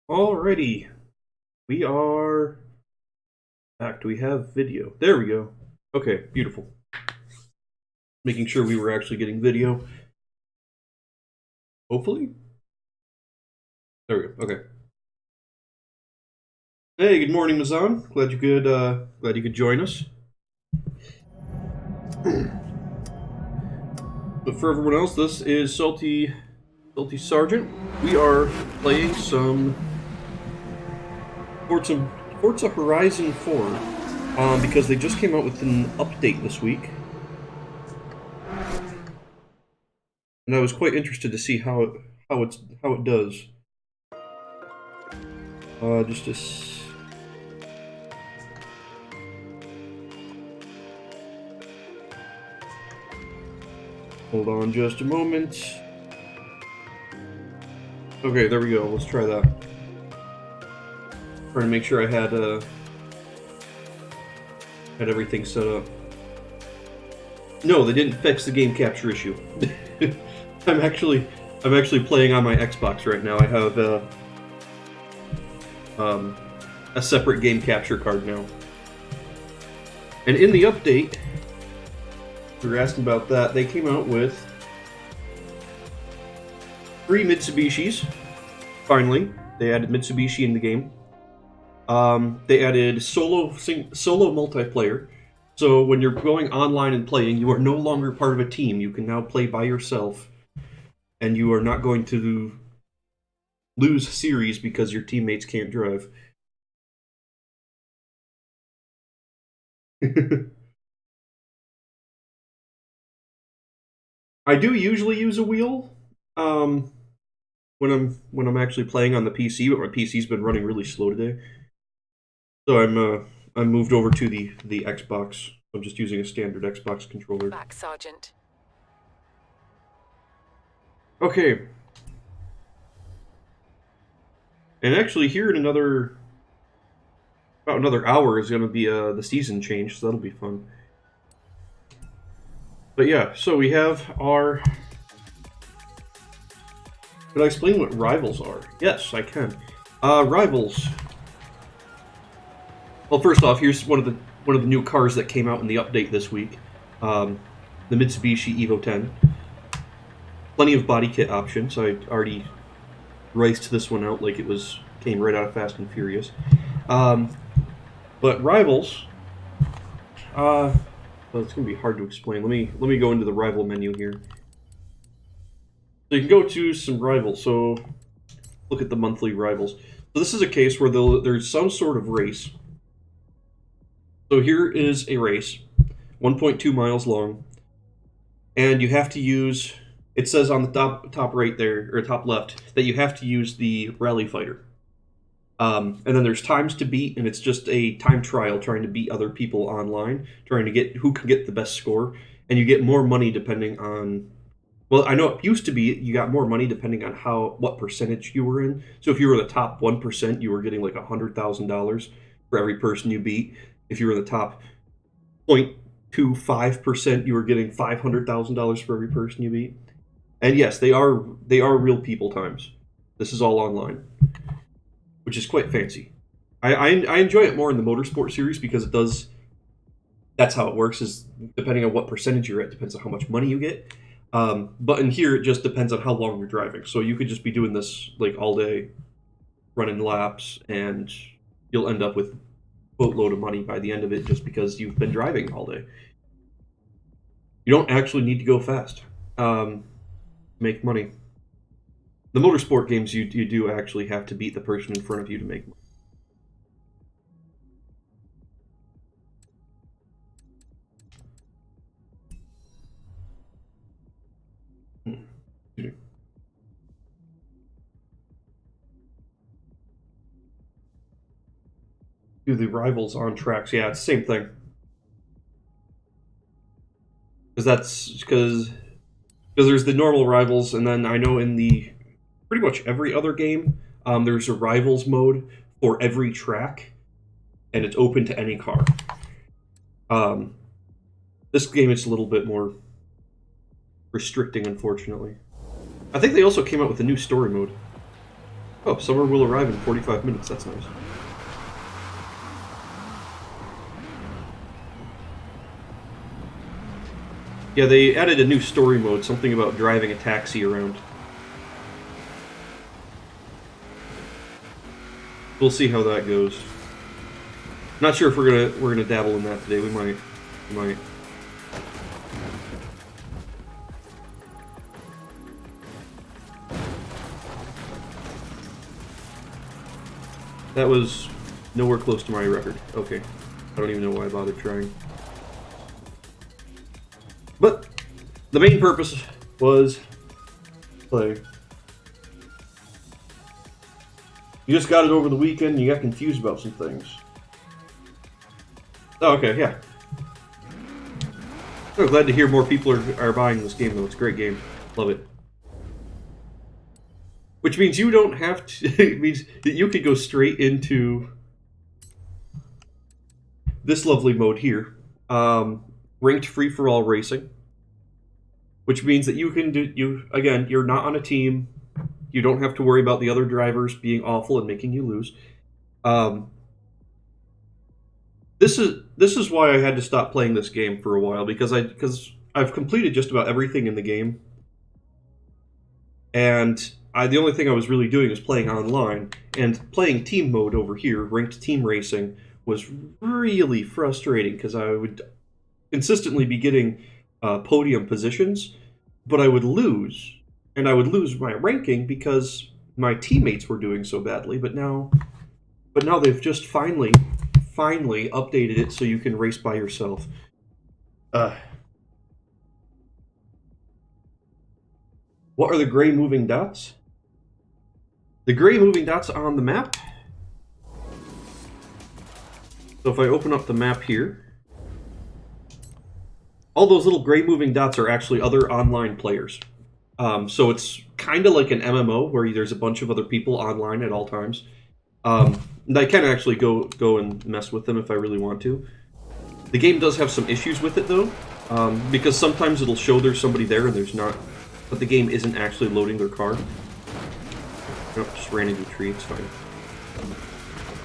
Alrighty, we are back. Do we have video? There we go. Okay, beautiful. Making sure we were actually getting video. Hopefully. There we go. Okay. Hey, good morning, Mazan. Glad you could join us. But for everyone else, this is Salty Sergeant. We are playing some Forza Horizon 4 because they just came out with an update this week. And I was quite interested to see how it does. Hold on just a moment. Okay, there we go. Let's try that. Trying to make sure I had everything set up. No, they didn't fix the game capture issue. I'm actually playing on my Xbox right now. I have a separate game capture card now. And in the update, we were asking about that. They came out with 3 Mitsubishis. Finally, they added Mitsubishi in the game. They added solo multiplayer. So when you're going online and playing, you are no longer part of a team. You can now play by yourself, and you are not going to lose series because your teammates can't drive. I do usually use a wheel when I'm actually playing on the PC, but my PC's been running really slow today. So I'm moved over to the Xbox. I'm just using a standard Xbox controller. Back, Sergeant. Okay. And actually, here in about another hour is going to be the season change, so that'll be fun. But yeah, so we have our. Could I explain what rivals are? Yes, I can. Rivals. Well, first off, here's one of the new cars that came out in the update this week. The Mitsubishi Evo 10. Plenty of body kit options. I already raced this one out like it came right out of Fast and Furious. But rivals, well, it's gonna be hard to explain. Let me go into the rival menu here. So you can go to some rivals. So look at the monthly rivals. So this is a case where there's some sort of race. So here is a race, 1.2 miles long, and you have to use. It says on the top right there, or top left, that you have to use the rally fighter. And then there's times to beat, and it's just a time trial trying to beat other people online, trying to get who can get the best score. And you get more money depending on. Well, I know it used to be you got more money depending on what percentage you were in. So if you were the top 1%, you were getting like $100,000 for every person you beat. If you were in the top 0.25%, you were getting $500,000 for every person you beat. And yes, they are real people times. This is all online, which is quite fancy. I enjoy it more in the motorsport series because it does. That's how it works. Is depending on what percentage you're at, depends on how much money you get. But in here, it just depends on how long you're driving. So you could just be doing this like all day, running laps, and you'll end up with a boatload of money by the end of it just because you've been driving all day. You don't actually need to go fast. Make money. The motorsport games, you do actually have to beat the person in front of you to make money. Do the rivals on tracks? Yeah, it's the same thing. Because there's the normal rivals, and then I know in the pretty much every other game, there's a rivals mode for every track, and it's open to any car. This game is a little bit more restricting, unfortunately. I think they also came out with a new story mode. Oh, summer will arrive in 45 minutes. That's nice. Yeah, they added a new story mode, something about driving a taxi around. We'll see how that goes. Not sure if we're gonna dabble in that today. We might. We might. That was nowhere close to my record. Okay. I don't even know why I bothered trying. But the main purpose was play. You just got it over the weekend and you got confused about some things. Oh, okay, yeah. I'm glad to hear more people are buying this game, though. It's a great game. Love it. Which means you don't have to... It means that you could go straight into this lovely mode here. Ranked free-for-all racing. Which means that you can do... Again, you're not on a team. You don't have to worry about the other drivers being awful and making you lose. This is why I had to stop playing this game for a while, because I've completed just about everything in the game. And the only thing I was really doing was playing online, and playing team mode over here, ranked team racing, was really frustrating because I would consistently be getting podium positions, but I would lose, and I would lose my ranking because my teammates were doing so badly. But now they've just finally updated it so you can race by yourself. What are the gray moving dots? The gray moving dots on the map. So if I open up the map here, all those little gray moving dots are actually other online players. So it's kind of like an MMO where there's a bunch of other people online at all times. And I can actually go and mess with them if I really want to. The game does have some issues with it, though, because sometimes it'll show there's somebody there and there's not, but the game isn't actually loading their car. Nope, just ran into a tree, it's fine.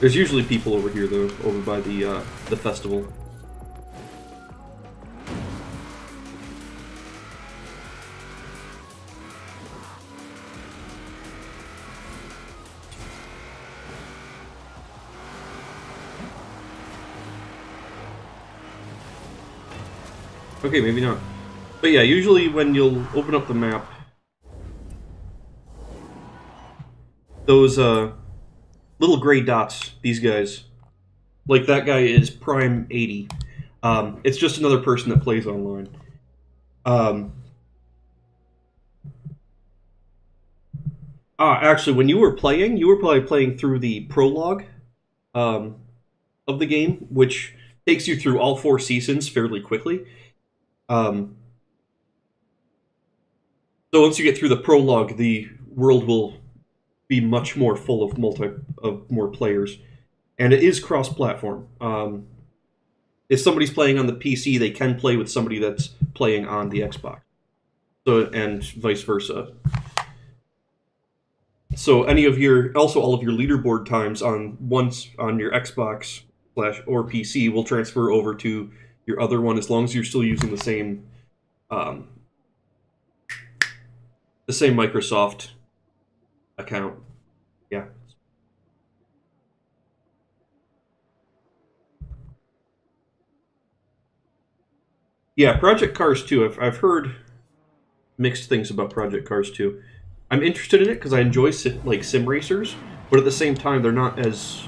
There's usually people over here, though, over by the festival. Okay, maybe not. But yeah, usually when you'll open up the map, those little gray dots, these guys, like that guy is Prime 80. It's just another person that plays online. Actually, when you were probably playing through the prologue of the game, which takes you through all 4 seasons fairly quickly. So once you get through the prologue, the world will be much more full of more players, and it is cross-platform. If somebody's playing on the PC, they can play with somebody that's playing on the Xbox. So, and vice versa. So all of your leaderboard times on your Xbox or PC will transfer over to your other one, as long as you're still using the same Microsoft account. Yeah. Yeah, Project Cars 2. I've heard mixed things about Project Cars 2. I'm interested in it because I enjoy sim racers, but at the same time, they're not as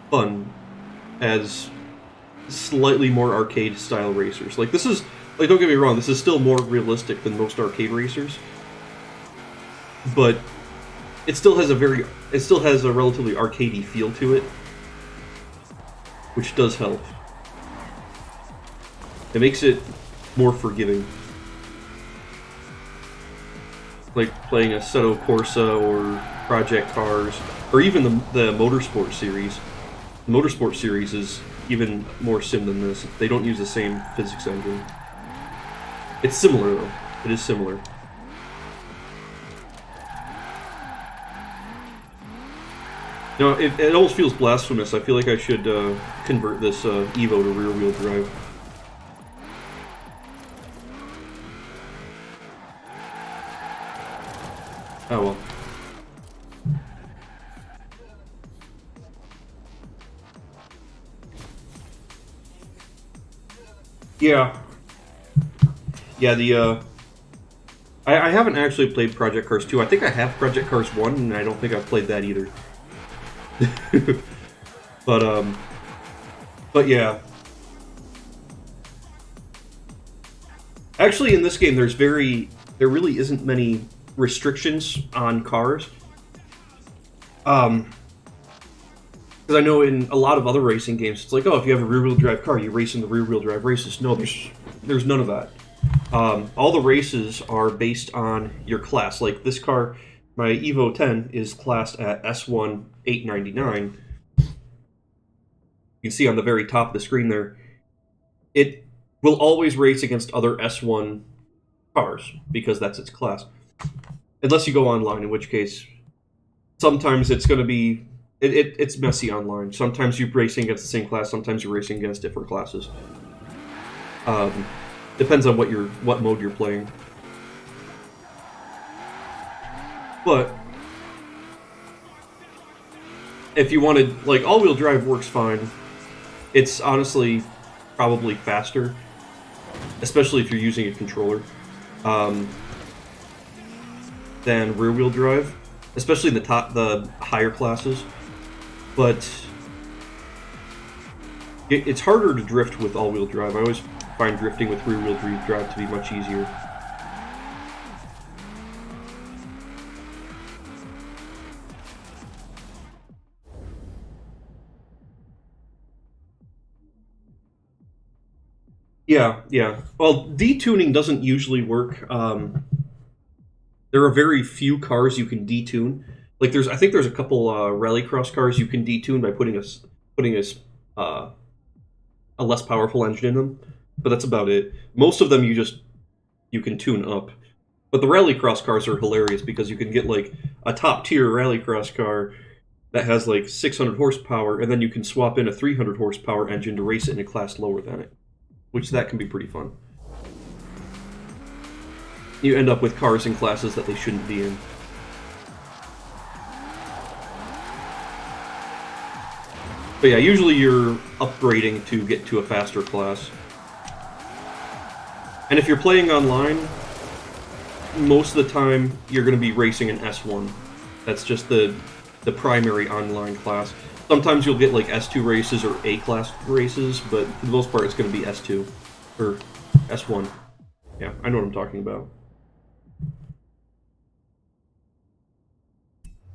fun as slightly more arcade style racers. Like, this is, like, don't get me wrong, this is still more realistic than most arcade racers, but it still has a relatively arcadey feel to it, which does help. It makes it more forgiving. Like playing Assetto Corsa or Project Cars, or even the Motorsport series. The Motorsport series is even more sim than this. They don't use the same physics engine. It's similar, though. It is similar. No, it almost feels blasphemous. I feel like I should convert this Evo to rear-wheel drive. Oh well. Yeah. Yeah, I haven't actually played Project Cars 2. I think I have Project Cars 1, and I don't think I've played that either. But yeah. Actually, in this game, there really isn't many restrictions on cars. Because I know in a lot of other racing games, it's like, oh, if you have a rear-wheel drive car, you race in the rear-wheel drive races. No, there's none of that. All the races are based on your class. Like this car, my Evo 10 is classed at S1 899. You can see on the very top of the screen there, it will always race against other S1 cars because that's its class. Unless you go online, in which case, sometimes it's going to be it's messy online. Sometimes you're racing against the same class. Sometimes you're racing against different classes. Depends on what mode you're playing. But if you wanted, like, all-wheel drive works fine. It's honestly probably faster, especially if you're using a controller, than rear-wheel drive, especially in the higher classes. But it's harder to drift with all-wheel drive. I always find drifting with rear-wheel drive to be much easier. Yeah. Well, detuning doesn't usually work. There are very few cars you can detune. Like I think there's a couple rallycross cars you can detune by putting a less powerful engine in them, but that's about it. Most of them you can tune up. But the rallycross cars are hilarious because you can get like a top tier rallycross car that has like 600 horsepower, and then you can swap in a 300 horsepower engine to race it in a class lower than it, which that can be pretty fun. You end up with cars in classes that they shouldn't be in. But yeah, usually you're upgrading to get to a faster class. And if you're playing online, most of the time you're going to be racing an S1. That's just the primary online class. Sometimes you'll get like S2 races or A-class races, but for the most part it's going to be S2 or S1. Yeah, I know what I'm talking about.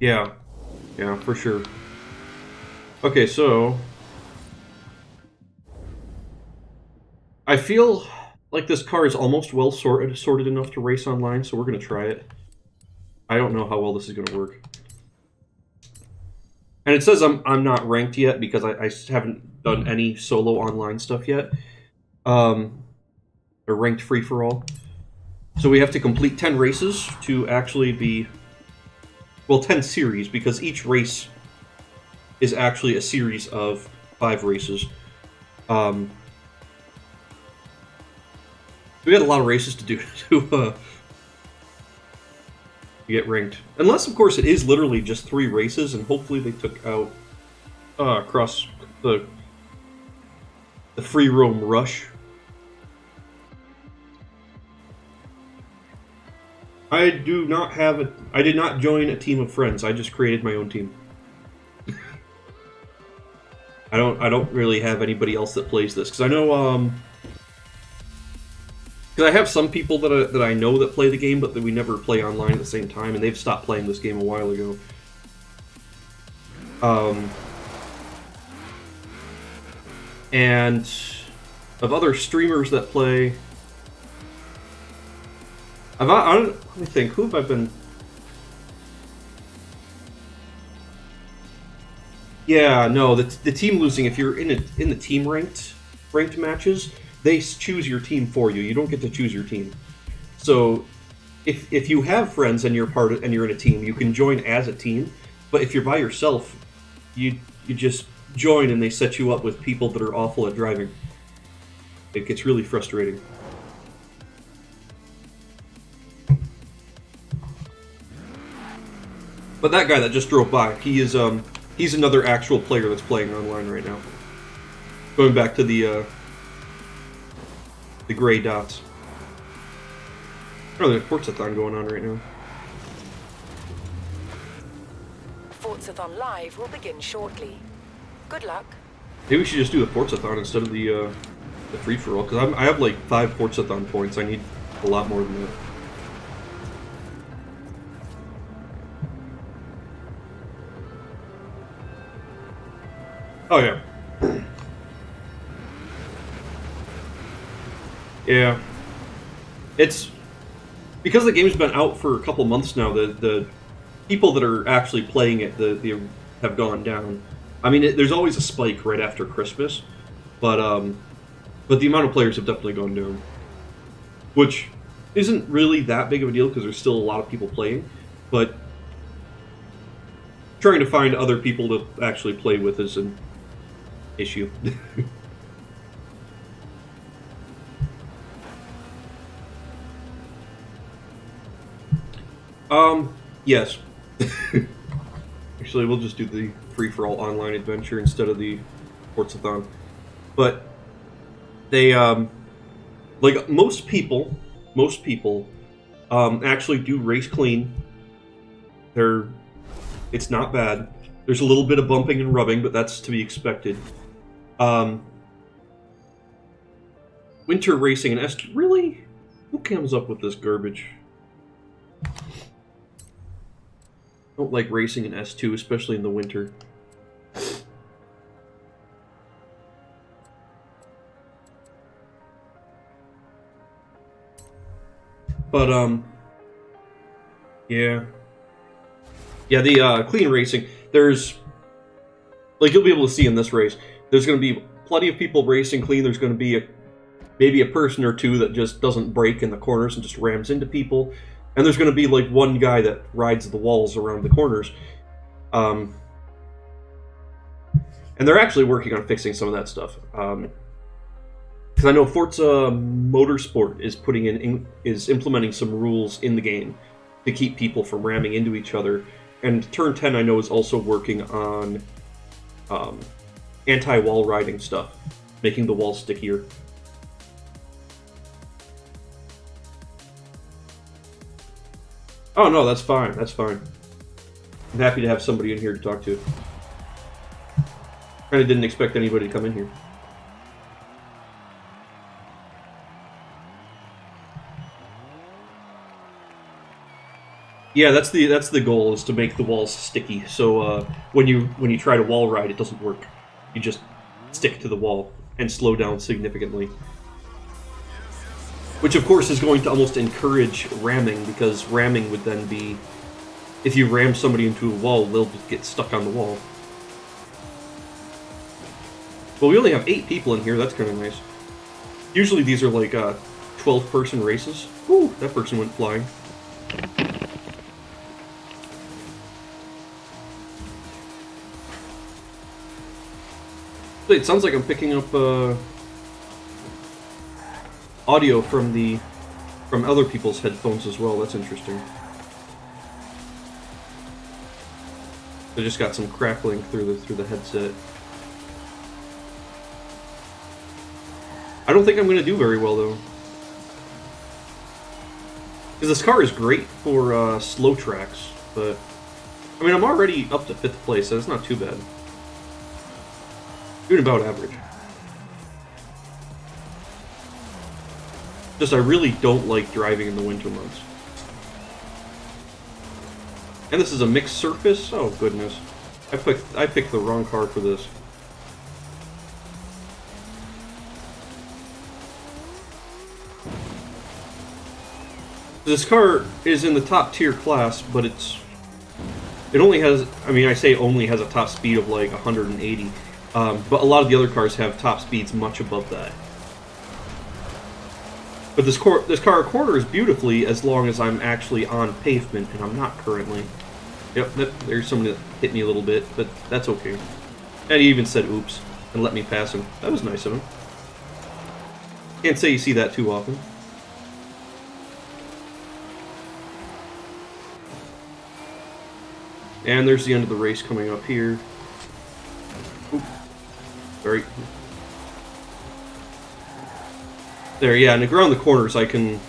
Yeah, for sure. Okay, so I feel like this car is almost well sorted enough to race online, so we're going to try it. I don't know how well this is going to work. And it says I'm not ranked yet because I haven't done any solo online stuff yet. Or ranked free-for-all. So we have to complete 10 races to actually be... Well, 10 series, because each race is actually a series of 5 races. We got a lot of races to do to get ranked. Unless, of course, it is literally just 3 races, and hopefully they took out across the free roam rush. I did not join a team of friends. I just created my own team. I don't really have anybody else that plays this because I know because I have some people that I know that play the game, but that we never play online at the same time, and they've stopped playing this game a while ago. And of other streamers that play, let me think. Who have I been? Yeah, no, the team losing. If you're in the team ranked matches, they choose your team for you. You don't get to choose your team. So, if you have friends and you're in a team, you can join as a team. But if you're by yourself, you just join and they set you up with people that are awful at driving. It gets really frustrating. But that guy that just drove by, he's another actual player that's playing online right now. Going back to the gray dots. Oh, there's a Forzathon going on right now. Forzathon Live will begin shortly. Good luck. Maybe we should just do the Forzathon instead of the free-for-all, because I have like 5 Forzathon points. I need a lot more than that. Oh, yeah. Yeah. It's... Because the game's been out for a couple months now, the people that are actually playing it have gone down. I mean, there's always a spike right after Christmas, but the amount of players have definitely gone down. Which isn't really that big of a deal, because there's still a lot of people playing, but trying to find other people to actually play with is an issue. Yes. Actually, we'll just do the free-for-all online adventure instead of the Forzathon. But they, like most people, actually do race clean. It's not bad. There's a little bit of bumping and rubbing, but that's to be expected. Winter racing and S2, really? Who comes up with this garbage? I don't like racing in S2, especially in the winter. But, yeah. Yeah, the, clean racing, there's... Like, you'll be able to see in this race, there's going to be plenty of people racing clean. There's going to be maybe a person or two that just doesn't brake in the corners and just rams into people. And there's going to be, like, one guy that rides the walls around the corners. And they're actually working on fixing some of that stuff. Because I know Forza Motorsport is implementing some rules in the game to keep people from ramming into each other. And Turn 10, I know, is also working on anti-wall riding stuff, making the walls stickier. Oh, no, that's fine. That's fine. I'm happy to have somebody in here to talk to. Kind of didn't expect anybody to come in here. Yeah, that's the goal, is to make the walls sticky. So when you try to wall ride, it doesn't work. You just stick to the wall and slow down significantly. Which, of course, is going to almost encourage ramming, because ramming would then be... If you ram somebody into a wall, they'll just get stuck on the wall. Well, we only have 8 people in here. That's kind of nice. Usually these are like 12-person races. Whew, that person went flying. It sounds like I'm picking up audio from other people's headphones as well. That's interesting. I just got some crackling through the headset. I don't think I'm going to do very well though, because this car is great for slow tracks. But I mean, I'm already up to 5th place, so that's not too bad. Doing about average. Just, I really don't like driving in the winter months. And this is a mixed surface? Oh, goodness. I picked the wrong car for this. This car is in the top tier class, but it only has, I mean, I say only has a top speed of like 180. But a lot of the other cars have top speeds much above that. But this car corners beautifully as long as I'm actually on pavement, and I'm not currently. Yep, there's someone that hit me a little bit, but that's okay. And he even said oops and let me pass him. That was nice of him. Can't say you see that too often. And there's the end of the race coming up here. Oop. Sorry. There, yeah, and around the corners I can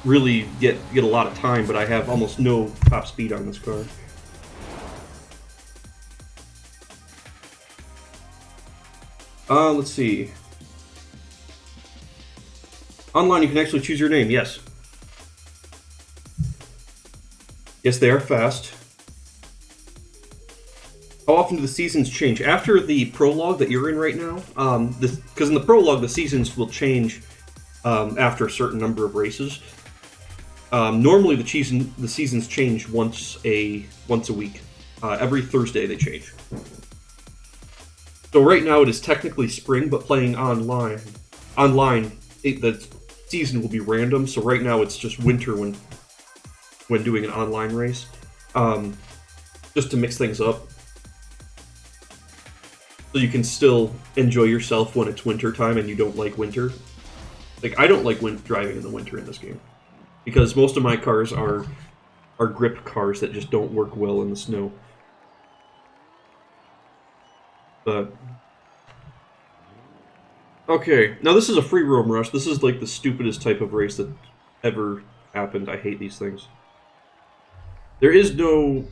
really get a lot of time, but I have almost no top speed on this car. Let's see. Online, you can actually choose your name, yes. Yes, they are fast. How often do the seasons change? After the prologue that you're in right now, because in the prologue the seasons will change after a certain number of races. Normally the seasons change once a week. Every Thursday they change. So right now it is technically spring, but playing online, the season will be random. So right now it's just winter when doing an online race, just to mix things up. So you can still enjoy yourself when it's winter time and you don't like winter. Like, I don't like driving in the winter in this game, because most of my cars are grip cars that just don't work well in the snow. But okay, now this is a free roam rush. This is like the stupidest type of race that ever happened. I hate these things. There is no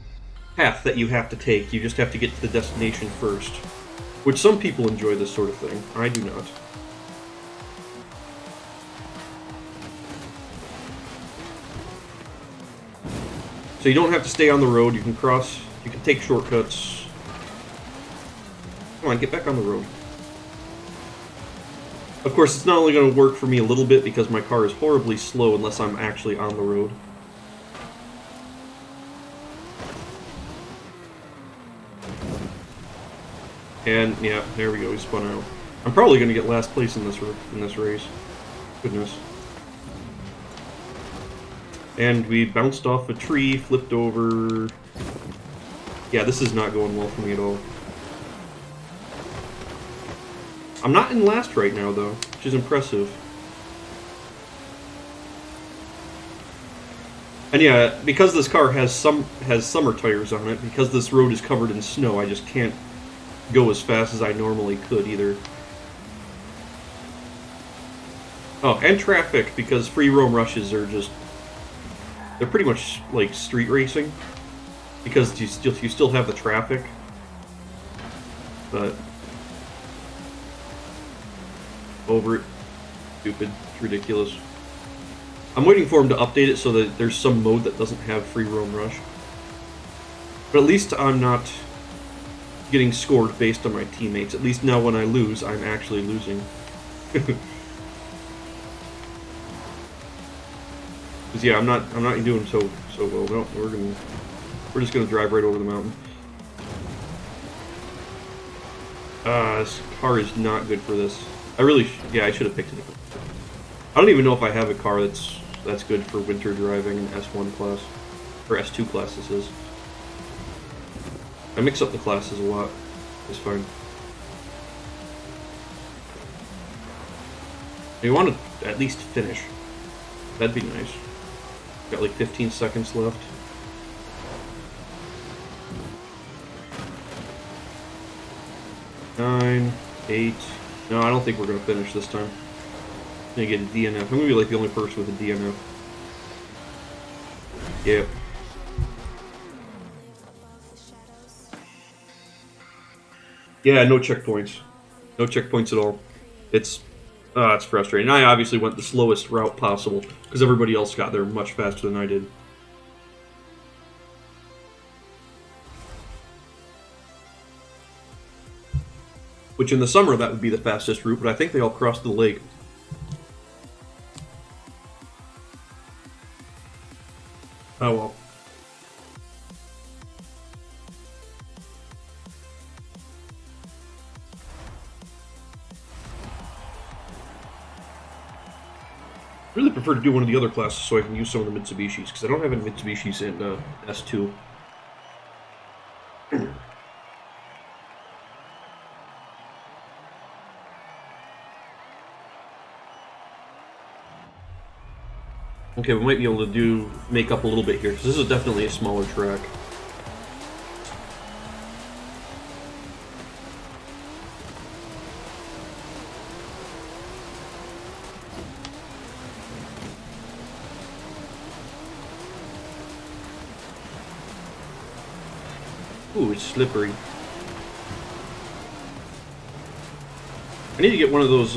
path that you have to take. You just have to get to the destination first. Which some people enjoy this sort of thing. I do not. So you don't have to stay on the road. You can cross. You can take shortcuts. Come on, get back on the road. Of course, it's not only going to work for me a little bit because my car is horribly slow unless I'm actually on the road. And yeah, there we go. We spun out. I'm probably going to get last place in this race. Goodness. And we bounced off a tree, flipped over. Yeah, this is not going well for me at all. I'm not in last right now, though, which is impressive. And yeah, because this car has summer tires on it, because this road is covered in snow, I just can't go as fast as I normally could either. Oh, and traffic, because free roam rushes are just... they're pretty much like street racing, because you still have the traffic. But... over it. Stupid. It's ridiculous. I'm waiting for him to update it so that there's some mode that doesn't have free roam rush. But at least I'm not getting scored based on my teammates. At least now when I lose, I'm actually losing. Because yeah, I'm not doing so well. No, we're just gonna drive right over the mountain. This car is not good for this. Yeah, I should have picked it. I don't even know if I have a car that's good for winter driving in S1 class or S2 class. This is. I mix up the classes a lot. It's fine. You want to at least finish. That'd be nice. Got like 15 seconds left. Nine, 8. No, I don't think we're going to finish this time. I'm going to get a DNF. I'm going to be like the only person with a DNF. Yep. Yeah, no checkpoints. No checkpoints at all. It's frustrating. I obviously went the slowest route possible because everybody else got there much faster than I did. Which in the summer that would be the fastest route, but I think they all crossed the lake. Oh well. I really prefer to do one of the other classes so I can use some of the Mitsubishis, because I don't have any Mitsubishis in S2. Okay, we might be able to make up a little bit here, because this is definitely a smaller track. Ooh, it's slippery. I need to get one of those,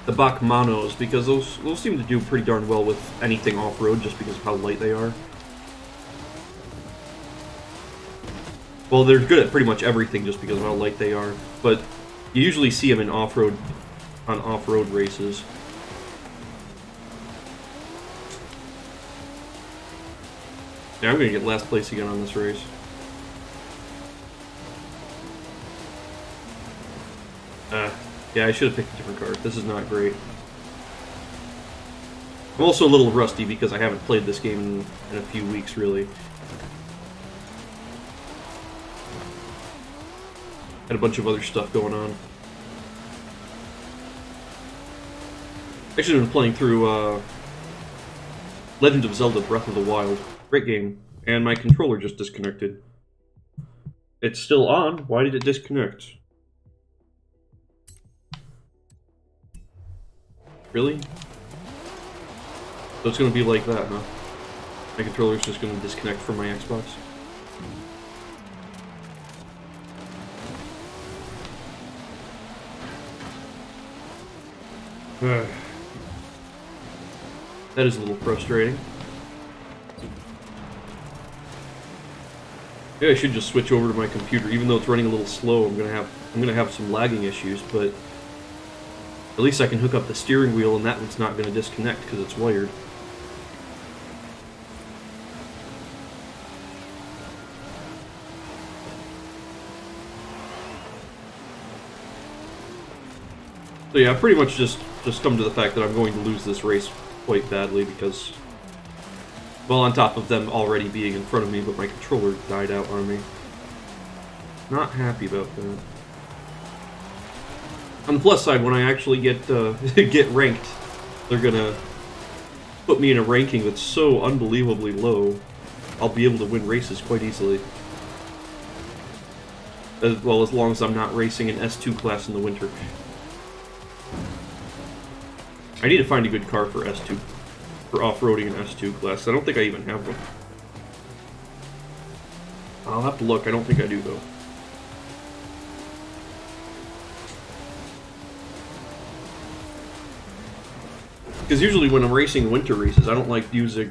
the Bachmanos, because those seem to do pretty darn well with anything off-road, just because of how light they are. Well, they're good at pretty much everything, just because of how light they are, but you usually see them in off-road, on off-road races. Yeah, I'm gonna get last place again on this race. Yeah, I should have picked a different car. This is not great. I'm also a little rusty because I haven't played this game in a few weeks, really. Had a bunch of other stuff going on. Actually, I've been playing through Legend of Zelda Breath of the Wild. Great game. And my controller just disconnected. It's still on. Why did it disconnect? Really? So it's gonna be like that, huh? My controller's just gonna disconnect from my Xbox. That is a little frustrating. Maybe I should just switch over to my computer, even though it's running a little slow. I'm gonna have some lagging issues, but at least I can hook up the steering wheel, and that one's not gonna disconnect because it's wired. So yeah, I've pretty much just come to the fact that I'm going to lose this race quite badly because, well, on top of them already being in front of me, but my controller died out on me. Not happy about that. On the plus side, when I actually get get ranked, they're gonna put me in a ranking that's so unbelievably low, I'll be able to win races quite easily. As well, as long as I'm not racing an S2 class in the winter. I need to find a good car for S2, for off-roading an S2 class. I don't think I even have one. I'll have to look. I don't think I do, though. Because usually when I'm racing winter races, I don't like using,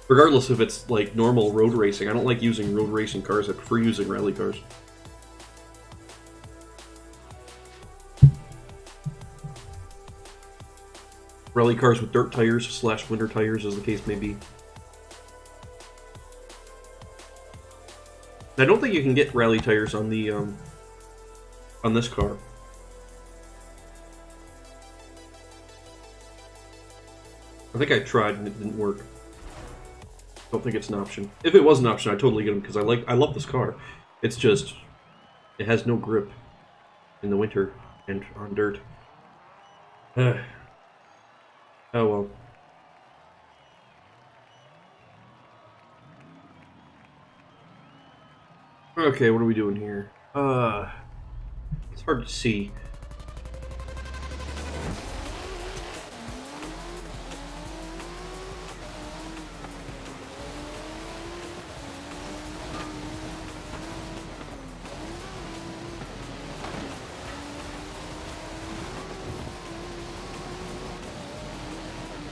regardless if it's like normal road racing, I don't like using road racing cars. I prefer using rally cars. Rally cars with dirt tires / winter tires, as the case may be. I don't think you can get rally tires on the on this car. I think I tried and it didn't work. Don't think it's an option. If it was an option, I'd totally get them because I love this car. It's just it has no grip in the winter and on dirt. Oh well. Okay, what are we doing here? It's hard to see.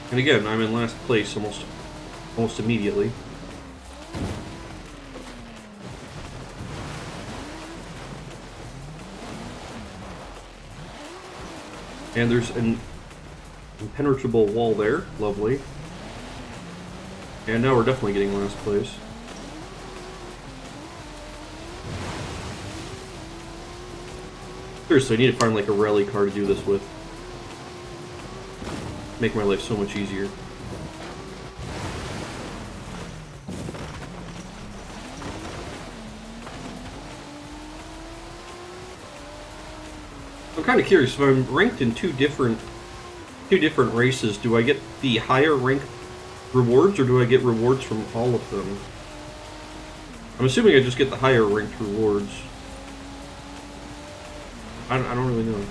And again, I'm in last place almost immediately. And there's an impenetrable wall there. Lovely. And now we're definitely getting last place. Seriously, I need to find like a rally car to do this with. Make my life so much easier. I'm kind of curious if I'm ranked in two different two different races. Do I get the higher rank rewards, or do I get rewards from all of them? I'm assuming I just get the higher ranked rewards. I don't really know.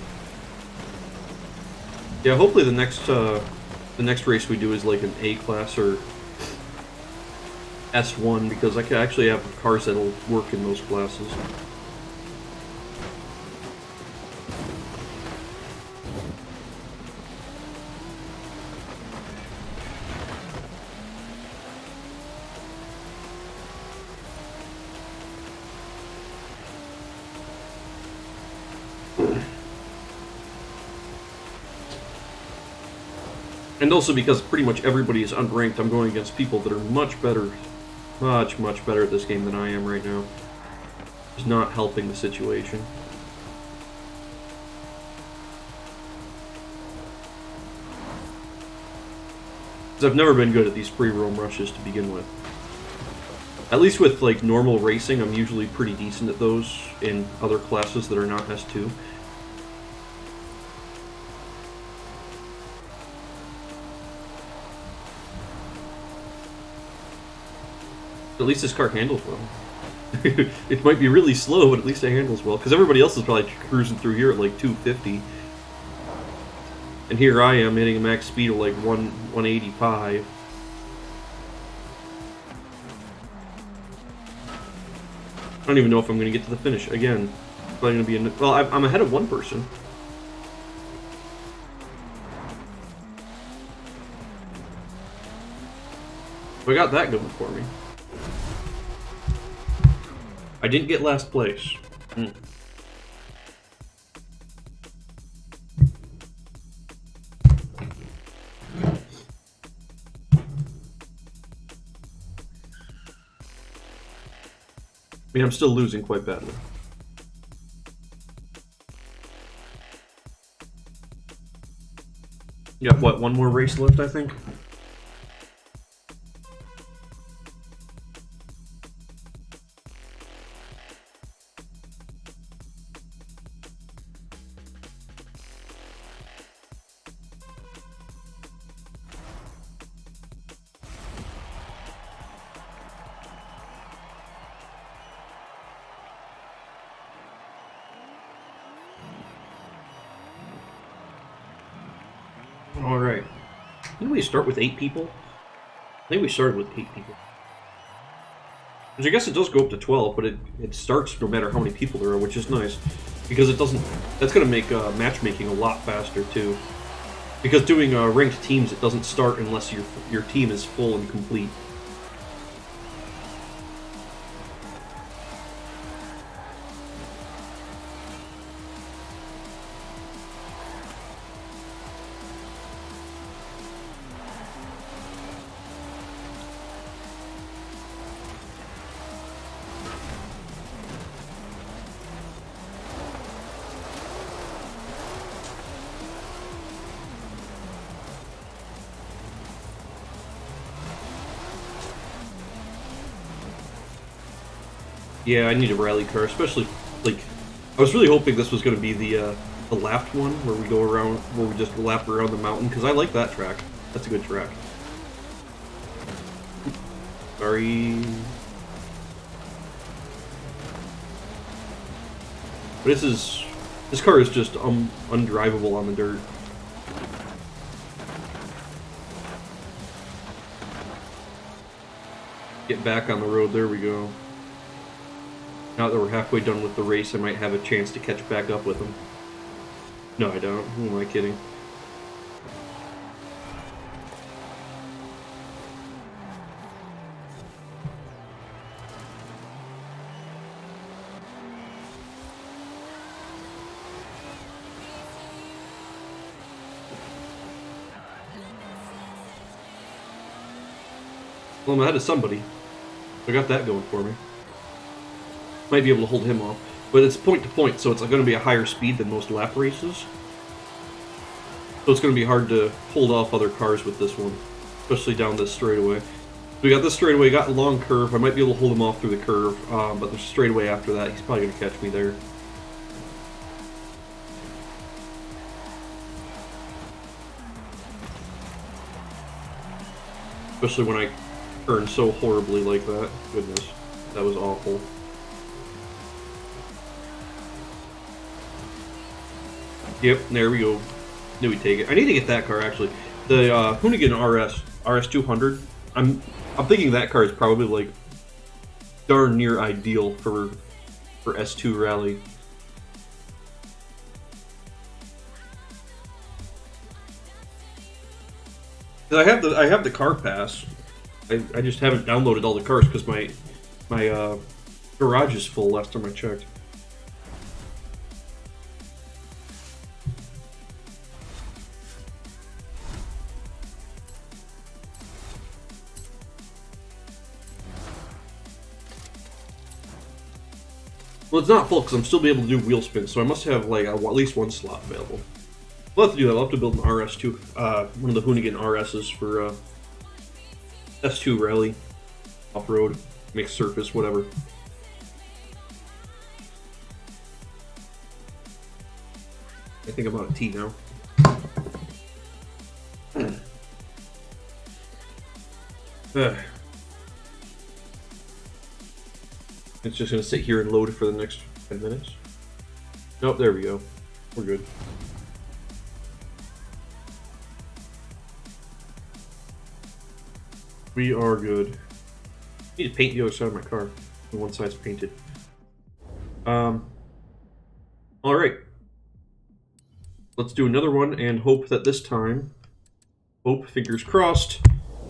Yeah, hopefully the next race we do is like an A class or S1, because I can actually have cars that'll work in those classes. And also because pretty much everybody is unranked, I'm going against people that are much better at this game than I am right now. It's not helping the situation. Because I've never been good at these pre-roam rushes to begin with. At least with like normal racing, I'm usually pretty decent at those in other classes that are not S2. At least this car handles well. It might be really slow, but at least it handles well. Because everybody else is probably cruising through here at like 250. And here I am hitting a max speed of like 185. I don't even know if I'm going to get to the finish. Again, probably going to be well, I'm ahead of one person. So I got that going for me. I didn't get last place. I mean, I'm still losing quite badly. You got, what, one more race left, I think? Alright. Didn't we start with 8 people? I think we started with 8 people. Which I guess it does go up to 12, but it starts no matter how many people there are, which is nice. Because it doesn't... That's going to make matchmaking a lot faster, too. Because doing ranked teams, it doesn't start unless your team is full and complete. Yeah, I need a rally car, especially, like, I was really hoping this was going to be the lapped one, where we go around, where we just lap around the mountain, because I like that track. That's a good track. Sorry. But this car is just undrivable on the dirt. Get back on the road, there we go. Now that we're halfway done with the race, I might have a chance to catch back up with him. No, I don't. Who am I kidding? Well, I'm ahead of somebody. I got that going for me. Might be able to hold him off. But it's point to point, so it's going to be a higher speed than most lap races. So it's going to be hard to hold off other cars with this one, especially down this straightaway. We got this straightaway, got a long curve. I might be able to hold him off through the curve, but the straightaway after that, he's probably going to catch me there. Especially when I turn so horribly like that. Goodness, that was awful. Yep, there we go. Knew we'd take it. I need to get that car actually. The Hoonigan RS200. I'm thinking that car is probably like darn near ideal for S2 rally. I have the car pass. I just haven't downloaded all the cars because my garage is full last time I checked. Well, it's not full because I'm still be able to do wheel spins, so I must have like at least one slot available. We'll have to do that. I'll have to build an RS2, one of the Hoonigan RSs for S2 rally, off-road, mixed surface, whatever. I think I'm out of tea now. It's just going to sit here and load for the next 10 minutes. Nope, there we go. We're good. We are good. I need to paint the other side of my car. The one side's painted. Alright. Let's do another one and hope that this time, fingers crossed,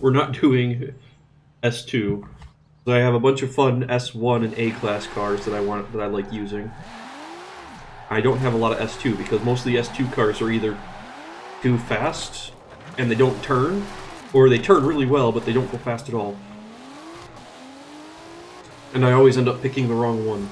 we're not doing S2. I have a bunch of fun S1 and A-class cars that I like using. I don't have a lot of S2 because most of the S2 cars are either too fast and they don't turn, or they turn really well but they don't go fast at all. And I always end up picking the wrong one.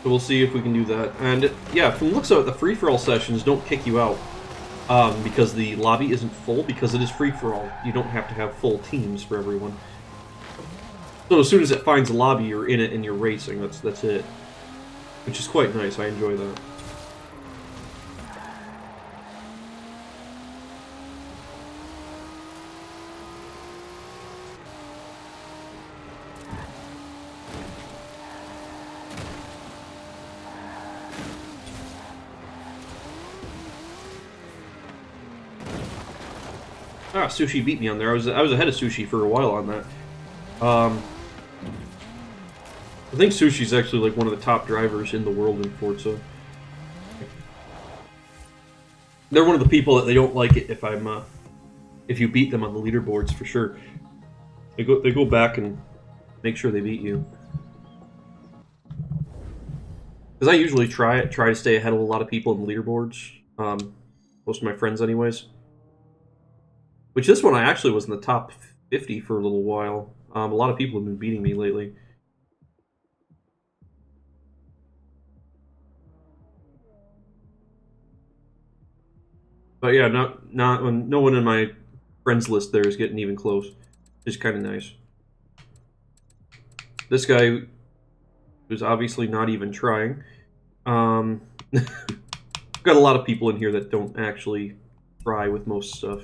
So we'll see if we can do that. And yeah, from the looks of it, the free-for-all sessions don't kick you out because the lobby isn't full, because it is free-for-all. You don't have to have full teams for everyone. So as soon as it finds a lobby, you're in it and you're racing. That's it. Which is quite nice. I enjoy that. Ah, Sushi beat me on there. I was ahead of Sushi for a while on that. I think Sushi's actually like one of the top drivers in the world in Forza. They're one of the people that they don't like it if you beat them on the leaderboards for sure. They go back and make sure they beat you. Because I usually try to stay ahead of a lot of people in the leaderboards. Most of my friends, anyways. Which this one I actually was in the top 50 for a little while. A lot of people have been beating me lately. But yeah, no one in my friends list there is getting even close. It's kind of nice. This guy who's obviously not even trying. Got a lot of people in here that don't actually try with most stuff.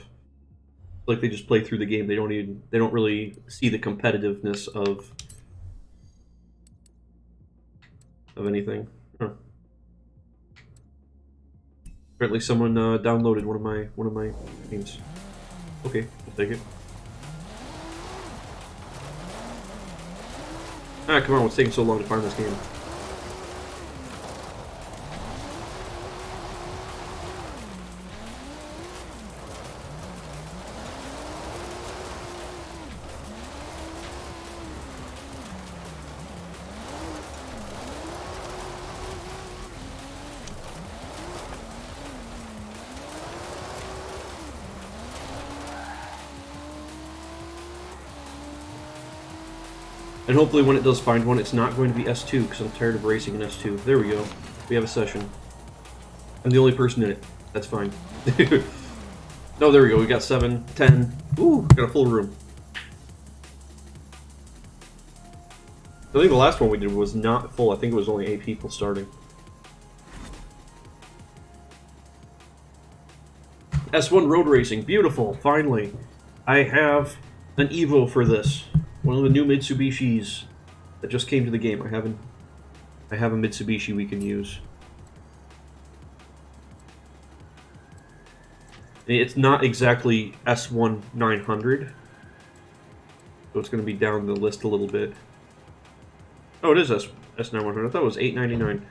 Like they just play through the game. They don't really see the competitiveness of anything. Huh. Apparently, someone downloaded one of my games. Okay, I'll take it. Ah, come on! What's taking so long to find this game? And hopefully when it does find one, it's not going to be S2, because I'm tired of racing in S2. There we go. We have a session. I'm the only person in it. That's fine. Oh, there we go. We got 7, 10. Ooh, got a full room. I think the last one we did was not full. I think it was only 8 people starting. S1 road racing. Beautiful. Finally. I have an Evo for this. One of the new Mitsubishis that just came to the game. I have a Mitsubishi we can use. It's not exactly S1 900. So it's going to be down the list a little bit. Oh, it is S9 100. I thought it was $8.99.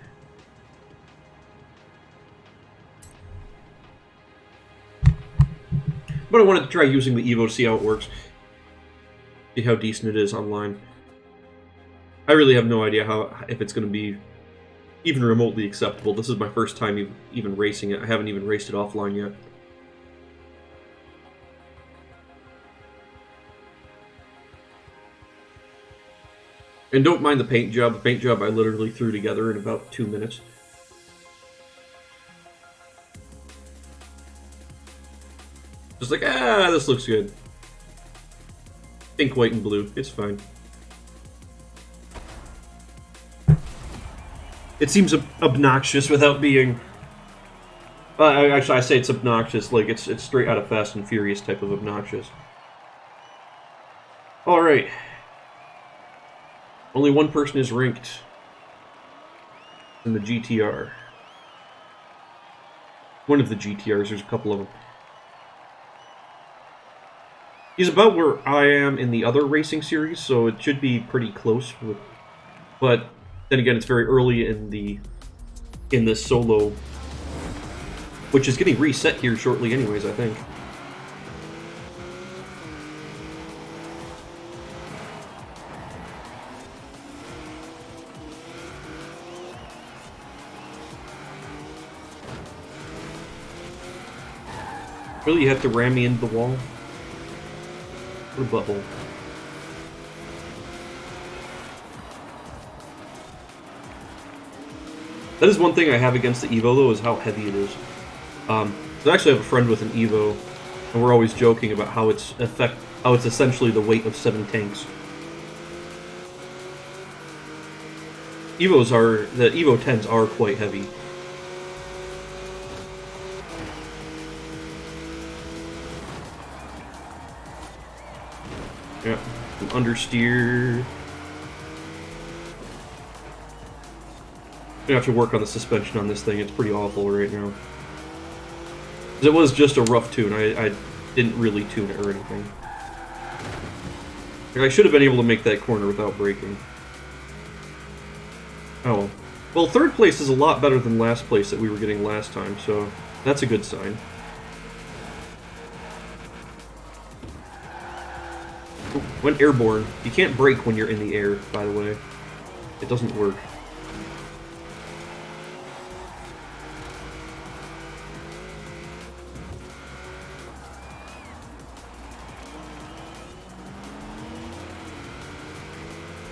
But I wanted to try using the Evo to see how it works. See how decent it is online. I really have no idea if it's going to be even remotely acceptable. This is my first time even racing it. I haven't even raced it offline yet. And don't mind the paint job. The paint job I literally threw together in about 2 minutes. Just like, this looks good. Pink, white, and blue. It's fine. It seems obnoxious without being... actually, I say it's obnoxious. Like, it's straight out of Fast and Furious type of obnoxious. Alright. Only one person is ranked in the GTR. One of the GTRs, there's a couple of them. He's about where I am in the other racing series, so it should be pretty close. But then again, it's very early in this solo, which is getting reset here shortly anyways, I think. Really, you have to ram me into the wall? What a butthole. That is one thing I have against the Evo, though, is how heavy it is. I actually have a friend with an Evo, and we're always joking about how it's essentially the weight of 7 tanks. The Evo 10s are quite heavy. Yeah, an understeer. I have to work on the suspension on this thing. It's pretty awful right now. It was just a rough tune. I didn't really tune it or anything. I should have been able to make that corner without braking. Oh. Well, third place is a lot better than last place that we were getting last time, so that's a good sign. Went airborne. You can't brake when you're in the air, by the way. It doesn't work.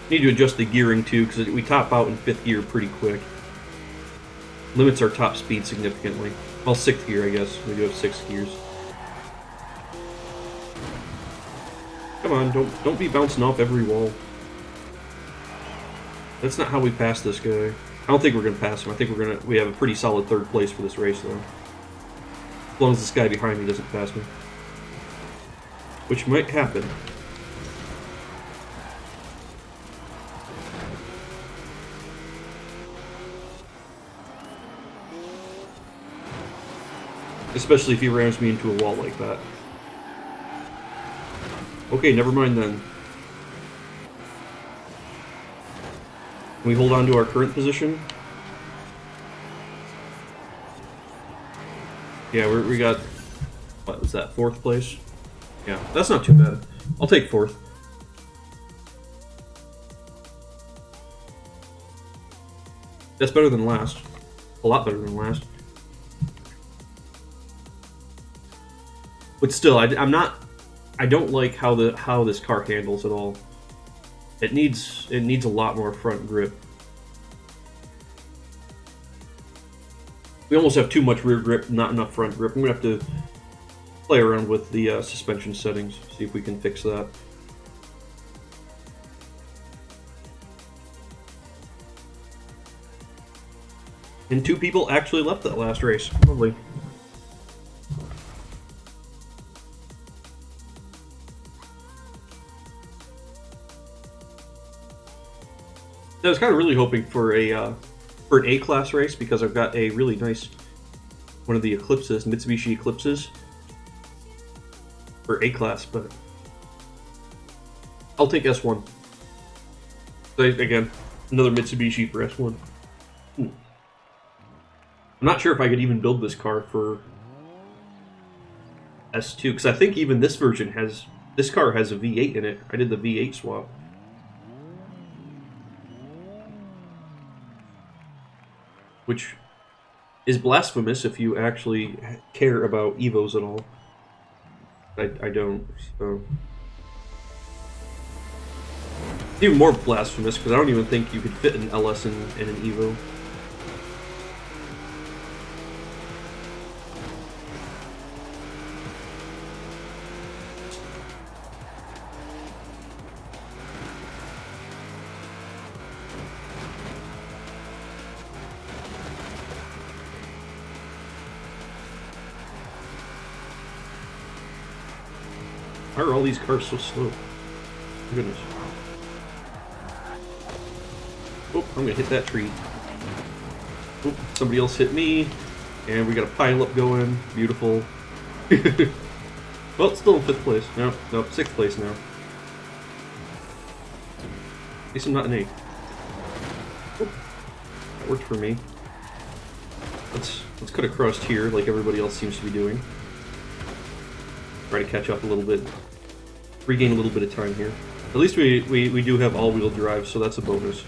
Need to adjust the gearing too, because we top out in 5th gear pretty quick. Limits our top speed significantly. Well, 6th gear, I guess. We do have 6 gears. Come on, don't be bouncing off every wall. That's not how we pass this guy. I don't think we're gonna pass him. I think we have a pretty solid 3rd place for this race, though. As long as this guy behind me doesn't pass me. Which might happen. Especially if he rams me into a wall like that. Okay, never mind then. Can we hold on to our current position? Yeah, we got... What was that, 4th place? Yeah, that's not too bad. I'll take 4th. That's better than last. A lot better than last. But still, I don't like how this car handles at all. It needs a lot more front grip. We almost have too much rear grip, not enough front grip. I'm gonna have to play around with the suspension settings, see if we can fix that. And 2 people actually left that last race. Lovely. I was kind of really hoping for an A-class race because I've got a really nice one of the Eclipses, Mitsubishi Eclipses, for A-class, but I'll take S1. So again, another Mitsubishi for S1. I'm not sure if I could even build this car for S2, because I think even this version has, this car has a V8 in it. I did the V8 swap. Which is blasphemous if you actually care about Evos at all. I don't, so... It's even more blasphemous, because I don't even think you could fit an LS in an Evo. Why are all these cars so slow? My goodness. Oh, I'm gonna hit that tree. Oh, somebody else hit me. And we got a pile up going. Beautiful. Well, it's still in 5th place. No, 6th place now. At least I'm not in 8th. Oh, that worked for me. Let's cut across here like everybody else seems to be doing. Try to catch up a little bit, regain a little bit of time here. At least we do have all-wheel drive, so that's a bonus.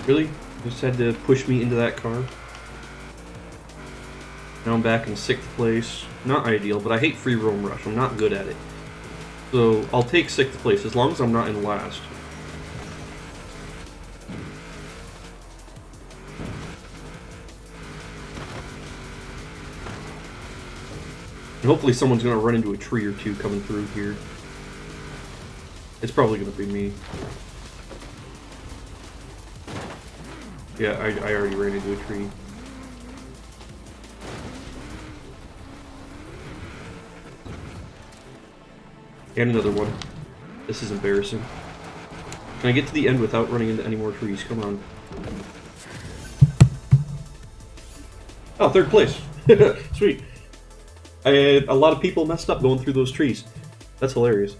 Really? Just had to push me into that car? Now I'm back in 6th place. Not ideal, but I hate free roam rush. I'm not good at it. So I'll take 6th place as long as I'm not in last. And hopefully someone's going to run into a tree or two coming through here. It's probably going to be me. Yeah, I already ran into a tree. And another one. This is embarrassing. Can I get to the end without running into any more trees? Come on. Oh, 3rd place. Sweet. A lot of people messed up going through those trees. That's hilarious.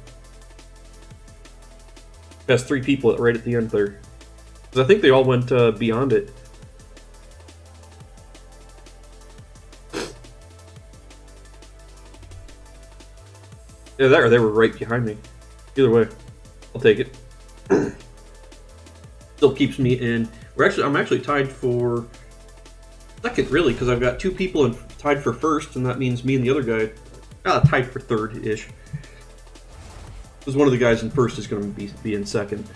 That's 3 people right at the end there. Because I think they all went beyond it. Yeah, they were right behind me. Either way, I'll take it. Still keeps me in. I'm actually tied for 2nd, really, because I've got 2 people tied for 1st, and that means me and the other guy tied for 3rd-ish. Because one of the guys in 1st is going to be in 2nd.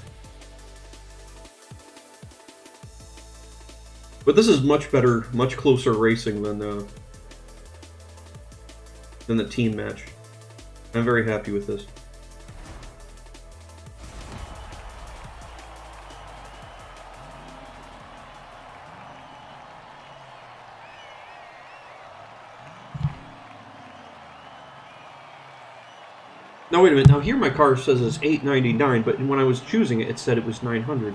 But this is much better, much closer racing than the team match. I'm very happy with this. Now wait a minute, now here my car says it's $899, but when I was choosing it, it said it was $900.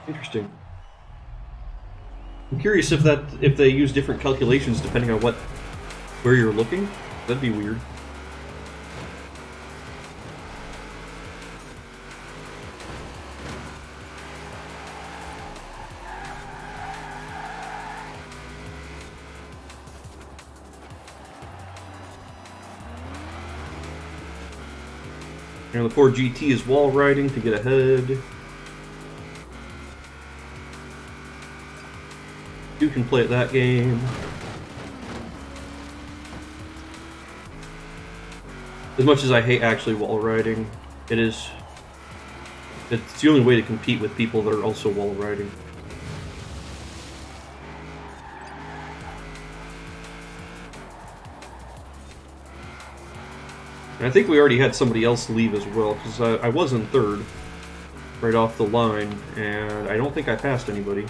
Interesting. I'm curious if they use different calculations depending on where you're looking. That'd be weird. And the Ford GT is wall riding to get ahead. You can play that game. As much as I hate actually wall riding, it's the only way to compete with people that are also wall riding. And I think we already had somebody else leave as well, because I was in third, right off the line, and I don't think I passed anybody.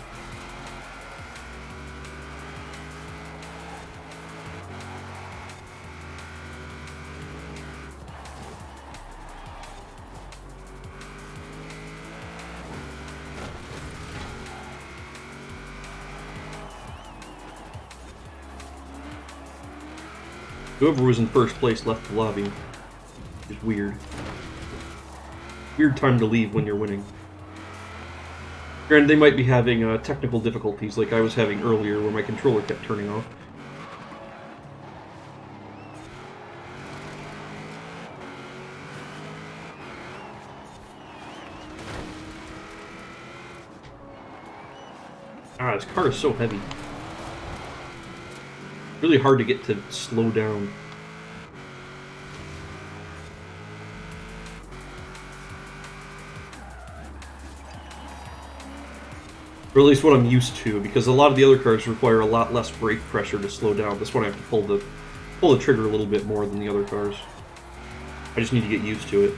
Whoever was in first place left the lobby. It's weird. Weird time to leave when you're winning. Granted, they might be having technical difficulties like I was having earlier where my controller kept turning off. Ah, this car is so heavy. Really hard to get to slow down. Or at least what I'm used to, because a lot of the other cars require a lot less brake pressure to slow down. This one I have to pull the trigger a little bit more than the other cars. I just need to get used to it.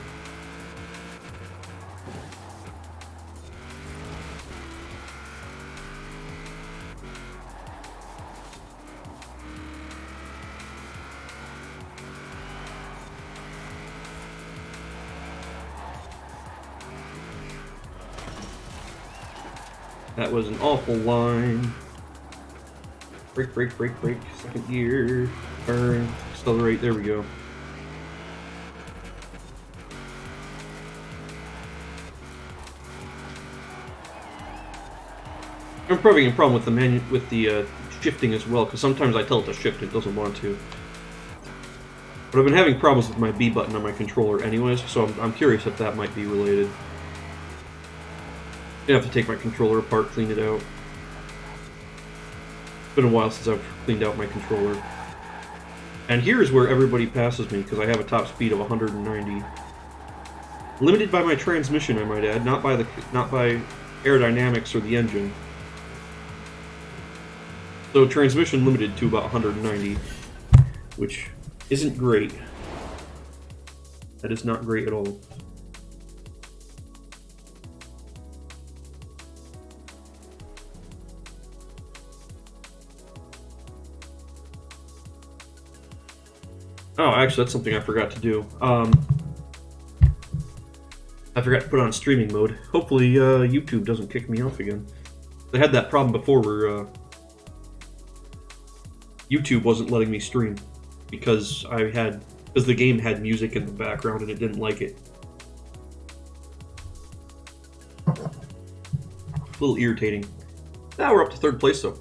That was an awful line. Brake, brake, brake, brake. Second gear. Turn. Accelerate. There we go. I'm having a problem with the shifting as well, because sometimes I tell it to shift and it doesn't want to. But I've been having problems with my B button on my controller anyways, so I'm curious if that might be related. I have to take my controller apart, clean it out. It's been a while since I've cleaned out my controller. And here's where everybody passes me, because I have a top speed of 190. Limited by my transmission, I might add, not by aerodynamics or the engine. So transmission limited to about 190, which isn't great. That is not great at all. Oh, actually, that's something I forgot to do. I forgot to put on streaming mode. Hopefully, YouTube doesn't kick me off again. They had that problem before where YouTube wasn't letting me stream because the game had music in the background and it didn't like it. A little irritating. Now we're up to third place though.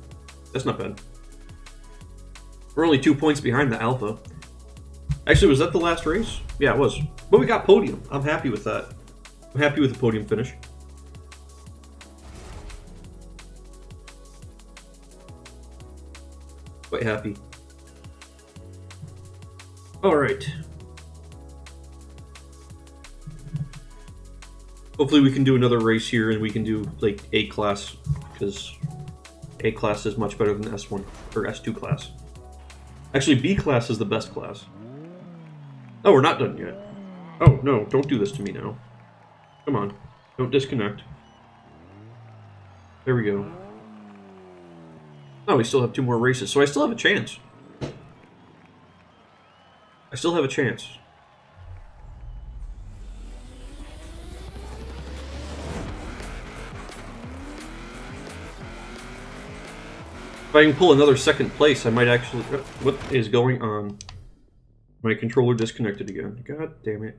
That's not bad. We're only 2 points behind the Alpha. Actually, was that the last race? Yeah, it was. But we got podium. I'm happy with that. I'm happy with the podium finish. Quite happy. Alright. Hopefully we can do another race here and we can do, like, A class, because A class is much better than S1, or S2 class. Actually, B class is the best class. Oh, we're not done yet. Oh, no, don't do this to me now. Come on, don't disconnect. There we go. Oh, we still have 2 more races, so I still have a chance. I still have a chance. If I can pull another second place, I might actually... What is going on? My controller disconnected again. God damn it.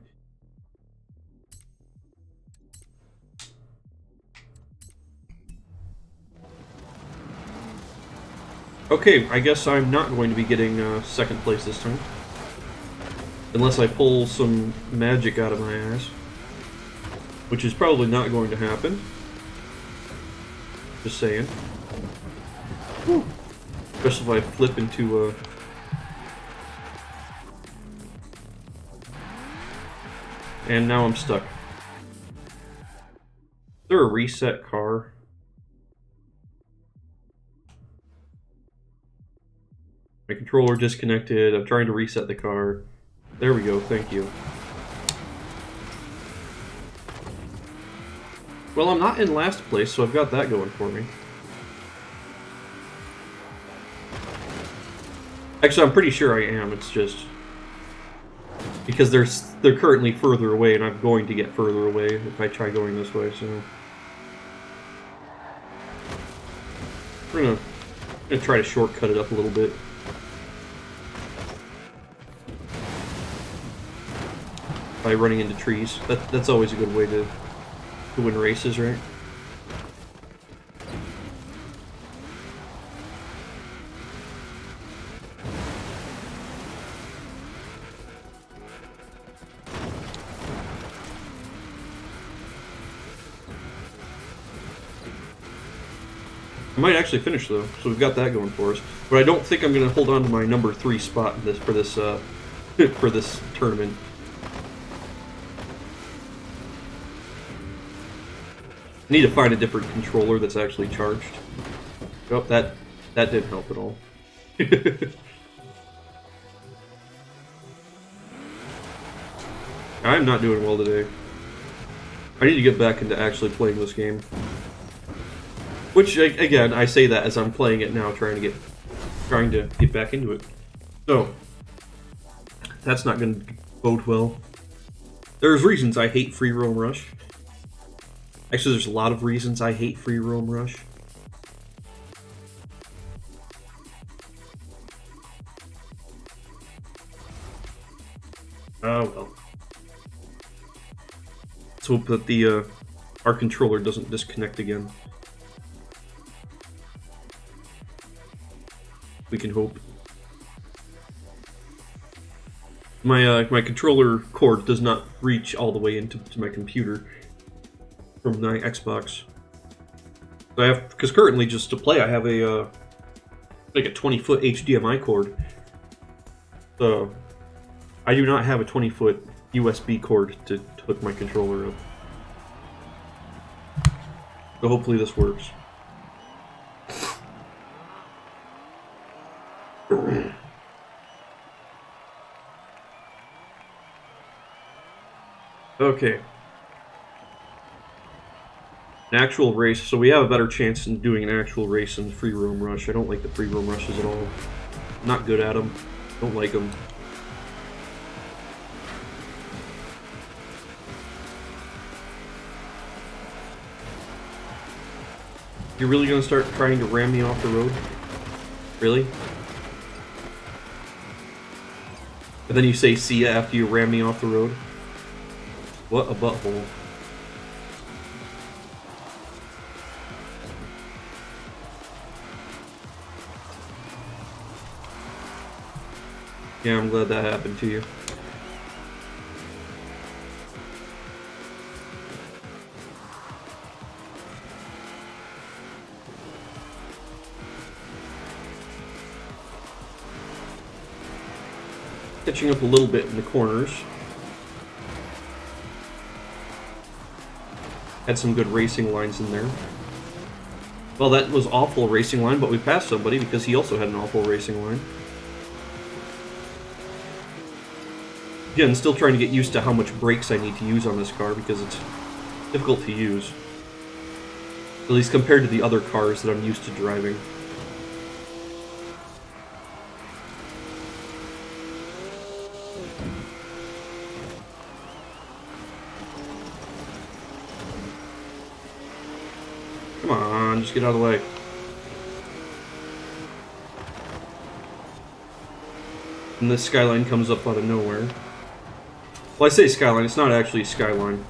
Okay, I guess I'm not going to be getting second place this time. Unless I pull some magic out of my ass. Which is probably not going to happen. Just saying. Whew. Especially if I flip into And now I'm stuck. Is there a reset car? My controller disconnected. I'm trying to reset the car. There we go, thank you. Well, I'm not in last place, so I've got that going for me. Actually, I'm pretty sure I am. It's just because they're currently further away, and I'm going to get further away if I try going this way. So we're gonna try to shortcut it up a little bit. By running into trees. That's always a good way to win races, right? I might actually finish though, so we've got that going for us. But I don't think I'm going to hold on to my number 3 spot in for this for this tournament. I need to find a different controller that's actually charged. Oh, that didn't help at all. I'm not doing well today. I need to get back into actually playing this game. Which, again, I say that as I'm playing it now, trying to get back into it. So, that's not going to bode well. There's reasons I hate Free Roam Rush. Actually, there's a lot of reasons I hate Free Roam Rush. Oh well. Let's hope that our controller doesn't disconnect again. We can hope. My controller cord does not reach all the way into my computer from my Xbox. So I have, because currently just to play I have a like a 20-foot HDMI cord. So I do not have a 20-foot USB cord to hook my controller up. So hopefully this works. Okay. An actual race, so we have a better chance in doing an actual race than the Free Roam Rush. I don't like the Free Roam Rushes at all. Not good at them. Don't like them. You're really gonna start trying to ram me off the road? Really? And then you say see ya after you ram me off the road? What a butthole. Yeah, I'm glad that happened to you. Catching up a little bit in the corners. Had some good racing lines in there. Well, that was awful racing line, but we passed somebody because he also had an awful racing line. Again, still trying to get used to how much brakes I need to use on this car because it's difficult to use. At least compared to the other cars that I'm used to driving. Come on, just get out of the way. And this skyline comes up out of nowhere. Well, I say skyline, it's not actually a skyline.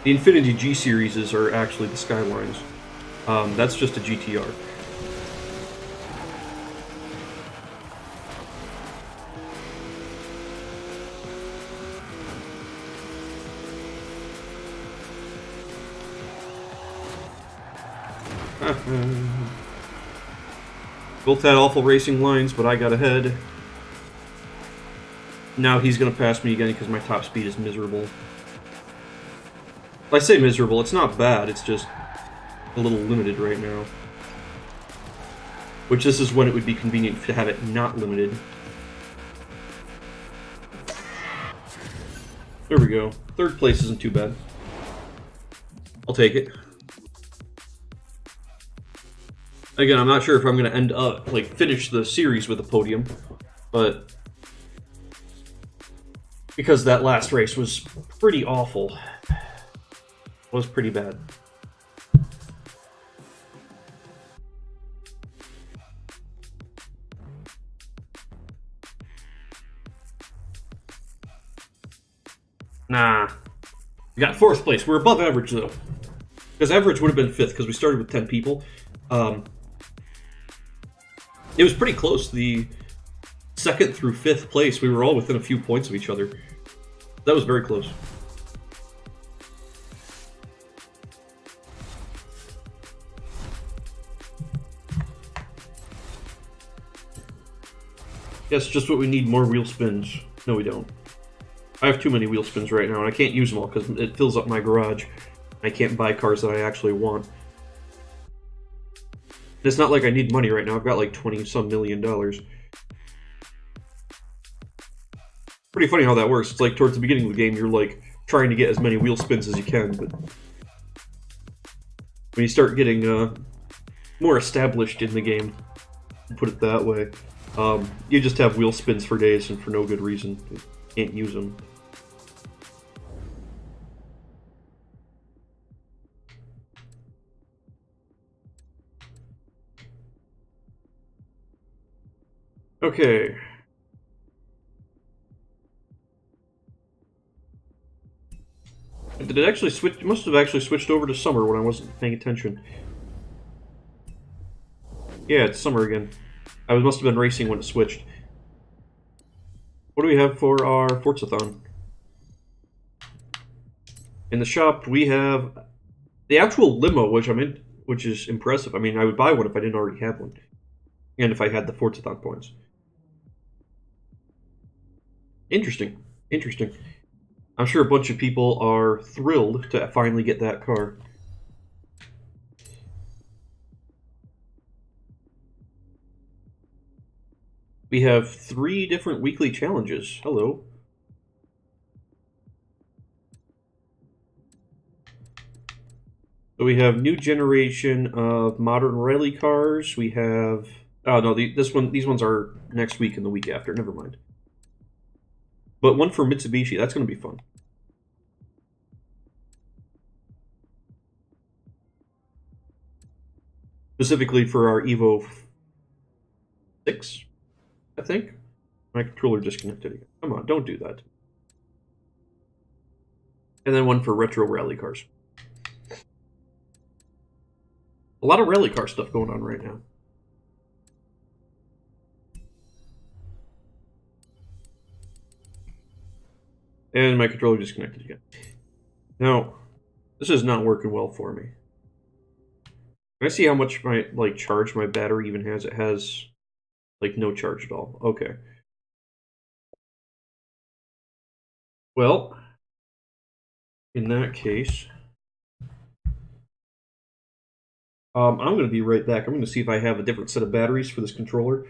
The Infinity G series are actually the skylines. That's just a GTR. Both had awful racing lines, but I got ahead. Now he's going to pass me again because my top speed is miserable. I say miserable, it's not bad, it's just a little limited right now. Which this is when it would be convenient to have it not limited. There we go. Third place isn't too bad. I'll take it. Again, I'm not sure if I'm going to end up, like, finish the series with a podium, but because that last race was pretty awful. It was pretty bad. Nah. We got fourth place. We're above average, though. Because average would have been fifth, because we started with 10 people. It was pretty close. The second through fifth place, we were all within a few points of each other. That was very close. Yes, just what we need, more wheel spins. No, we don't. I have too many wheel spins right now, and I can't use them all because it fills up my garage. I can't buy cars that I actually want. It's not like I need money right now. I've got like 20-some million dollars. Pretty funny how that works. It's like towards the beginning of the game, you're like trying to get as many wheel spins as you can, but when you start getting more established in the game, put it that way, you just have wheel spins for days and for no good reason. You can't use them. Okay. Did it actually switch? It must have actually switched over to summer when I wasn't paying attention. Yeah, it's summer again. I must have been racing when it switched. What do we have for our Forzathon? In the shop, we have the actual limo, which I'm in, which is impressive. I mean, I would buy one if I didn't already have one, and if I had the Forzathon points. Interesting. Interesting. I'm sure a bunch of people are thrilled to finally get that car. We have 3 different weekly challenges. Hello. So we have new generation of modern rally cars. We have... Oh, no, these ones are next week and the week after. Never mind. But one for Mitsubishi. That's going to be fun. Specifically for our Evo 6, I think. My controller disconnected again. Come on, don't do that. And then one for retro rally cars. A lot of rally car stuff going on right now. And my controller disconnected again. Now, this is not working well for me. Can I see how much my charge my battery even has? It has like no charge at all. Okay. Well, in that case, I'm going to be right back. I'm going to see if I have a different set of batteries for this controller.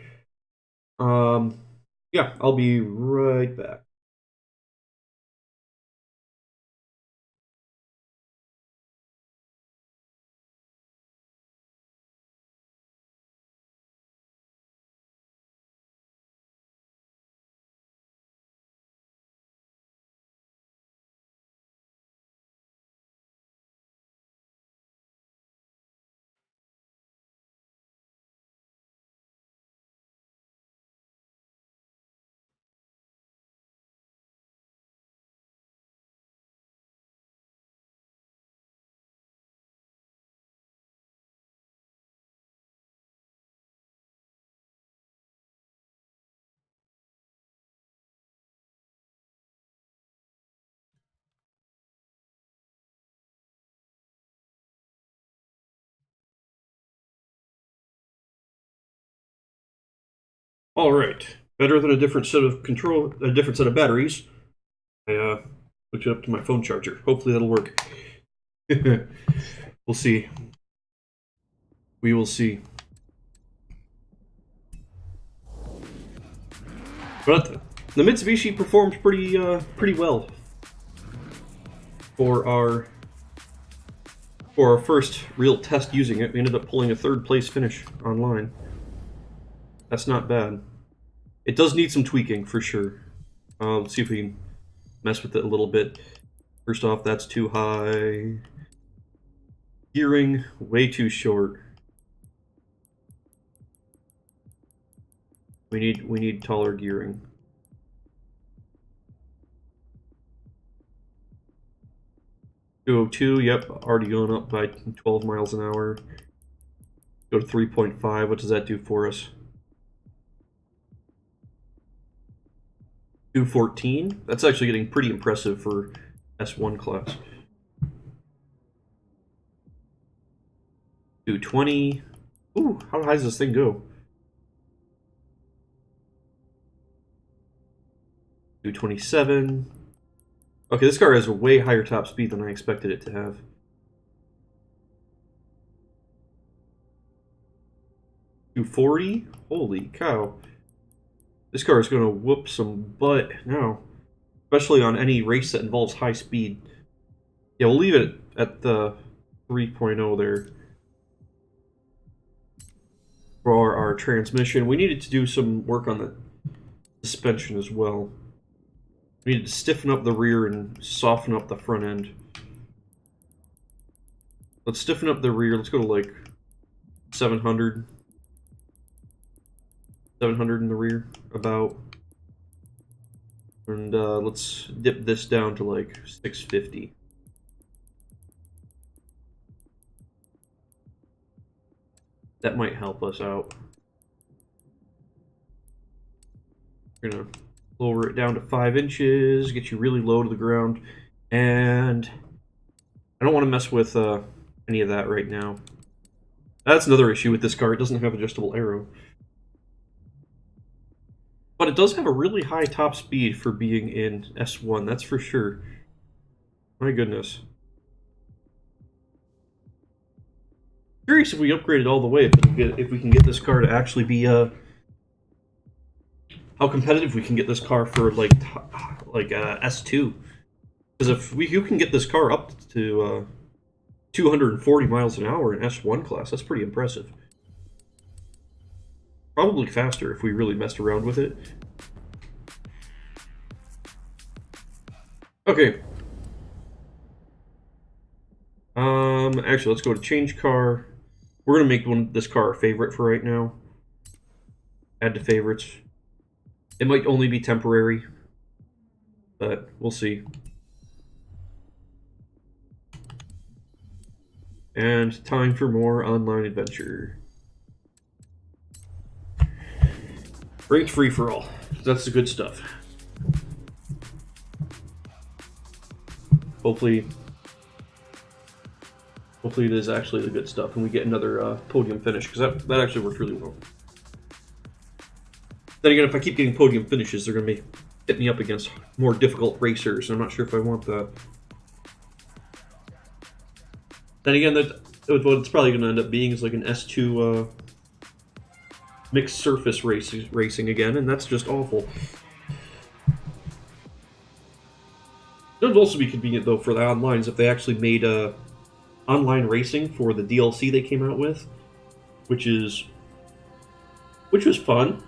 Yeah, I'll be right back. All right. Better than a different set of a different set of batteries. I hooked it up to my phone charger. Hopefully that'll work. We'll see. We will see. But the Mitsubishi performed pretty well for our first real test using it. We ended up pulling a 3rd place finish online. That's not bad. It does need some tweaking for sure. Let's see if we can mess with it a little bit. First off, that's too high. Gearing way too short. We need taller gearing. .202, yep, already going up by 12 miles an hour. Go to 3.5, what does that do for us? 214? That's actually getting pretty impressive for S1 class. 220. Ooh, how high does this thing go? 227. Okay, this car has a way higher top speed than I expected it to have. 240? Holy cow. This car is going to whoop some butt now. Especially on any race that involves high speed. Yeah, we'll leave it at the 3.0 there. For our transmission. We needed to do some work on the suspension as well. We needed to stiffen up the rear and soften up the front end. Let's stiffen up the rear. Let's go to like 700. 700 in the rear, about. And let's dip this down to like 650. That might help us out. We're gonna lower it down to 5 inches, get you really low to the ground, and I don't want to mess with any of that right now. That's another issue with this car, it doesn't have adjustable aero. But it does have a really high top speed for being in S1, that's for sure. My goodness. Curious if we upgraded all the way, if we can get this car to actually be how competitive we can get this car for like S2. Because if you can get this car up to 240 miles an hour in S1 class, that's pretty impressive. Probably faster if we really messed around with it. Okay. Actually, let's go to change car. We're gonna make this car a favorite for right now. Add to favorites. It might only be temporary, but we'll see. And time for more online adventure. Ranked free for all. That's the good stuff. Hopefully it is actually the good stuff, and we get another podium finish, because that actually worked really well. Then again, if I keep getting podium finishes, they're going to hit me up against more difficult racers, and I'm not sure if I want that. Then again, what it's probably going to end up being is like an S2 mixed surface racing again, and that's just awful. It would also be convenient, though, for the onlines if they actually made online racing for the DLC they came out with, which was fun.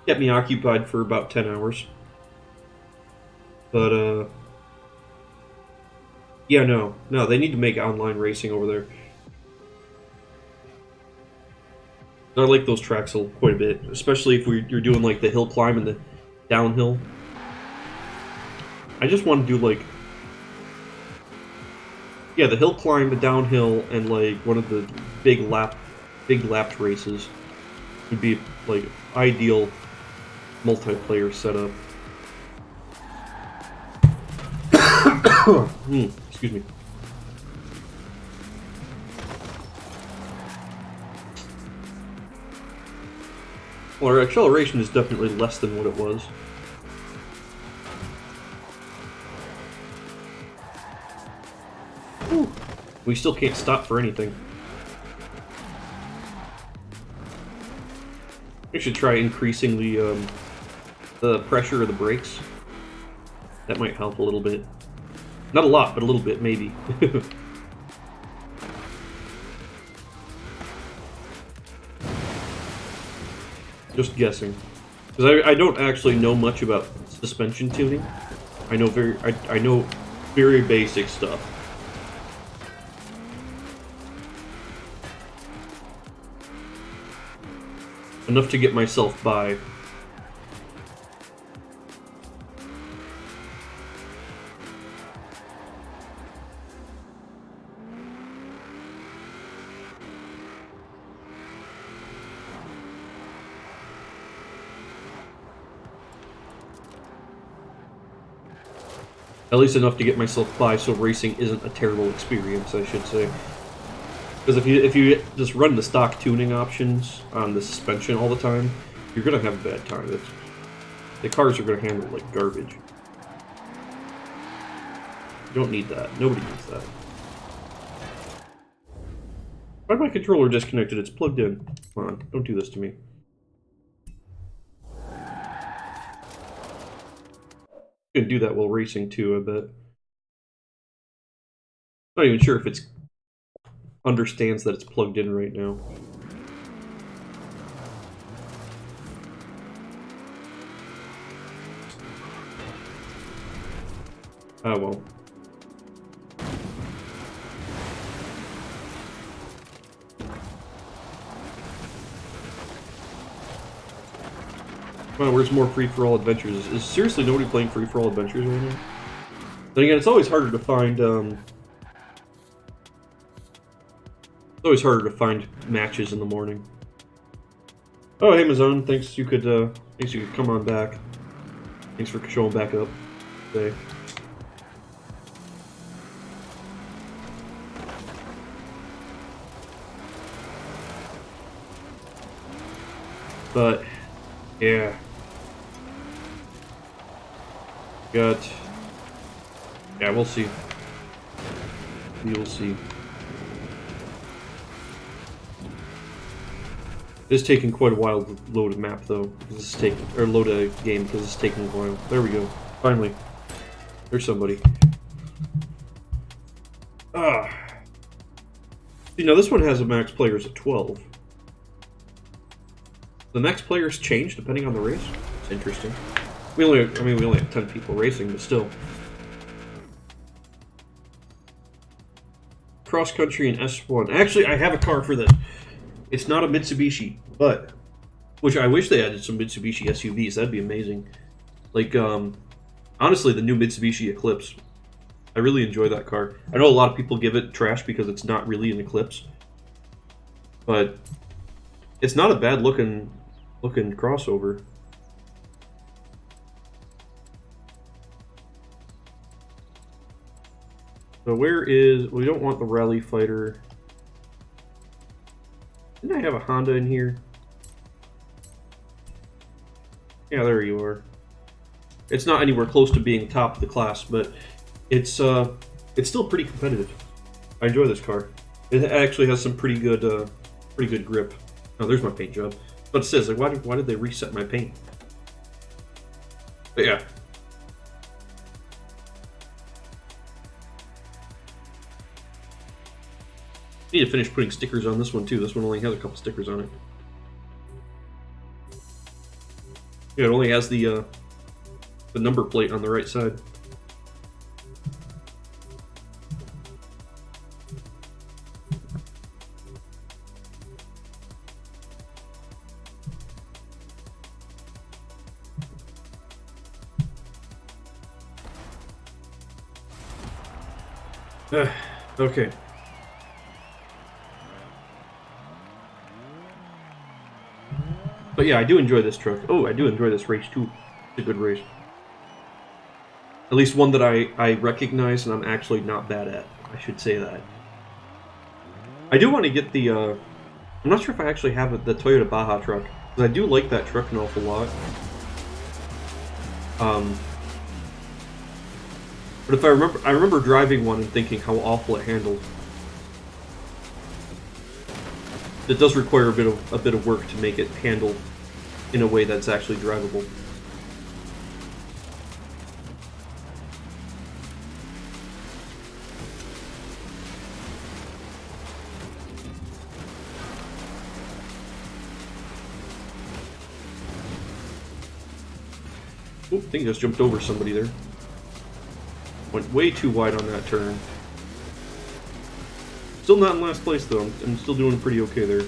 Kept me occupied for about 10 hours. But yeah, no, they need to make online racing over there. I like those tracks quite a bit, especially if you're doing like the hill climb and the downhill. I just want to do like, yeah, the hill climb, the downhill, and like one of the big lapped races would be like ideal multiplayer setup. Excuse me. Well, our acceleration is definitely less than what it was. Whew. We still can't stop for anything. We should try increasing the pressure of the brakes. That might help a little bit. Not a lot, but a little bit, maybe. Just guessing. Because I don't actually know much about suspension tuning. I know very basic stuff. Enough to get myself by. At least enough to get myself by, so racing isn't a terrible experience, I should say. Because if you just run the stock tuning options on the suspension all the time, you're gonna have a bad time. The cars are gonna handle like garbage. You don't need that. Nobody needs that. Why is my controller disconnected? It's plugged in. Come on, don't do this to me. You can do that while racing too, I bet. Not even sure if it understands that it's plugged in right now. Oh well. Come on, where's more free-for-all adventures? Is seriously nobody playing free-for-all adventures right now? Then again, it's always harder to find, it's always harder to find matches in the morning. Oh, hey, Mazone, thanks you could come on back. Thanks for showing back up today. But, yeah. Yeah, we'll see. We will see. It's taking quite a while to load a map, though. Because load a game because it's taking a while. There we go. Finally, there's somebody. Ah. You know, this one has a max players at 12. The max players change depending on the race. It's interesting. We only have 10 people racing, but still. Cross country and S1. Actually, I have a car for this. It's not a Mitsubishi, but which I wish they added some Mitsubishi SUVs. That'd be amazing. Like, honestly, the new Mitsubishi Eclipse. I really enjoy that car. I know a lot of people give it trash because it's not really an Eclipse, but it's not a bad looking crossover. So we don't want the Rally Fighter. Didn't I have a Honda in here? Yeah, there you are. It's not anywhere close to being top of the class, but it's still pretty competitive. I enjoy this car. It actually has some pretty good grip. Oh, there's my paint job. But it says, like, why did they reset my paint? But yeah. Need to finish putting stickers on this one too. This one only has a couple stickers on it. Yeah, it only has the number plate on the right side. Okay. But yeah, I do enjoy this truck. Oh, I do enjoy this race too. It's a good race. At least one that I recognize and I'm actually not bad at. I should say that. I do want to get the, I'm not sure if I actually have the Toyota Baja truck. 'Cause I do like that truck an awful lot. But if I remember driving one and thinking how awful it handled. It does require a bit of work to make it handle in a way that's actually drivable. Oop, I think I just jumped over somebody there. Went way too wide on that turn. Still not in last place though. I'm still doing pretty okay there.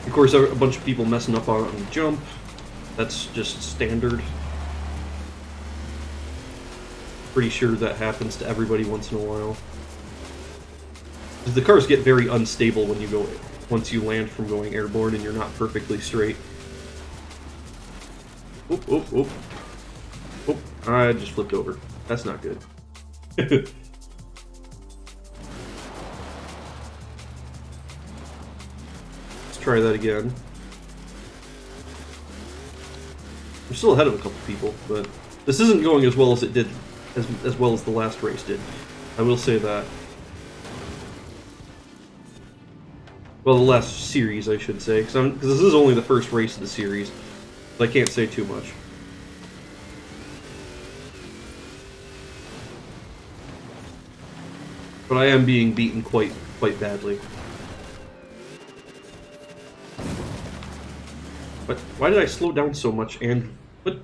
Of course, a bunch of people messing up on the jump. That's just standard. Pretty sure that happens to everybody once in a while. The cars get very unstable when you go once you land from going airborne and you're not perfectly straight. Oop, oop, oop. Oop, I just flipped over. That's not good. Let's try that again. I'm still ahead of a couple people, but this isn't going as well as it did, as well as the last race did. I will say that. Well, the last series, I should say, because this is only the first race of the series, so I can't say too much. But I am being beaten quite badly. But why did I slow down so much? And what?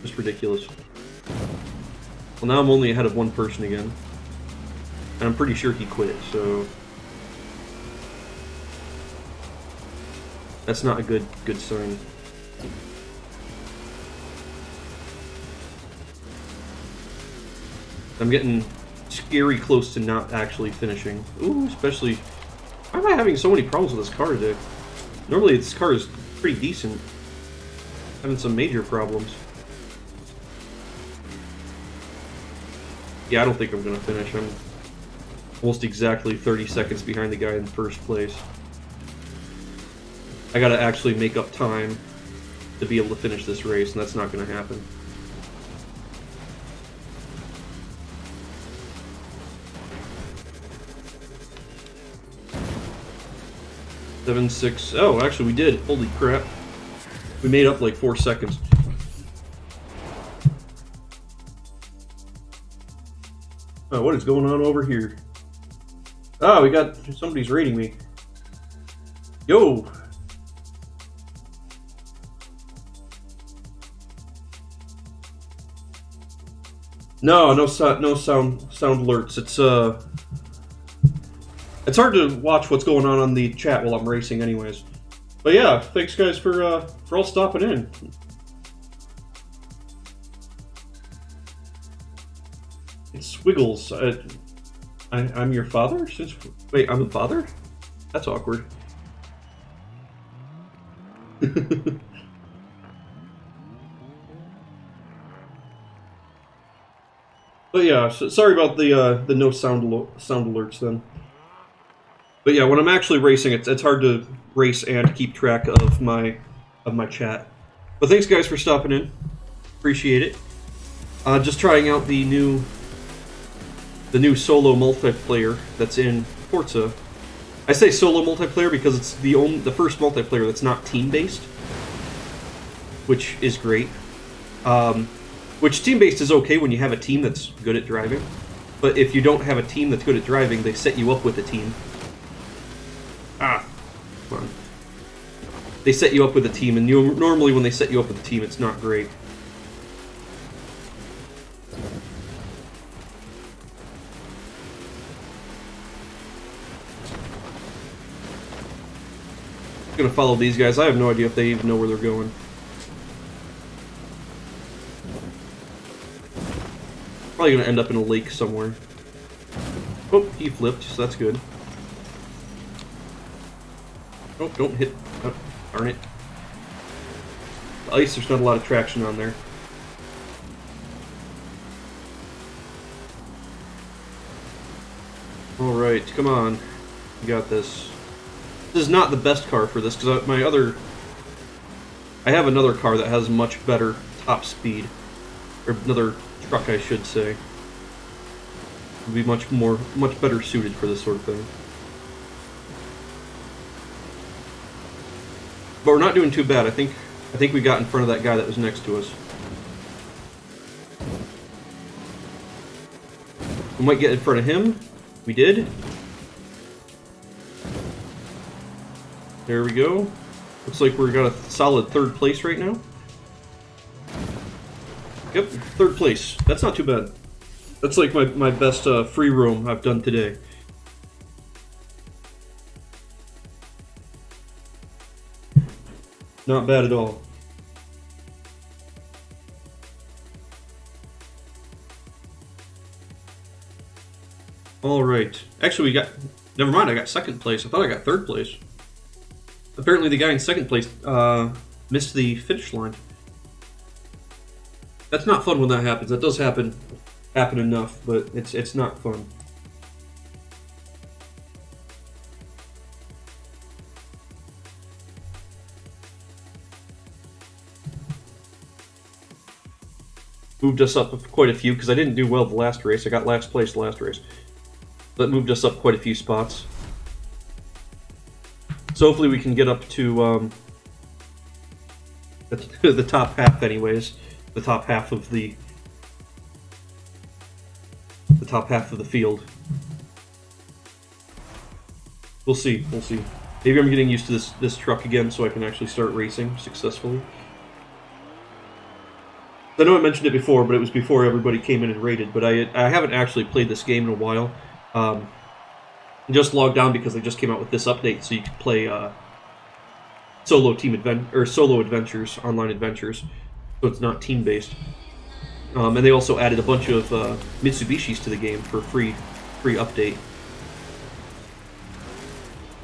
Just ridiculous. Well, now I'm only ahead of one person again, and I'm pretty sure he quit. So. That's not a good sign. I'm getting scary close to not actually finishing. Ooh, especially... Why am I having so many problems with this car today? Normally this car is pretty decent. Having some major problems. Yeah, I don't think I'm gonna finish. I'm almost exactly 30 seconds behind the guy in first place. I gotta actually make up time to be able to finish this race, and that's not gonna happen. Seven, 6. Oh, actually, we did. Holy crap. We made up like 4 seconds. Oh, what is going on over here? Ah, we got... Somebody's raiding me. Yo! No sound alerts. It's hard to watch what's going on the chat while I'm racing, anyways. But yeah, thanks guys for all stopping in. It's Squiggles. I'm your father? Wait, I'm the father? That's awkward. But yeah, so sorry about the no sound alerts then. But yeah, when I'm actually racing, it's hard to race and keep track of my chat. But thanks guys for stopping in. Appreciate it. Just trying out the new solo multiplayer that's in Forza. I say solo multiplayer because it's the first multiplayer that's not team-based, which is great. Which team-based is okay when you have a team that's good at driving, but if you don't have a team that's good at driving, they set you up with a team. Ah, come on. They set you up with a team, and normally when they set you up with a team, it's not great. I'm gonna follow these guys. I have no idea if they even know where they're going. Probably gonna end up in a lake somewhere. Oh, he flipped, so that's good. Oh, don't hit. Oh, darn it. The ice, there's not a lot of traction on there. Alright, come on. You got this. This is not the best car for this, because I have another car that has much better top speed. Or another truck, I should say. Would be much better suited for this sort of thing. But we're not doing too bad. I think we got in front of that guy that was next to us. We might get in front of him. We did. There we go. Looks like we've got a solid third place right now. Yep, third place. That's not too bad. That's like my best free roam I've done today. Not bad at all. Alright. Actually, never mind, I got second place. I thought I got third place. Apparently the guy in second place missed the finish line. That's not fun when that happens. That does happen enough, but it's not fun. Moved us up quite a few, because I didn't do well the last race. I got last place the last race. That moved us up quite a few spots. So hopefully we can get up to the top half anyways. The top half of the field. We'll see. Maybe I'm getting used to this truck again so I can actually start racing successfully. I know I mentioned it before, but it was before everybody came in and rated. But I haven't actually played this game in a while. Just logged on because they just came out with this update, so you can play solo adventures, online adventures. So it's not team based. And they also added a bunch of Mitsubishis to the game for free update,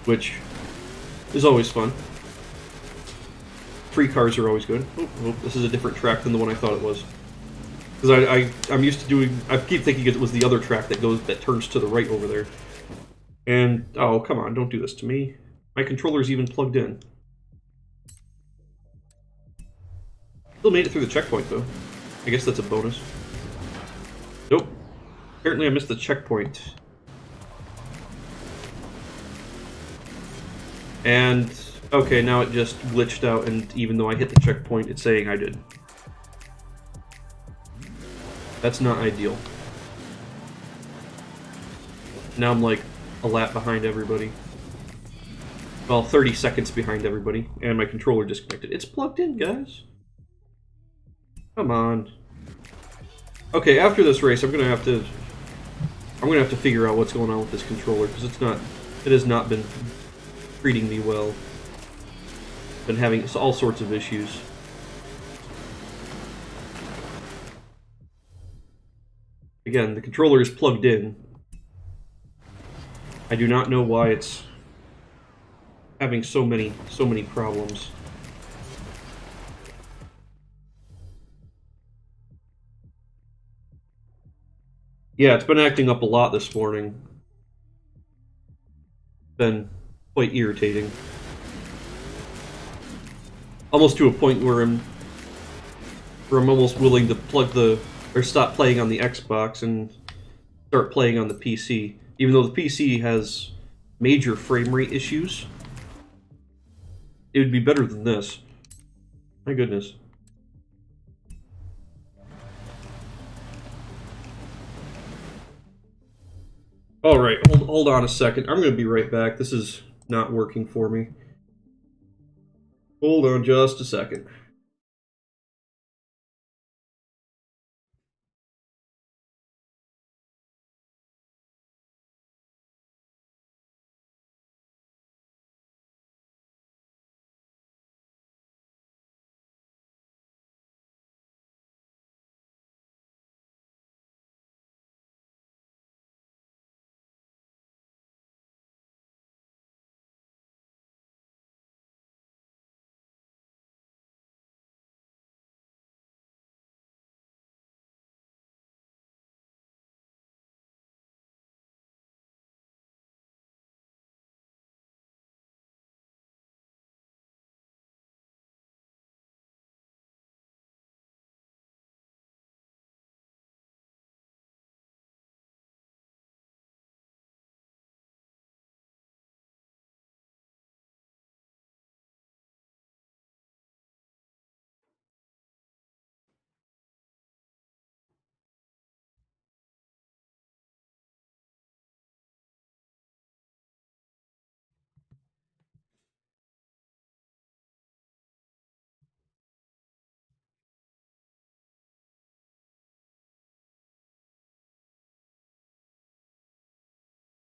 which is always fun. Free cars are always good. Oh, this is a different track than the one I thought it was. Because I'm used to doing. I keep thinking it was the other track that turns to the right over there. And oh, come on! Don't do this to me. My controller's even plugged in. Still made it through the checkpoint though. I guess that's a bonus. Nope. Apparently I missed the checkpoint. And okay, now it just glitched out, and even though I hit the checkpoint, it's saying I did. That's not ideal. Now I'm like a lap behind everybody. Well, 30 seconds behind everybody, and my controller disconnected. It's plugged in, guys. Come on. Okay, after this race, I'm gonna have to figure out what's going on with this controller, because it has not been treating me well. Been having all sorts of issues. Again, the controller is plugged in. I do not know why it's having so many problems. Yeah, it's been acting up a lot this morning. Been quite irritating. Almost to a point where I'm almost willing to stop playing on the Xbox and start playing on the PC. Even though the PC has major frame rate issues, it would be better than this. My goodness. Alright, hold on a second. I'm going to be right back. This is not working for me. Hold on just a second.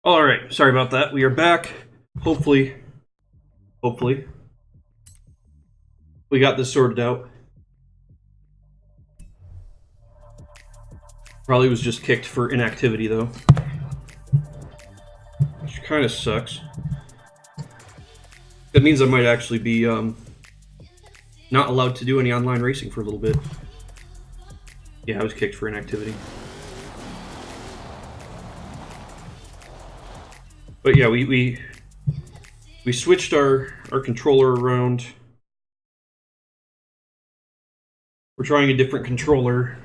Alright, sorry about that. We are back. Hopefully, we got this sorted out. Probably was just kicked for inactivity, though. Which kind of sucks. That means I might actually be, not allowed to do any online racing for a little bit. Yeah, I was kicked for inactivity. But yeah, we switched our controller around. We're trying a different controller.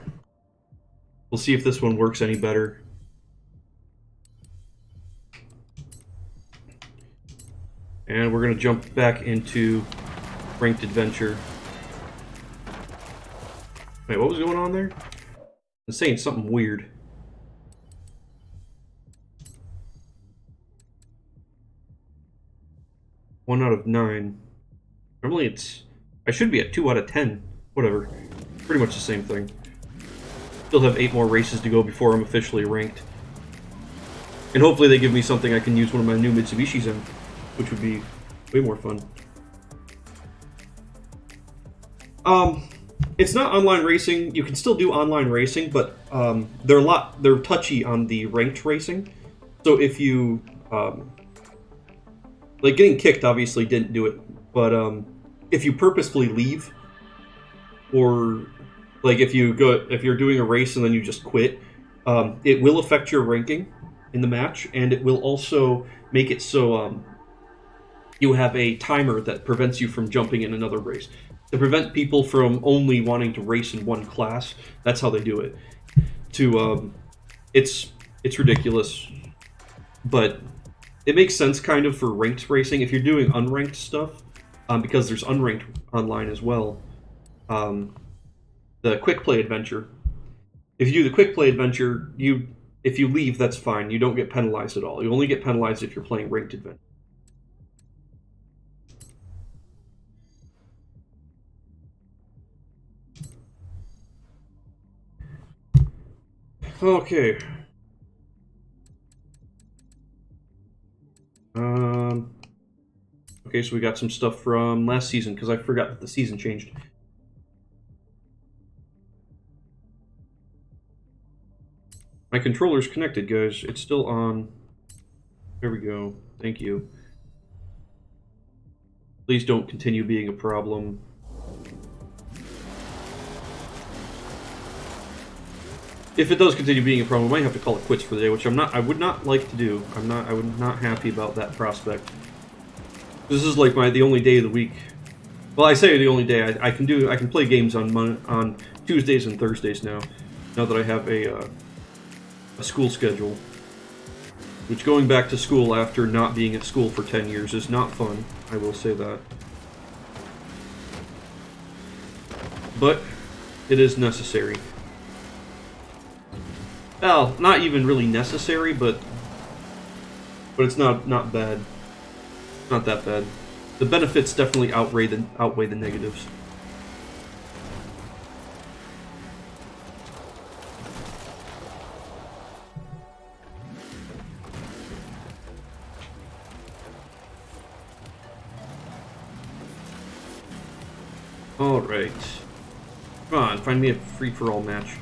We'll see if this one works any better. And we're gonna jump back into ranked adventure. Wait, what was going on there? It's saying something weird. One out of 9. Normally it's... I should be at 2 out of 10. Whatever. Pretty much the same thing. Still have 8 more races to go before I'm officially ranked. And hopefully they give me something I can use one of my new Mitsubishis in, which would be way more fun. It's not online racing. You can still do online racing, but they're touchy on the ranked racing. So if you like, getting kicked obviously didn't do it, but if you purposefully leave, or like if you're doing a race and then you just quit, it will affect your ranking in the match, and it will also make it so you have a timer that prevents you from jumping in another race. To prevent people from only wanting to race in one class, that's how they do it. It's ridiculous, but it makes sense kind of for ranked racing. If you're doing unranked stuff, because there's unranked online as well, the quick play adventure. If you do the quick play adventure, if you leave, that's fine. You don't get penalized at all. You only get penalized if you're playing ranked adventure. Okay. Okay, so we got some stuff from last season, because I forgot that the season changed. My controller's connected, guys. It's still on. There we go. Thank you. Please don't continue being a problem. If it does continue being a problem, we might have to call it quits for the day, which I would not like to do. I would not happy about that prospect. This is like the only day of the week. Well, I say the only day. I can play games on Tuesdays and Thursdays now that I have a school schedule. Which, going back to school after not being at school for 10 years is not fun. I will say that. But it is necessary. Well, not even really necessary, but it's not bad. Not that bad. The benefits definitely outweigh the negatives. Alright. Come on, find me a free-for-all match.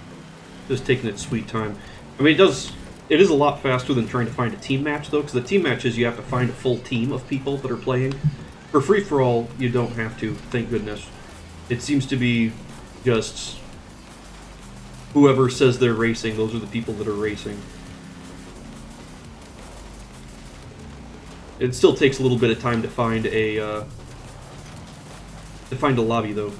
Just taking its sweet time. I mean, it is a lot faster than trying to find a team match, though, because the team matches you have to find a full team of people that are playing. For free-for-all, you don't have to, thank goodness. It seems to be just whoever says they're racing, those are the people that are racing. It still takes a little bit of time to find a lobby, though.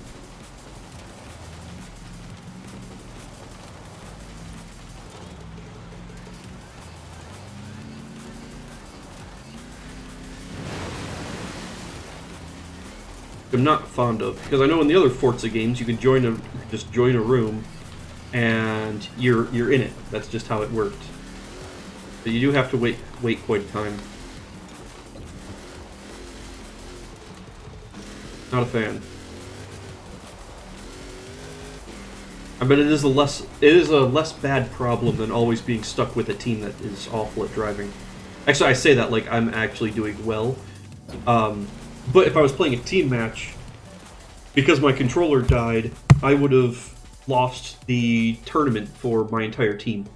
I'm not fond of, because I know in the other Forza games you can just join a room and you're in it. That's just how it worked. But you do have to wait quite a time. Not a fan. I bet it is a less bad problem than always being stuck with a team that is awful at driving. Actually, I say that like I'm actually doing well. But if I was playing a team match, because my controller died, I would have lost the tournament for my entire team.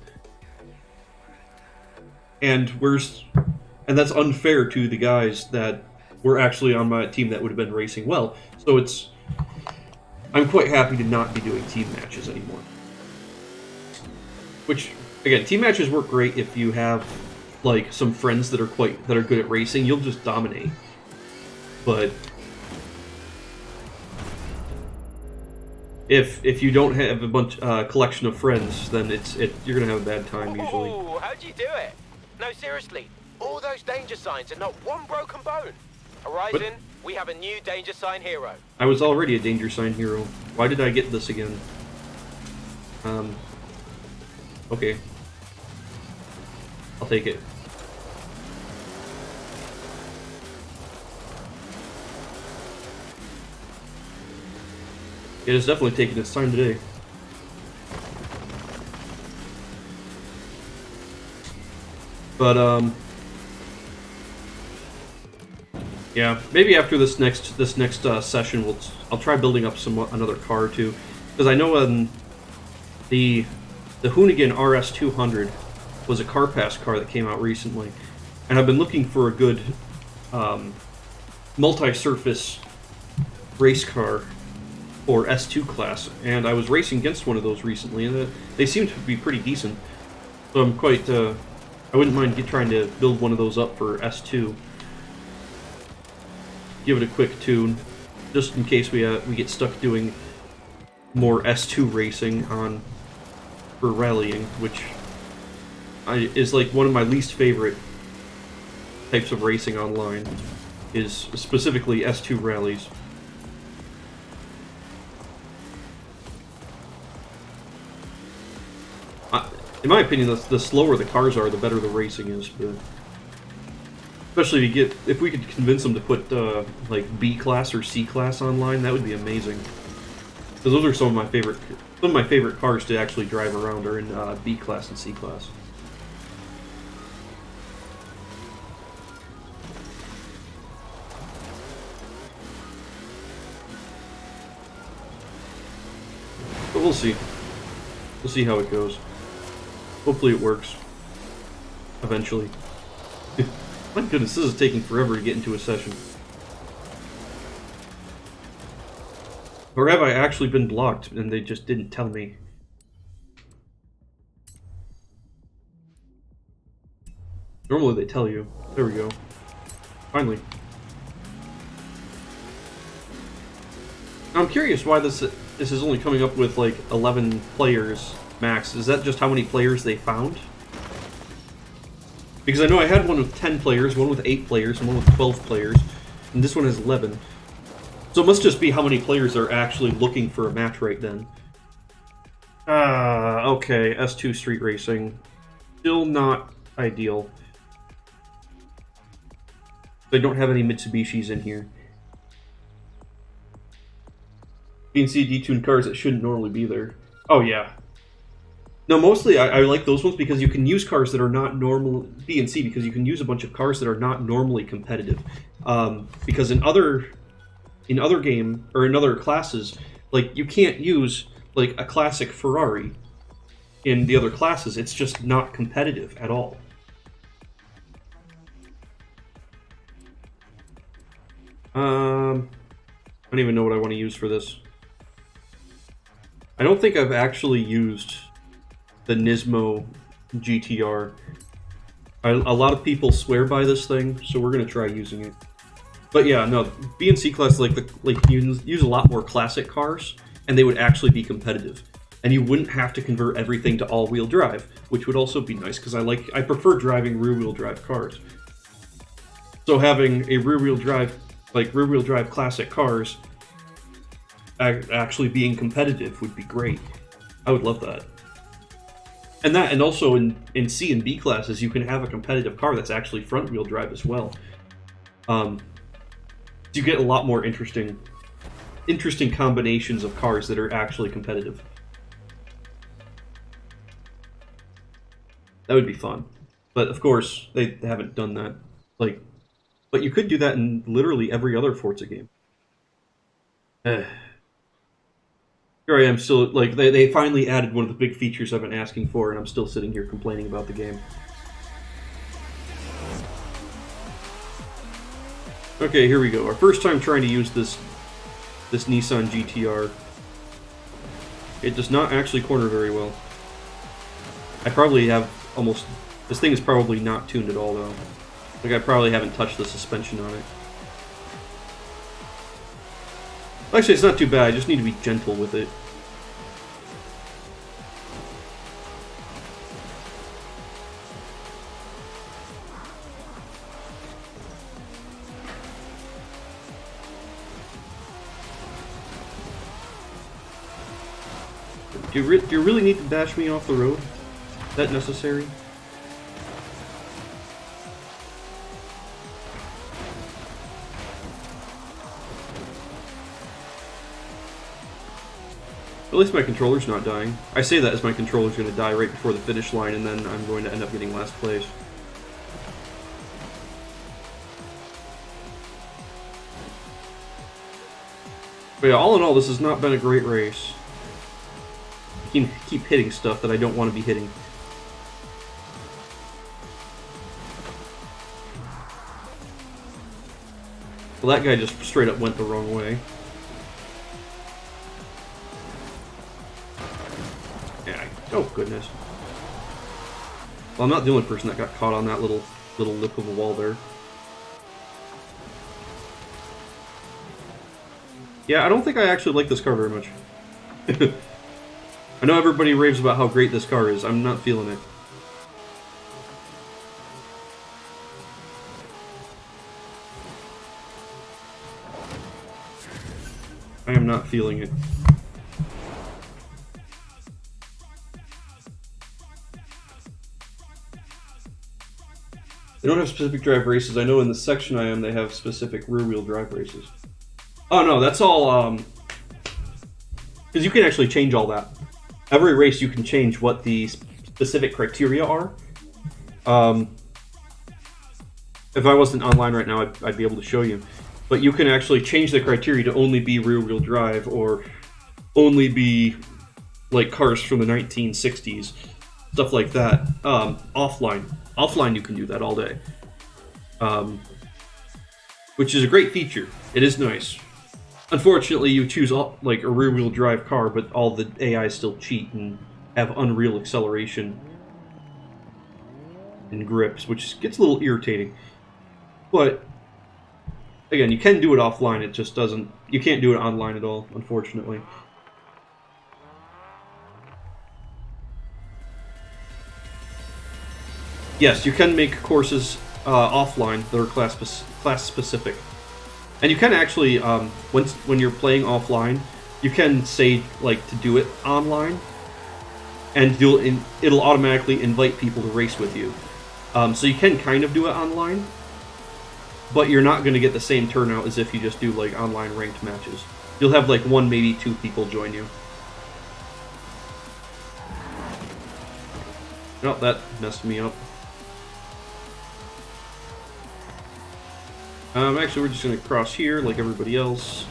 And that's unfair to the guys that were actually on my team that would have been racing well. So I'm quite happy to not be doing team matches anymore. Which, again, team matches work great if you have like some friends that are good at racing. You'll just dominate. But if you don't have a collection of friends, then you're gonna have a bad time usually. Ooh, how'd you do it? No, seriously, all those danger signs and not one broken bone. Horizon, we have a new danger sign hero. I was already a danger sign hero. Why did I get this again? Okay. I'll take it. It has definitely taken its time today. But, yeah, maybe after this next session, I'll try building up another car too, because I know the Hoonigan RS200 was a car pass car that came out recently, and I've been looking for a good multi-surface race car for S2 class, and I was racing against one of those recently, and they seem to be pretty decent. So I'm quite I wouldn't mind trying to build one of those up for S2. Give it a quick tune, just in case we get stuck doing more S2 racing for rallying, which is like one of my least favorite types of racing online, is specifically S2 rallies. In my opinion, the slower the cars are, the better the racing is. But especially if we could convince them to put like B class or C class online, that would be amazing. Because those are some of my favorite cars to actually drive around are in B class and C class. But we'll see. We'll see how it goes. Hopefully it works. Eventually. My goodness, this is taking forever to get into a session. Or have I actually been blocked and they just didn't tell me? Normally they tell you. There we go. Finally. Now I'm curious why this is only coming up with like 11 players max. Is that just how many players they found? Because I know I had one with 10 players, one with 8 players, and one with 12 players, and this one has 11. So it must just be how many players are actually looking for a match right then. Okay, S2 Street Racing. Still not ideal. They don't have any Mitsubishis in here. BNC detuned cars that shouldn't normally be there. Oh yeah. No, mostly I like those ones because you can use cars that are not normal BNC because you can use a bunch of cars that are not normally competitive. Because in other game or in other classes, like you can't use like a classic Ferrari in the other classes. It's just not competitive at all. I don't even know what I want to use for this. I don't think I've actually used the Nismo GTR. A lot of people swear by this thing, so we're gonna try using it. But yeah, no, B and C class like you use a lot more classic cars, and they would actually be competitive, and you wouldn't have to convert everything to all-wheel drive, which would also be nice because I prefer driving rear-wheel drive cars. So having a rear-wheel drive classic cars actually being competitive would be great. I would love that. And also in C and B classes, you can have a competitive car that's actually front-wheel drive as well. You get a lot more interesting combinations of cars that are actually competitive. That would be fun. But of course, they haven't done that. Like, but you could do that in literally every other Forza game. Here I am still, like, they finally added one of the big features I've been asking for, and I'm still sitting here complaining about the game. Okay, here we go. Our first time trying to use this Nissan GTR. It does not actually corner very well. I probably have almost... This thing is probably not tuned at all, though. Like, I probably haven't touched the suspension on it. Actually, it's not too bad. I just need to be gentle with it. Do you really need to dash me off the road? Is that necessary? At least my controller's not dying. I say that as my controller's going to die right before the finish line, and then I'm going to end up getting last place. But yeah, all in all, this has not been a great race. I keep hitting stuff that I don't want to be hitting. Well, that guy just straight up went the wrong way. Yeah, oh goodness. Well, I'm not the only person that got caught on that little lip of a wall there. Yeah, I don't think I actually like this car very much. I know everybody raves about how great this car is. I'm not feeling it. I am not feeling it. They don't have specific drive races. I know in the section I am, they have specific rear-wheel drive races. Oh no, that's all, because you can actually change all that. Every race you can change what the specific criteria are. If I wasn't online right now, I'd be able to show you. But you can actually change the criteria to only be rear-wheel drive, or only be like cars from the 1960s, stuff like that. Offline. Offline you can do that all day. Which is a great feature. It is nice. Unfortunately, you choose like a rear-wheel drive car, but all the AIs still cheat and have unreal acceleration and grips, which gets a little irritating. But again, you can do it offline. It just doesn't. You can't do it online at all, unfortunately. Yes, you can make courses offline that are class specific. And you can actually, when you're playing offline, you can say like to do it online, and it'll automatically invite people to race with you. So you can kind of do it online, but you're not going to get the same turnout as if you just do like online ranked matches. You'll have like 1, maybe 2 people join you. Oh, that messed me up. Actually, we're just going to cross here like everybody else.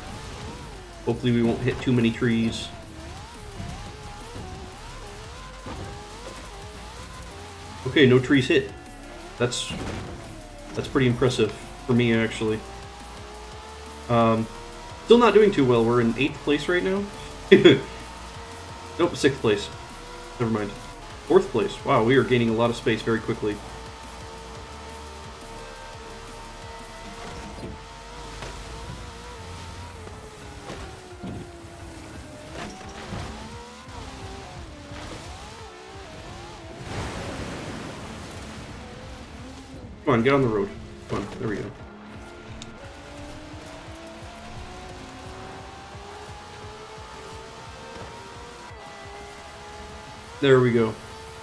Hopefully we won't hit too many trees. Okay, no trees hit. That's pretty impressive for me, actually. Still not doing too well. We're in 8th place right now. Nope, 6th place. Never mind. 4th place. Wow, we are gaining a lot of space very quickly. Come on, get on the road. Come on, there we go. There we go.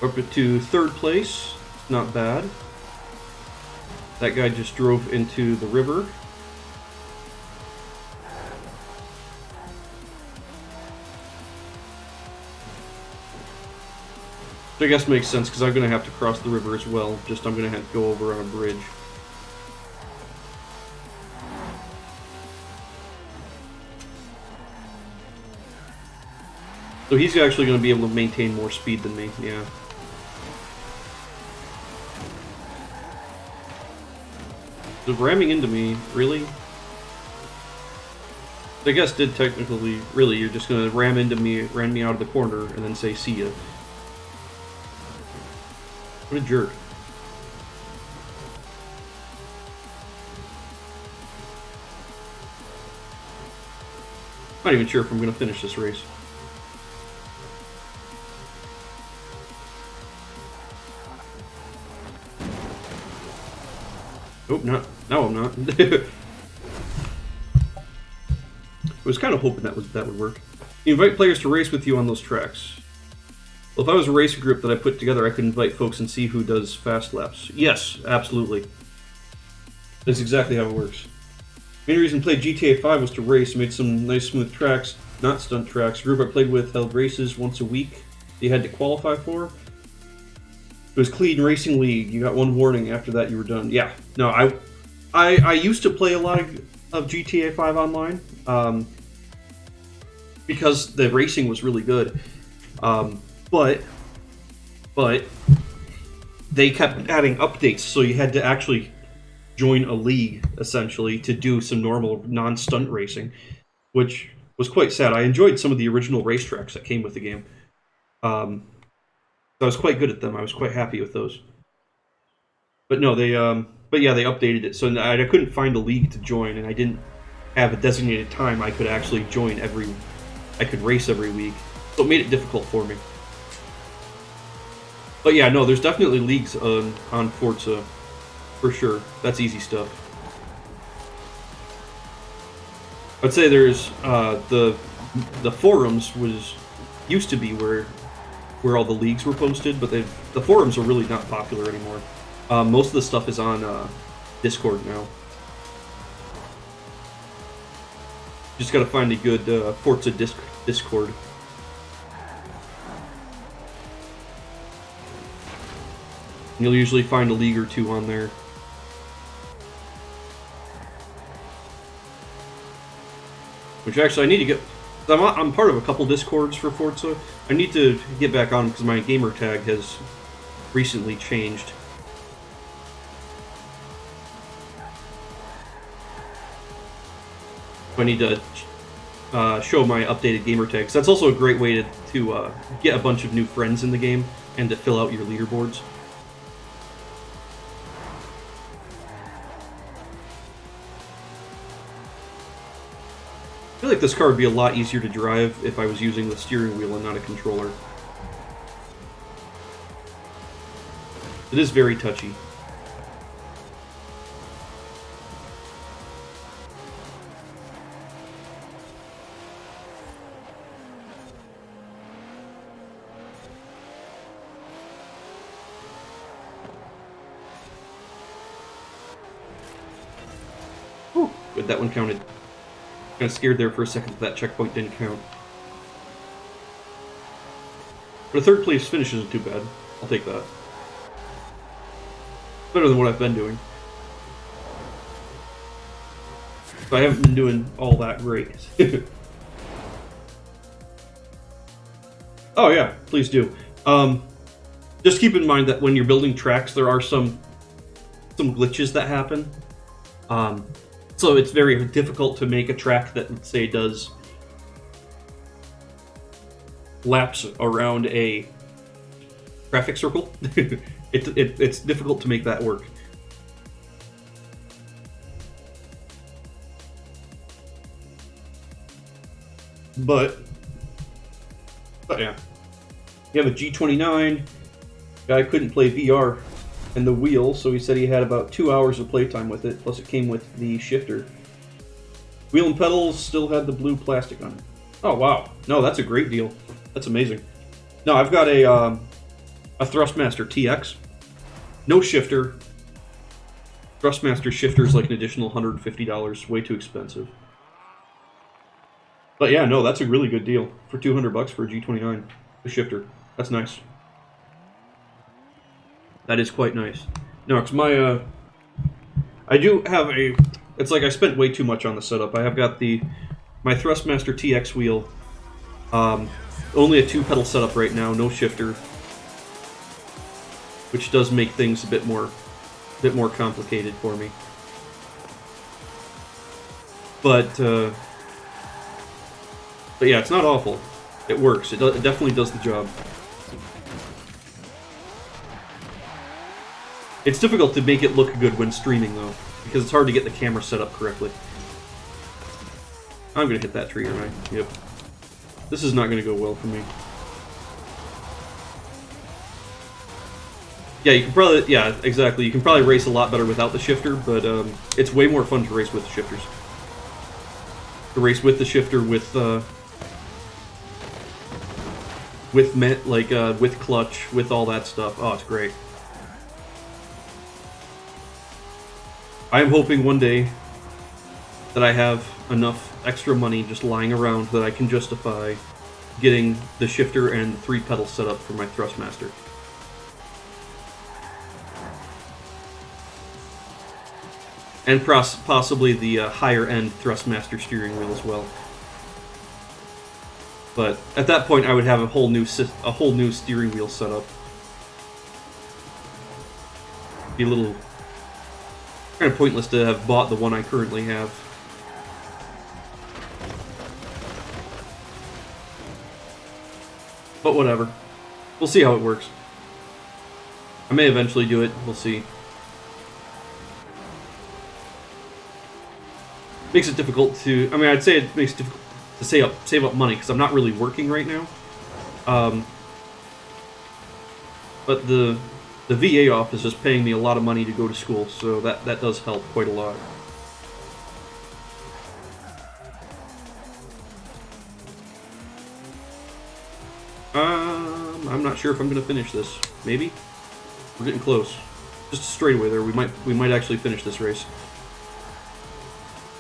Up to 3rd place. Not bad. That guy just drove into the river. I guess makes sense, because I'm going to have to cross the river as well. Just I'm going to have to go over on a bridge. So he's actually going to be able to maintain more speed than me, yeah. So ramming into me, really? I guess did technically, really, you're just going to ram into me, ram me out of the corner, and then say, see ya. What a jerk. Not even sure if I'm going to finish this race. Nope, not. No, I'm not. I was kind of hoping that would work. You invite players to race with you on those tracks. Well, if I was a racing group that I put together, I could invite folks and see who does fast laps. Yes, absolutely. That's exactly how it works. The main reason I played GTA 5 was to race, made some nice smooth tracks, not stunt tracks. The group I played with held races once a week you had to qualify for. It was clean racing league. You got one warning. After that, you were done. Yeah. No, I used to play a lot of GTA 5 online because the racing was really good. But they kept adding updates, so you had to actually join a league essentially to do some normal non-stunt racing, which was quite sad. I enjoyed some of the original racetracks that came with the game. I was quite good at them. I was quite happy with those. But no, they updated it, so I couldn't find a league to join, and I didn't have a designated time I could actually join I could race every week, so it made it difficult for me. But yeah, no, there's definitely leagues on Forza, for sure. That's easy stuff. I'd say there's the forums used to be where all the leagues were posted, but the forums are really not popular anymore. Most of the stuff is on Discord now. Just gotta find a good Forza Discord. You'll usually find a league or two on there. Which actually I need to get... I'm part of a couple Discords for Forza. I need to get back on because my gamer tag has recently changed. I need to show my updated gamer tags. That's also a great way to get a bunch of new friends in the game and to fill out your leaderboards. I feel like this car would be a lot easier to drive if I was using the steering wheel and not a controller. It is very touchy. Whew, good, that one counted. Kind of scared there for a second that checkpoint didn't count. But a third place finish isn't too bad. I'll take that. Better than what I've been doing. So I haven't been doing all that great. Oh yeah, please do. Just keep in mind that when you're building tracks, there are some glitches that happen. So it's very difficult to make a track that, let's say, does laps around a traffic circle. It's difficult to make that work. But yeah. You have a G29. Guy couldn't play VR and the wheel, so he said he had about 2 hours of playtime with it, plus it came with the shifter. Wheel and pedals still had the blue plastic on it. Oh, wow. No, that's a great deal. That's amazing. No, I've got a Thrustmaster TX. No shifter. Thrustmaster shifter is like an additional $150. Way too expensive. But yeah, no, that's a really good deal. For $200 for a G29. The shifter. That's nice. That is quite nice. No, because my, I do have a... It's like I spent way too much on the setup. I have got my Thrustmaster TX wheel. Only a 2-pedal setup right now, no shifter. Which does make things a bit more complicated for me. But yeah, it's not awful. It works. It definitely does the job. It's difficult to make it look good when streaming, though, because it's hard to get the camera set up correctly. I'm gonna hit that tree, aren't I? Yep. This is not gonna go well for me. Yeah, you can probably... Yeah, exactly. You can probably race a lot better without the shifter, but it's way more fun to race with the shifters. To race with the shifter with clutch, with all that stuff. Oh, it's great. I am hoping one day that I have enough extra money just lying around that I can justify getting the shifter and 3-pedal setup for my Thrustmaster. And possibly the higher-end Thrustmaster steering wheel as well. But at that point, I would have a whole new steering wheel setup. Be a little kind of pointless to have bought the one I currently have. But whatever. We'll see how it works. I may eventually do it. We'll see. Makes it difficult to... I mean, I'd say it makes it difficult to save up money, because I'm not really working right now. But the VA office is paying me a lot of money to go to school, so that does help quite a lot. I'm not sure if I'm going to finish this. Maybe? We're getting close. Just a straightaway there. We might actually finish this race.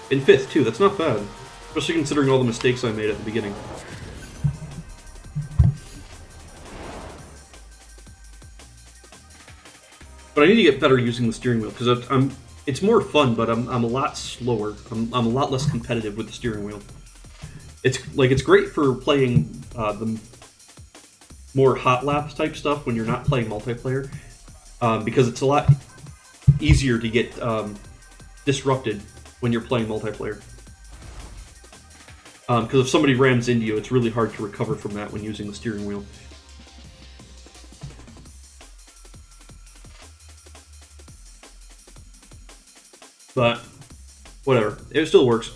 In 5th, too. That's not bad. Especially considering all the mistakes I made at the beginning. But I need to get better using the steering wheel, because it's more fun, but I'm a lot slower. I'm a lot less competitive with the steering wheel. It's great for playing the more hot laps type stuff when you're not playing multiplayer, because it's a lot easier to get disrupted when you're playing multiplayer. Because if somebody rams into you, it's really hard to recover from that when using the steering wheel. But whatever, it still works.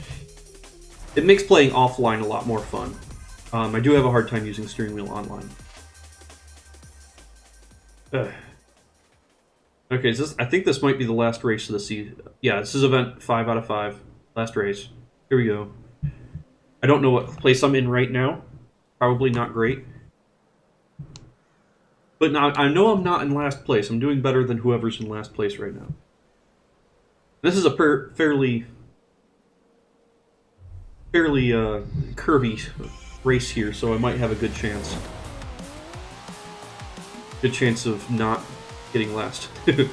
It makes playing offline a lot more fun. I do have a hard time using the steering wheel online. Okay, I think this might be the last race of the season. Yeah, this is event 5 out of 5. Last race. Here we go. I don't know what place I'm in right now. Probably not great. But now I know I'm not in last place. I'm doing better than whoever's in last place right now. This is a fairly curvy race here, so I might have a good chance. Good chance of not getting last. Of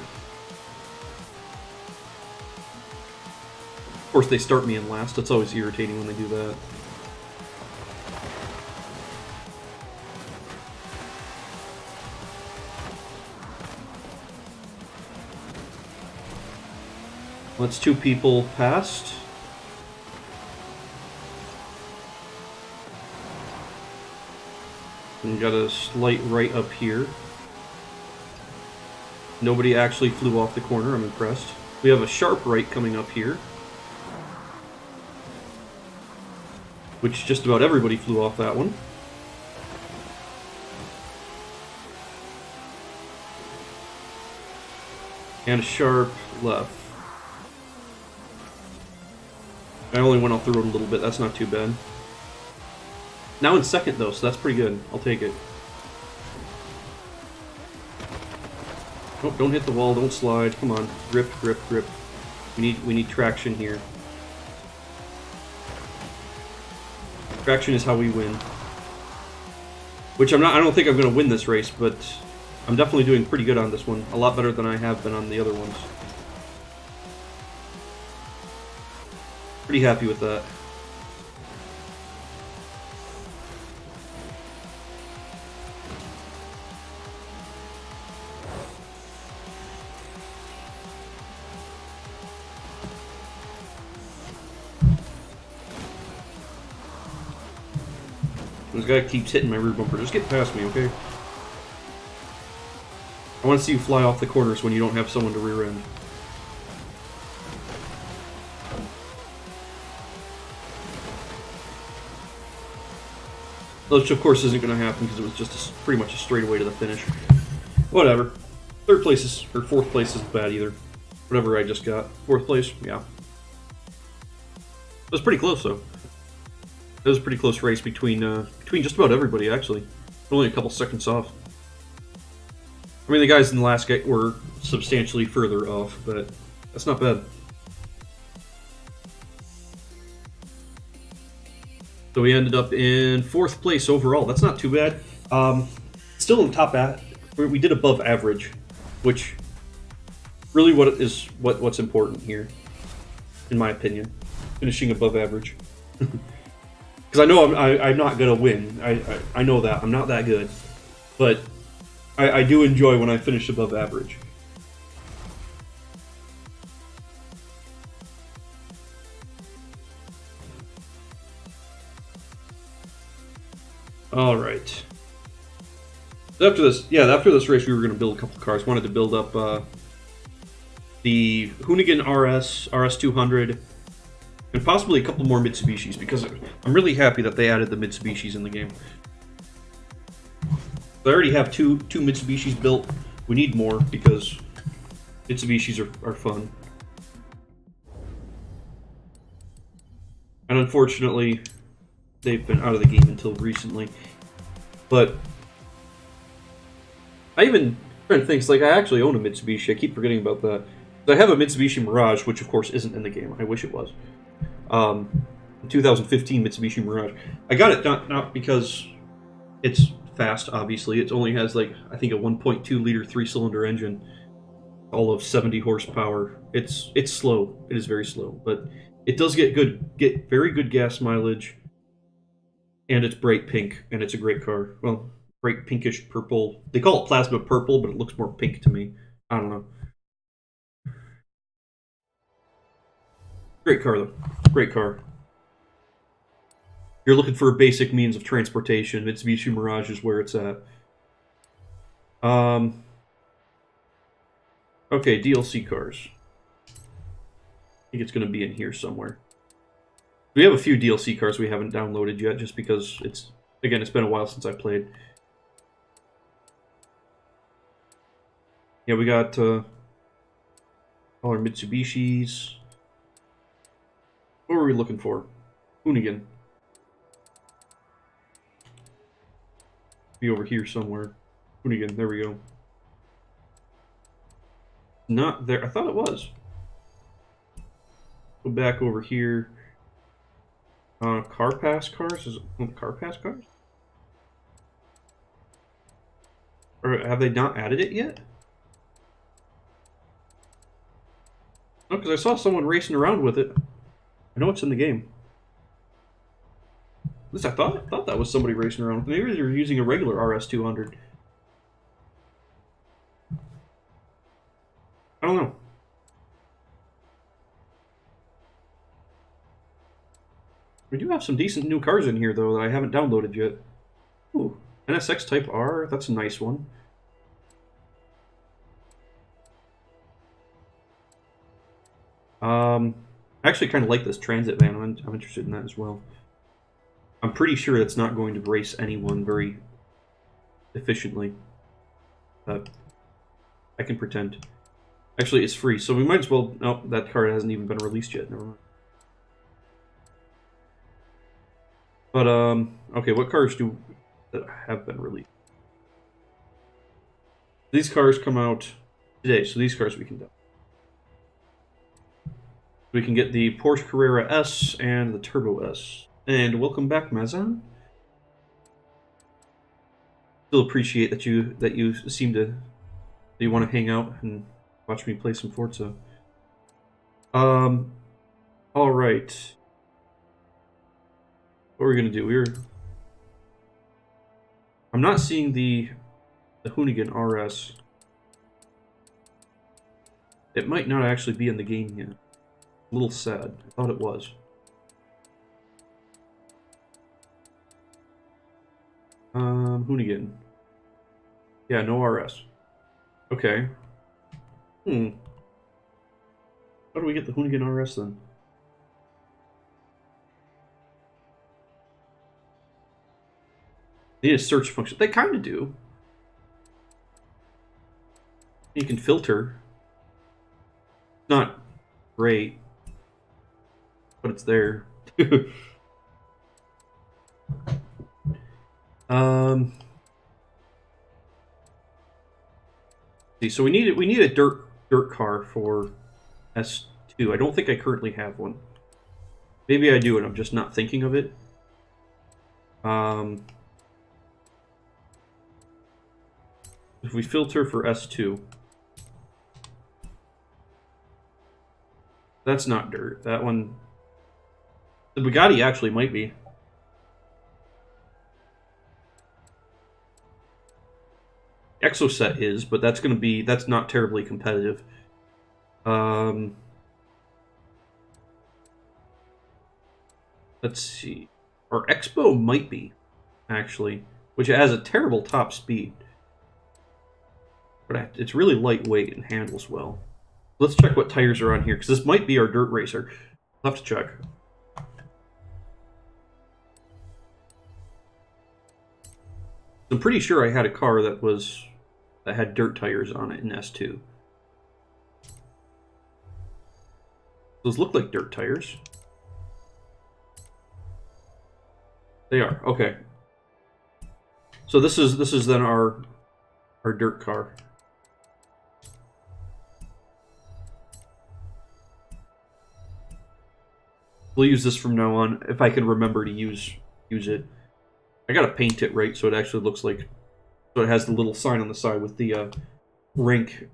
course, they start me in last. That's always irritating when they do that. That's 2 people past. And got a slight right up here. Nobody actually flew off the corner, I'm impressed. We have a sharp right coming up here. Which just about everybody flew off that one. And a sharp left. I only went off the road a little bit, that's not too bad. Now in 2nd though, so that's pretty good. I'll take it. Oh, don't hit the wall, don't slide. Come on. Grip, grip, grip. We need traction here. Traction is how we win. Which I don't think I'm gonna win this race, but I'm definitely doing pretty good on this one. A lot better than I have been on the other ones. Pretty happy with that. This guy keeps hitting my rear bumper. Just get past me, okay? I want to see you fly off the corners when you don't have someone to rear end. Which, of course, isn't going to happen because it was just pretty much a straightaway to the finish. Whatever. Third place is, or fourth place isn't bad either. Whatever I just got. Fourth place, yeah. It was pretty close, though. It was a pretty close race between just about everybody, actually. Only a couple seconds off. I mean, the guys in the last game were substantially further off, but that's not bad. So we ended up in fourth place overall. That's not too bad. Still in the top we did above average, which really what's important here, in my opinion, finishing above average. Because I know I'm not gonna win. I know that I'm not that good, but I do enjoy when I finish above average. All right. After this race, we were going to build a couple of cars. Wanted to build up the Hoonigan RS 200, and possibly a couple more Mitsubishis, because I'm really happy that they added the Mitsubishis in the game. I already have two Mitsubishis built. We need more because Mitsubishis are fun. And unfortunately, they've been out of the game until recently. But I even trying to think, it's like I actually own a Mitsubishi. I keep forgetting about that. I have a Mitsubishi Mirage, which of course isn't in the game. I wish it was. 2015 Mitsubishi Mirage. I got it not because it's fast, obviously. It only has, like, I think a 1.2 liter 3-cylinder engine, all of 70 horsepower. It's slow. It is very slow, but it does get very good gas mileage, and it's bright pink, and it's a great car. Well, bright pinkish purple. They call it plasma purple, but it looks more pink to me. I don't know. Great car, though. Great car. You're looking for a basic means of transportation. Mitsubishi Mirage is where it's at. Okay, DLC cars. I think it's going to be in here somewhere. We have a few DLC cars we haven't downloaded yet, just because it's been a while since I played. Yeah, we got all our Mitsubishis. What were we looking for? Hoonigan. Be over here somewhere. Hoonigan, there we go. Not there. I thought it was. Go back over here. Car pass cars? Is it car pass cars? Or have they not added it yet? No, because I saw someone racing around with it. I know it's in the game. At least I thought that was somebody racing around. Maybe they're using a regular RS200. I don't know. We do have some decent new cars in here, though, that I haven't downloaded yet. Ooh, NSX Type R. That's a nice one. I actually kind of like this transit van. I'm interested in that as well. I'm pretty sure it's not going to race anyone very efficiently. But I can pretend. Actually, it's free, so we might as well... Oh, that car hasn't even been released yet. Never mind. But, okay, what cars that have been released? These cars come out today, so these cars we can do. We can get the Porsche Carrera S and the Turbo S. And welcome back, Mazan. still appreciate that you seem to you want to hang out and watch me play some Forza. All right. What are we gonna do? I'm not seeing the Hoonigan RS. It might not actually be in the game yet. A little sad. I thought it was. Hoonigan. Yeah, no RS. Okay. How do we get the Hoonigan RS then? They need a search function. They kind of do. You can filter. Not great, but it's there. See, so we need a dirt car for S2. I don't think I currently have one. Maybe I do, and I'm just not thinking of it. If we filter for S2, that's not dirt. That one, the Bugatti actually might be. Exoset is, but that's not terribly competitive. Let's see. Our Expo might be, actually, which has a terrible top speed. But it's really lightweight and handles well. Let's check what tires are on here, because this might be our dirt racer. I'll have to check. I'm pretty sure I had a car that had dirt tires on it in S2. Those look like dirt tires. They are, okay. So this is then our dirt car. We'll use this from now on, if I can remember to use it. I gotta paint it right so it actually looks like, so it has the little sign on the side with the rank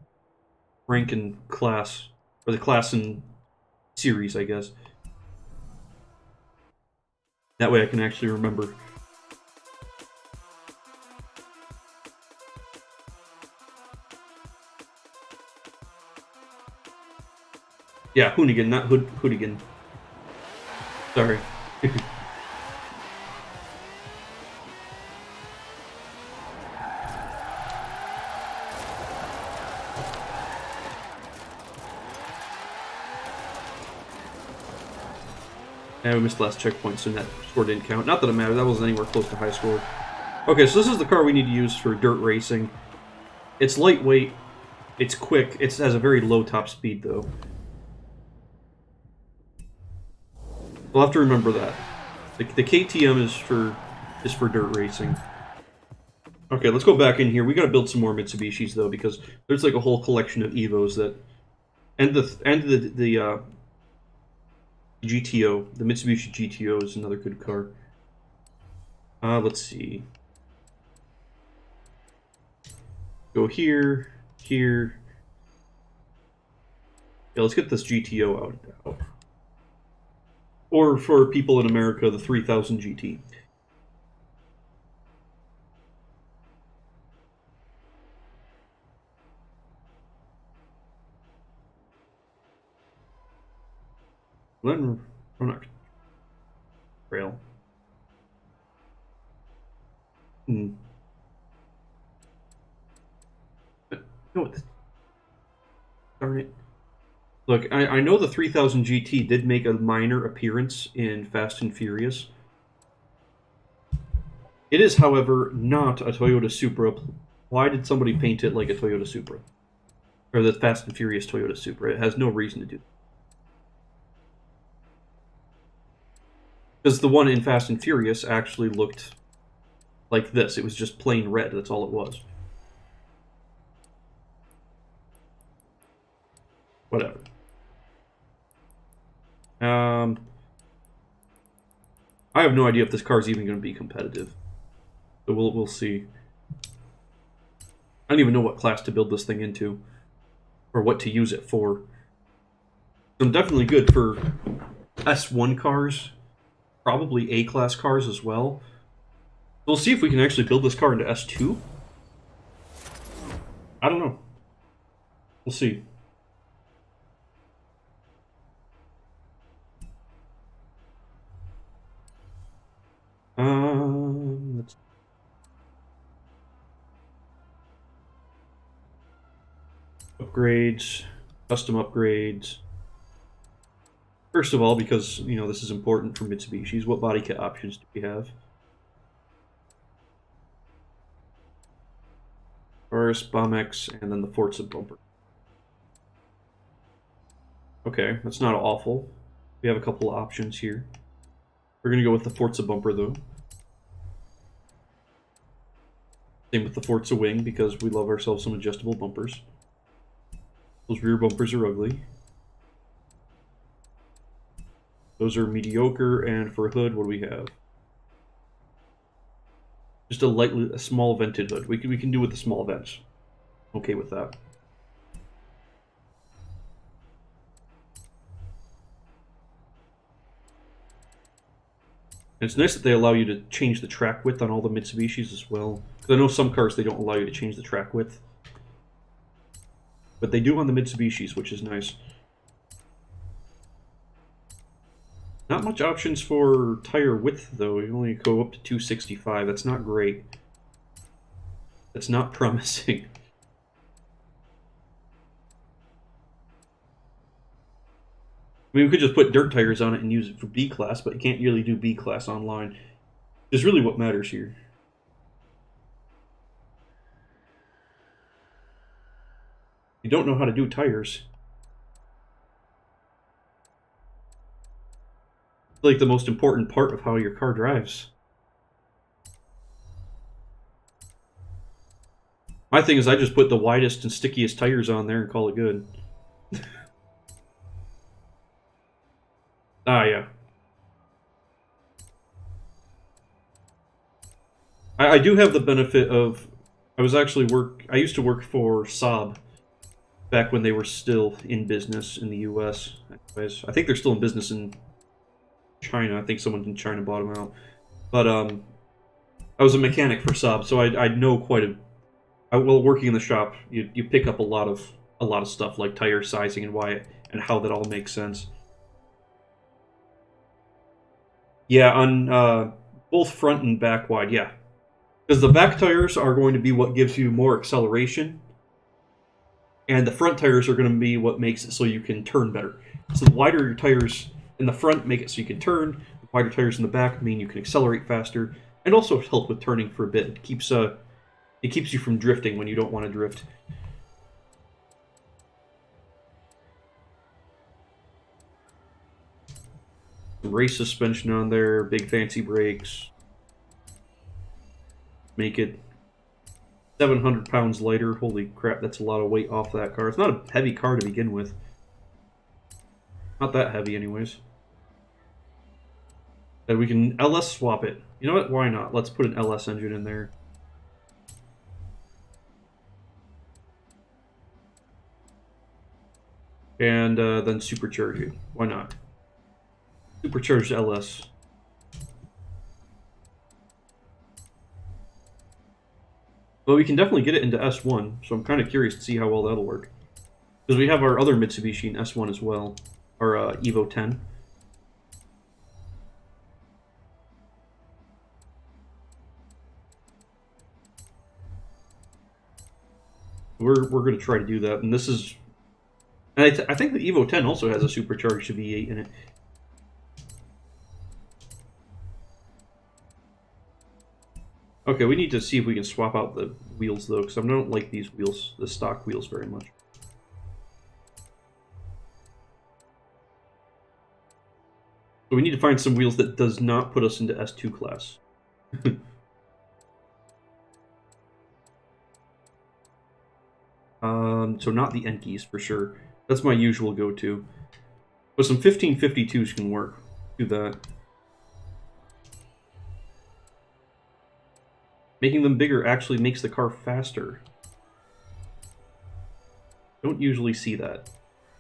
and class, or the class and series, I guess. That way I can actually remember. Yeah, Hoonigan, not Hoonigan. Sorry. Yeah, we missed the last checkpoint, so that score didn't count. Not that it mattered, that wasn't anywhere close to high score. Okay, so this is the car we need to use for dirt racing. It's lightweight, it's quick, it has a very low top speed, though. We'll have to remember that. The KTM is for dirt racing. Okay, let's go back in here. We gotta build some more Mitsubishis, though, because there's like a whole collection of Evos that... And the GTO, the Mitsubishi GTO is another good car. Let's see. Go here, here. Yeah, let's get this GTO out. Or for people in America, the 3000 GT. Glen Roanoke Trail. No, darn it. Look, I know the 3000 GT did make a minor appearance in Fast and Furious. It is, however, not a Toyota Supra. Why did somebody paint it like a Toyota Supra? Or the Fast and Furious Toyota Supra. It has no reason to do that. Because the one in Fast and Furious actually looked like this. It was just plain red. That's all it was. Whatever. I have no idea if this car is even going to be competitive. So we'll see. I don't even know what class to build this thing into, or what to use it for. So definitely good for S1 cars, probably A-class cars as well. We'll see if we can actually build this car into S2. I don't know. We'll see. Let's... Upgrades, custom upgrades. First of all, because, you know, this is important for Mitsubishis, what body kit options do we have? First, Bombex, and then the Forza bumper. Okay, that's not awful. We have a couple of options here. We're going to go with the Forza bumper, though. Same with the Forza wing, because we love ourselves some adjustable bumpers. Those rear bumpers are ugly. Those are mediocre, and for a hood, what do we have? Just a small vented hood. We can do with the small vents. Okay with that. And it's nice that they allow you to change the track width on all the Mitsubishis as well. Because I know some cars, they don't allow you to change the track width. But they do on the Mitsubishis, which is nice. Not much options for tire width, though. You only go up to 265. That's not great. That's not promising. I mean, we could just put dirt tires on it and use it for B-Class, but you can't really do B-Class online. Is really what matters here. You don't know how to do tires. It's like the most important part of how your car drives. My thing is I just put the widest and stickiest tires on there and call it good. Ah, yeah. I do have the benefit of... I used to work for Saab back when they were still in business in the US. Anyways, I think they're still in business in China. I think someone in China bought them out. But I was a mechanic for Saab, so I know quite a... Well, working in the shop, you pick up a lot of stuff like tire sizing and why and how that all makes sense. Yeah, on both front and back wide, yeah. Because the back tires are going to be what gives you more acceleration, and the front tires are going to be what makes it so you can turn better. So the wider your tires in the front make it so you can turn, the wider tires in the back mean you can accelerate faster, and also help with turning for a bit. It keeps you from drifting when you don't want to drift. Some race suspension on there, big fancy brakes. Make it 700 pounds lighter. Holy crap, that's a lot of weight off that car. It's not a heavy car to begin with. Not that heavy anyways. And we can LS swap it. You know what? Why not? Let's put an LS engine in there. And then supercharge it. Why not? Supercharged LS. But we can definitely get it into S1, so I'm kind of curious to see how well that'll work. Because we have our other Mitsubishi in S1 as well. Our Evo 10. We're going to try to do that, and this is... And I think the Evo 10 also has a supercharged V8 in it. Okay, we need to see if we can swap out the wheels, though, because I don't like these wheels, the stock wheels, very much. So we need to find some wheels that does not put us into S2 class. So not the Enkis, for sure. That's my usual go-to. But some 1552s can work. Do that. Making them bigger actually makes the car faster. Don't usually see that.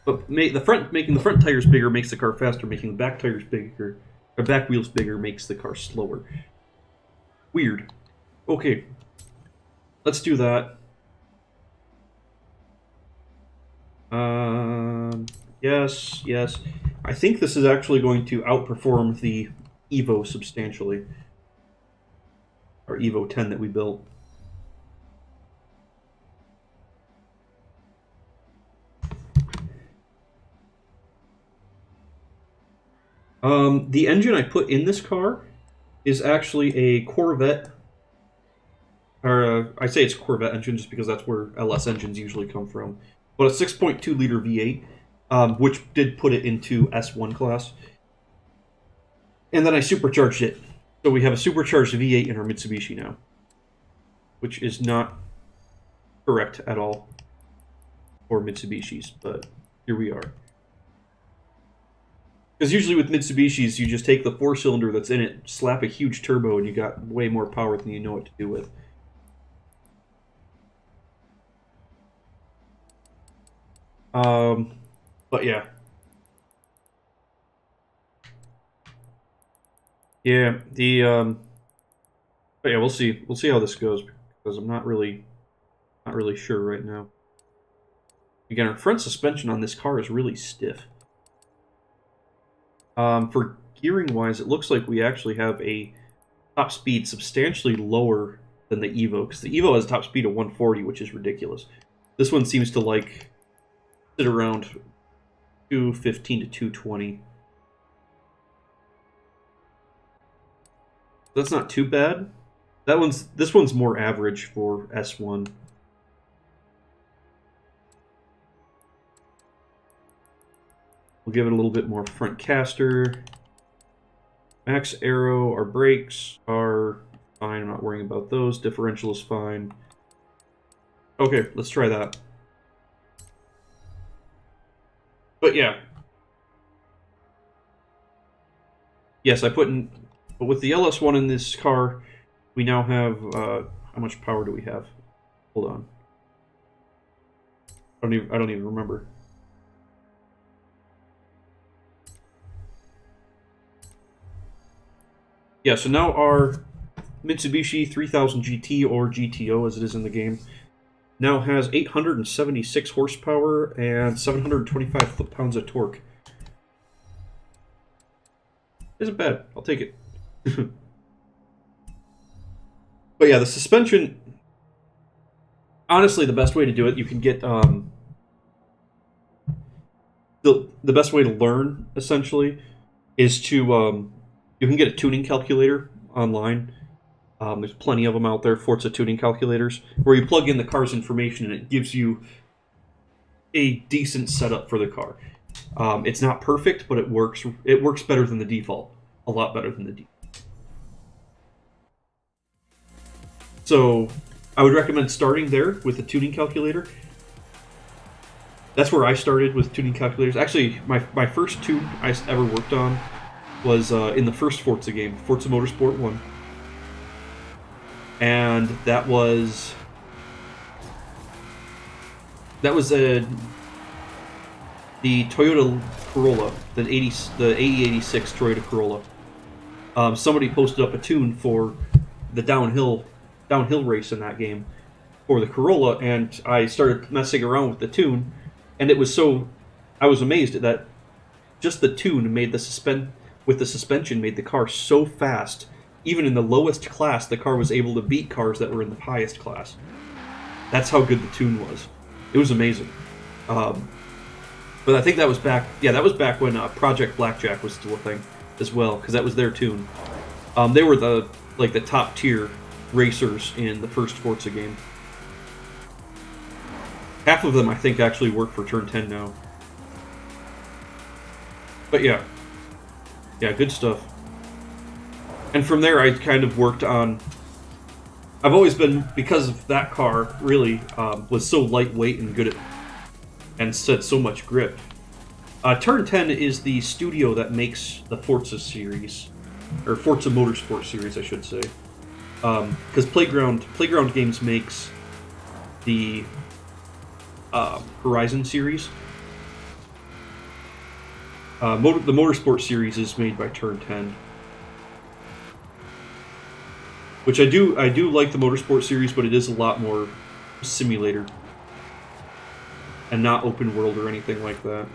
But making the front tires bigger makes the car faster. Making the back tires bigger, or back wheels bigger, makes the car slower. Weird. Okay, let's do that. Yes, yes. I think this is actually going to outperform the Evo substantially. Our Evo 10 that we built. The engine I put in this car is actually a Corvette. Or I say it's a Corvette engine just because that's where LS engines usually come from. But a 6.2 liter V8, which did put it into S1 class. And then I supercharged it. So we have a supercharged V8 in our Mitsubishi now. Which is not correct at all for Mitsubishis, but here we are. Because usually with Mitsubishis, you just take the 4-cylinder that's in it, slap a huge turbo, and you got way more power than you know what to do with. But yeah. Yeah, but yeah, we'll see. We'll see how this goes, because I'm not really sure right now. Again, our front suspension on this car is really stiff. For gearing-wise, it looks like we actually have a top speed substantially lower than the Evo, because the Evo has a top speed of 140, which is ridiculous. This one seems to, like, sit around 215 to 220. That's not too bad. This one's more average for S1. We'll give it a little bit more front caster. Max aero, our brakes are fine. I'm not worrying about those. Differential is fine. Okay, let's try that. But yeah. Yes, I put in... But with the LS1 in this car, we now have... how much power do we have? Hold on. I don't even remember. Yeah, so now our Mitsubishi 3000 GT, or GTO as it is in the game, now has 876 horsepower and 725 foot-pounds of torque. Isn't bad. I'll take it. But yeah, the suspension... Honestly, the best way to do it, you can get... The best way to learn, essentially, is to... you can get a tuning calculator online. There's plenty of them out there, Forza tuning calculators, where you plug in the car's information and it gives you a decent setup for the car. It's not perfect, but it works. It works better than the default. A lot better than the default. So I would recommend starting there with the tuning calculator. That's where I started with tuning calculators. Actually, my first tune I ever worked on was in the first Forza game, Forza Motorsport 1. And that was the Toyota Corolla, the AE86 Toyota Corolla. Somebody posted up a tune for the downhill race in that game for the Corolla, and I started messing around with the tune, and it was I was amazed at that. Just the tune made the suspension made the car so fast. Even in the lowest class, the car was able to beat cars that were in the highest class. That's how good the tune was. It was amazing. But I think that was back... Yeah, that was back when Project Blackjack was still a thing as well, because that was their tune. They were the top tier racers in the first Forza game. Half of them, I think, actually work for Turn 10 now. But yeah. Yeah, good stuff. And from there, I kind of worked on... I've always been, because of that car, really, was so lightweight and good at... and said so much grip. Turn 10 is the studio that makes the Forza series. Or Forza Motorsport series, I should say. Because Playground Games makes the Horizon series. The Motorsport series is made by Turn 10. Which I do like the Motorsport series, but it is a lot more simulator. And not open world or anything like that.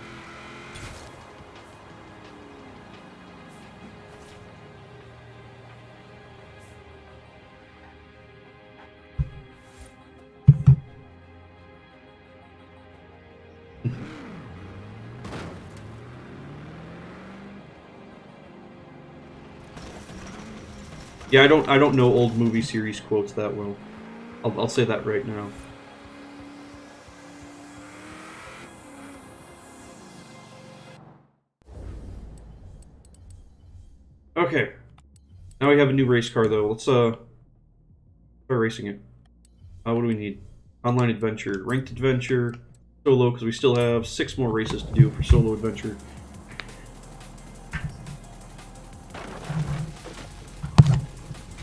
Yeah, I don't know old movie series quotes that well. I'll say that right now. Okay. Now we have a new race car though. Let's start racing it. What do we need? Online adventure, ranked adventure, solo, because we still have 6 more races to do for solo adventure.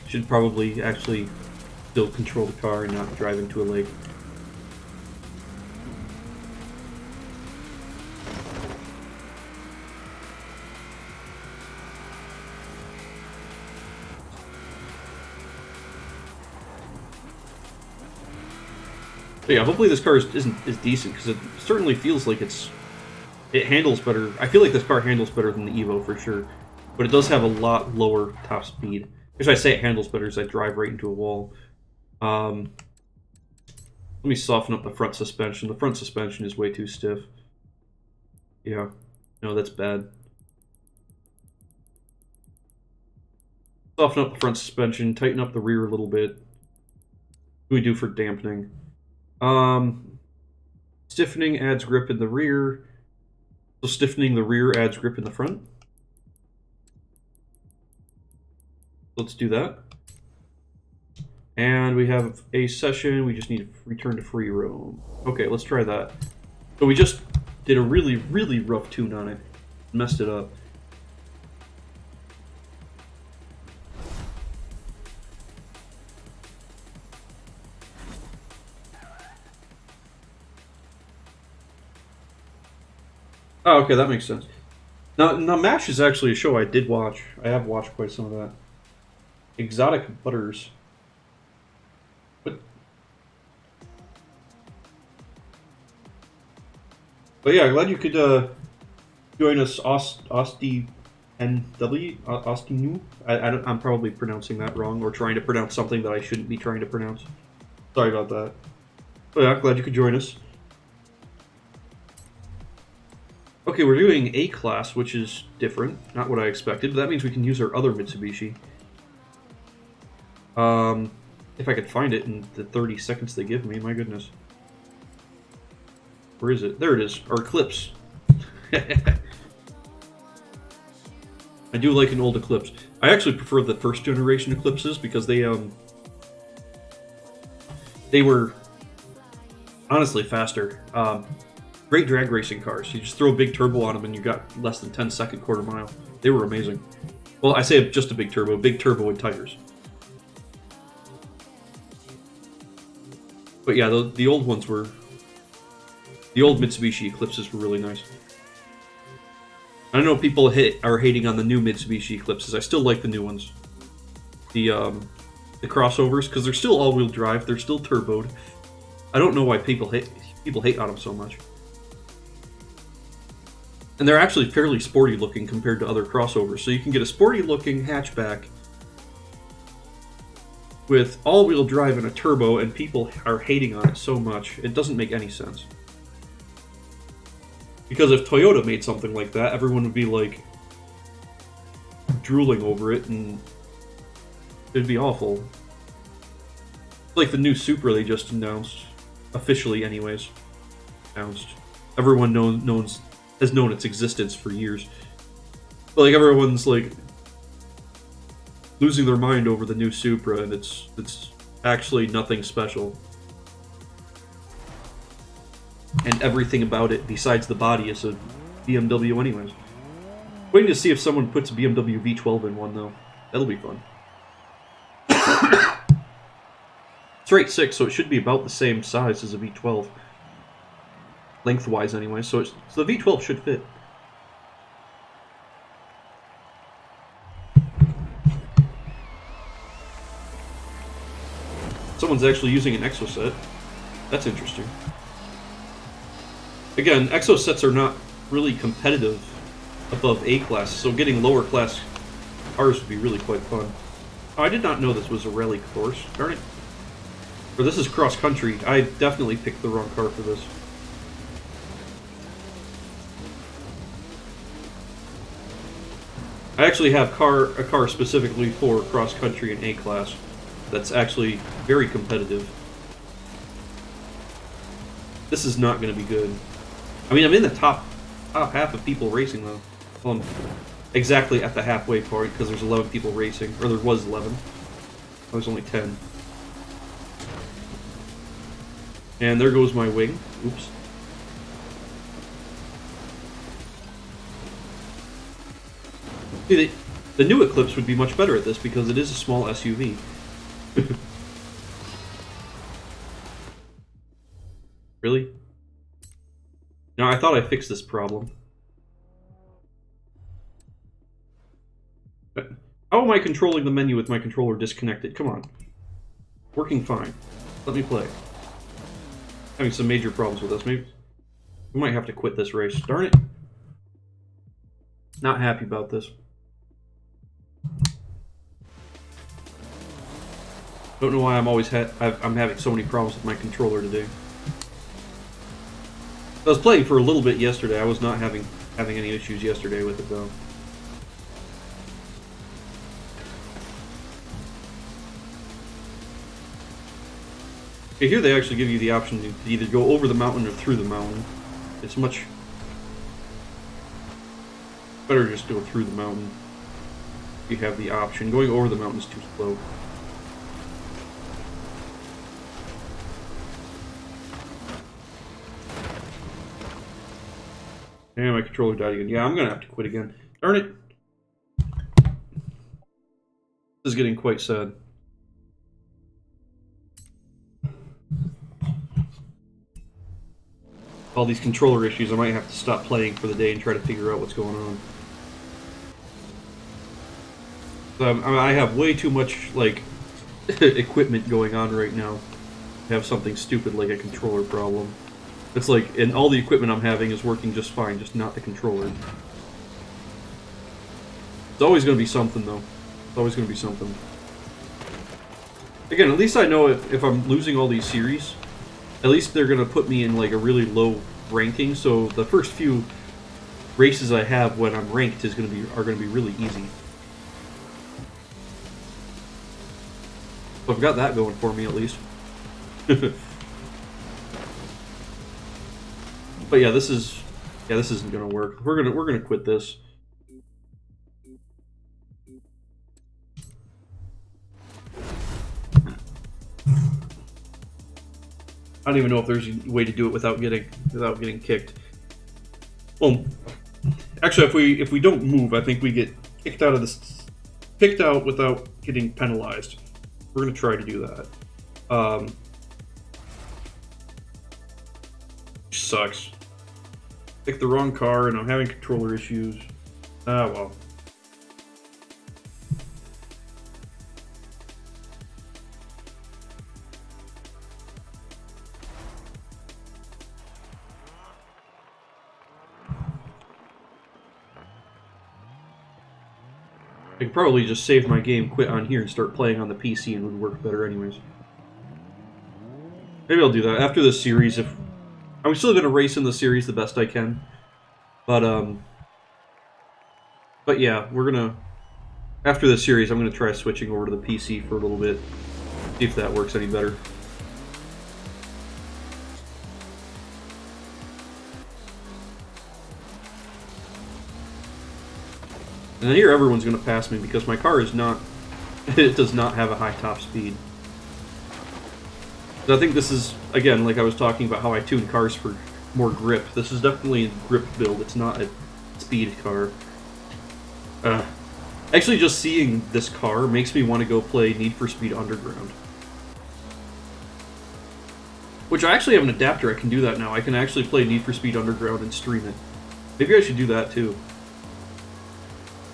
Should probably actually still control the car and not drive into a lake. But yeah, hopefully this car is decent, because it certainly feels like it handles better. I feel like this car handles better than the Evo for sure, but it does have a lot lower top speed. If I say it handles better, is I drive right into a wall. Let me soften up the front suspension. The front suspension is way too stiff. Yeah, no, that's bad. Soften up the front suspension, tighten up the rear a little bit. What do we do for dampening? Stiffening adds grip in the rear. So stiffening the rear adds grip in the front. Let's do that. And we have a session. We just need to return to free roam. Okay, let's try that. So we just did a really, really rough tune on it. Messed it up. Oh, okay, that makes sense. Now, MASH is actually a show I did watch. I have watched quite some of that. Exotic Butters. But yeah, glad you could join us, Osti NW, Ostinu. I'm probably pronouncing that wrong, or trying to pronounce something that I shouldn't be trying to pronounce. Sorry about that. But yeah, glad you could join us. Okay, we're doing A class, which is different. Not what I expected, but that means we can use our other Mitsubishi. If I could find it in the 30 seconds they give me, my goodness. Where is it? There it is. Our Eclipse. I do like an old Eclipse. I actually prefer the first generation Eclipses because they were honestly faster. Great drag racing cars. You just throw a big turbo on them and you got less than 10-second quarter mile. They were amazing. Well, I say just a big turbo with tires. But yeah, the old ones were... The old Mitsubishi Eclipses were really nice. I know people are hating on the new Mitsubishi Eclipses. I still like the new ones. The crossovers, because they're still all-wheel drive. They're still turboed. I don't know why people hate on them so much. And they're actually fairly sporty looking compared to other crossovers. So you can get a sporty looking hatchback with all-wheel drive and a turbo, and people are hating on it so much. It doesn't make any sense. Because if Toyota made something like that, everyone would be like drooling over it, and it'd be awful. Like the new Supra they just announced, officially anyways, announced. Everyone has known its existence for years. But like everyone's like losing their mind over the new Supra, and it's actually nothing special. And everything about it, besides the body, is a BMW anyways. Waiting to see if someone puts a BMW V12 in one, though. That'll be fun. It's rate 6, so it should be about the same size as a V12. lengthwise anyway. So the V12 should fit. Someone's actually using an exoset. That's interesting. Again, exosets are not really competitive above A class, so getting lower class cars would be really quite fun. Oh, I did not know this was a rally course. Darn it. Or this is cross country. I definitely picked the wrong car for this. I actually have a car specifically for cross country and A class that's actually very competitive. This is not going to be good. I mean, I'm in the top half of people racing though. Well, I'm exactly at the halfway point because there's 11 people racing, or there was 11. There's only 10. And there goes my wing. Oops. See, the new Eclipse would be much better at this because it is a small SUV. Really? No, I thought I fixed this problem. How am I controlling the menu with my controller disconnected? Come on. Working fine. Let me play. Having some major problems with this. Maybe we might have to quit this race. Darn it. Not happy about this. Don't know why I'm having so many problems with my controller today. I was playing for a little bit yesterday. I was not having any issues yesterday with it though. Okay, here they actually give you the option to either go over the mountain or through the mountain. It's much better just to go through the mountain. You have the option. Going over the mountain is too slow. And my controller died again. Yeah, I'm gonna have to quit again. Darn it! This is getting quite sad. All these controller issues, I might have to stop playing for the day and try to figure out what's going on. I have way too much, like, equipment going on right now to have something stupid like a controller problem. It's like, and all the equipment I'm having is working just fine, just not the controller. It's always going to be something, though. It's always going to be something. Again, at least I know if I'm losing all these series, at least they're going to put me in, like, a really low ranking, so the first few races I have when I'm ranked are going to be really easy. So I've got that going for me, at least. But yeah, this isn't gonna work. We're gonna quit this. I don't even know if there's a way to do it without getting kicked. Well, actually, if we don't move, I think we get kicked out without getting penalized. We're gonna try to do that. Sucks. Picked the wrong car and I'm having controller issues. Ah, well. I could probably just save my game, quit on here, and start playing on the PC, and it would work better anyways. Maybe I'll do that after this series. If I'm still going to race in the series the best I can, but yeah, after this series, I'm gonna try switching over to the PC for a little bit, see if that works any better. And then here, everyone's gonna pass me because my car is not, it does not have a high top speed. I think this is, again, like I was talking about how I tune cars for more grip. This is definitely a grip build. It's not a speed car. Actually, just seeing this car makes me want to go play Need for Speed Underground. Which I actually have an adapter, I can do that now. I can actually play Need for Speed Underground and stream it. Maybe I should do that too.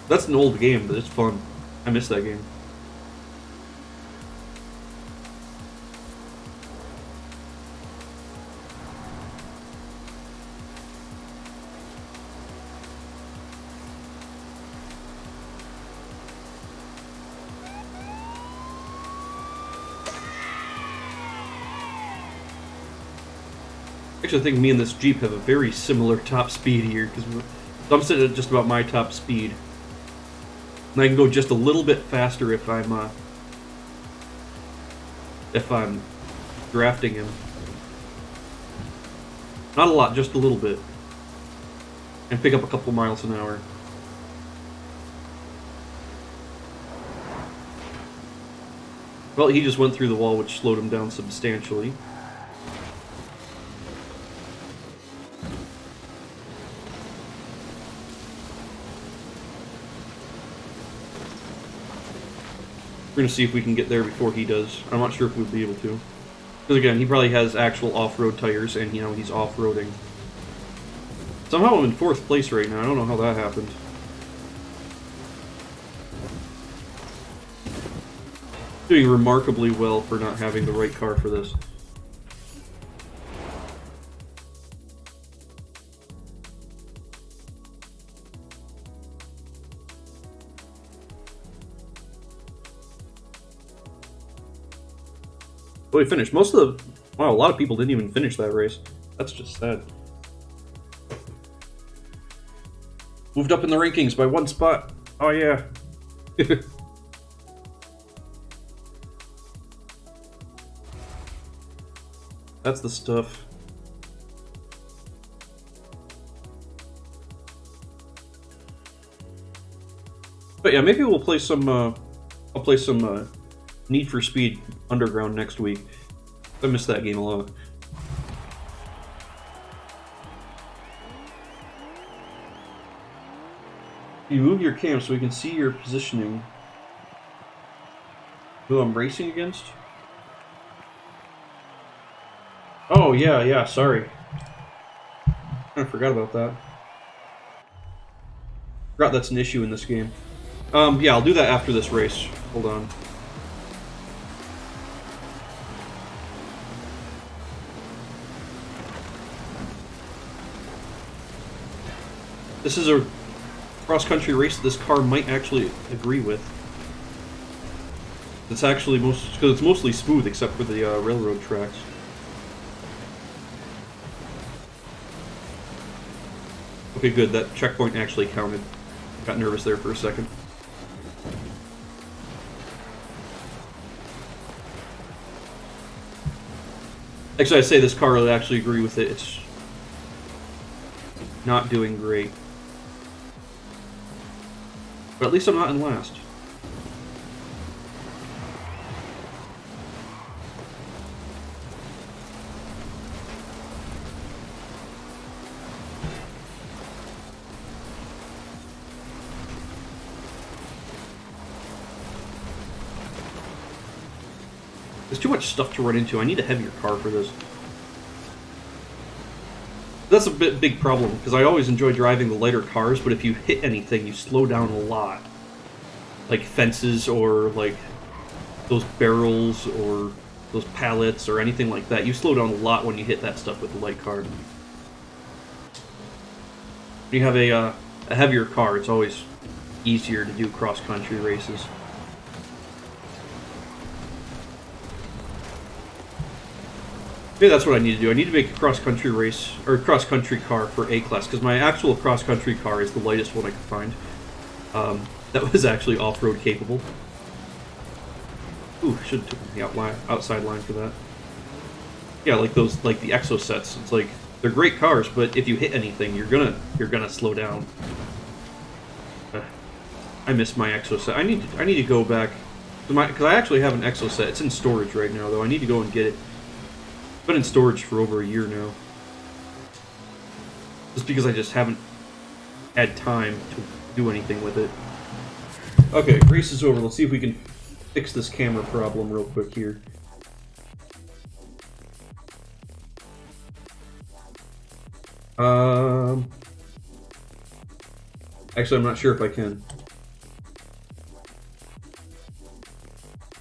That's an old game, but it's fun. I miss that game. Actually, I think me and this Jeep have a very similar top speed here, because I'm sitting at just about my top speed. And I can go just a little bit faster if I'm drafting him. Not a lot, just a little bit. And pick up a couple miles an hour. Well, he just went through the wall, which slowed him down substantially. We're going to see if we can get there before he does. I'm not sure if we'll be able to. Because again, he probably has actual off-road tires, and you know, he's off-roading. Somehow I'm in 4th place right now. I don't know how that happened. Doing remarkably well for not having the right car for this. Well, we finished. Wow, a lot of people didn't even finish that race. That's just sad. Moved up in the rankings by 1 spot. Oh yeah. That's the stuff. But yeah, maybe we'll play some, I'll play some, Need for Speed Underground next week. I miss that game a lot. You move your cam so we can see your positioning. Who I'm racing against? Oh, yeah, sorry. I forgot about that. Forgot that's an issue in this game. Yeah, I'll do that after this race. Hold on. This is a cross-country race that this car might actually agree with. It's actually because it's mostly smooth except for the railroad tracks. Okay, good. That checkpoint actually counted. Got nervous there for a second. Actually, I say this car would actually agree with it. It's not doing great. But at least I'm not in last. There's too much stuff to run into. I need a heavier car for this. That's a big problem, because I always enjoy driving the lighter cars, but if you hit anything, you slow down a lot. Like fences, or like those barrels, or those pallets, or anything like that. You slow down a lot when you hit that stuff with the light car. When you have a heavier car, it's always easier to do cross-country races. Maybe that's what I need to do. I need to make a cross-country race, or cross-country car for A-Class, because my actual cross-country car is the lightest one I could find. That was actually off-road capable. Ooh, should have taken the outside line for that. Yeah, like those, like the Exo sets. It's like, they're great cars, but if you hit anything, you're gonna slow down. I miss my Exo set. I need to go back, because I actually have an Exo set. It's in storage right now, though. I need to go and get it. Been in storage for over a year now. Just because I just haven't had time to do anything with it. Okay, race is over. Let's see if we can fix this camera problem real quick here. Actually, I'm not sure if I can.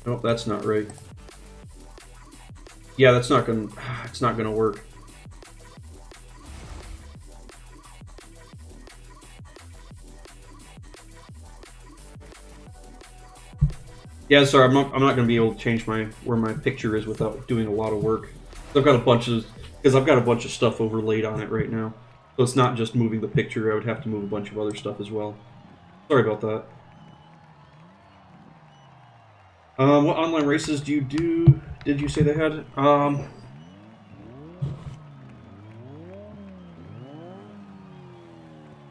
Nope, that's not right. Yeah, that's not gonna. It's not gonna work. Yeah, sorry, I'm not gonna be able to change where my picture is without doing a lot of work. I've got a bunch of stuff overlaid on it right now, so it's not just moving the picture. I would have to move a bunch of other stuff as well. Sorry about that. What online races do you do? Did you say they had?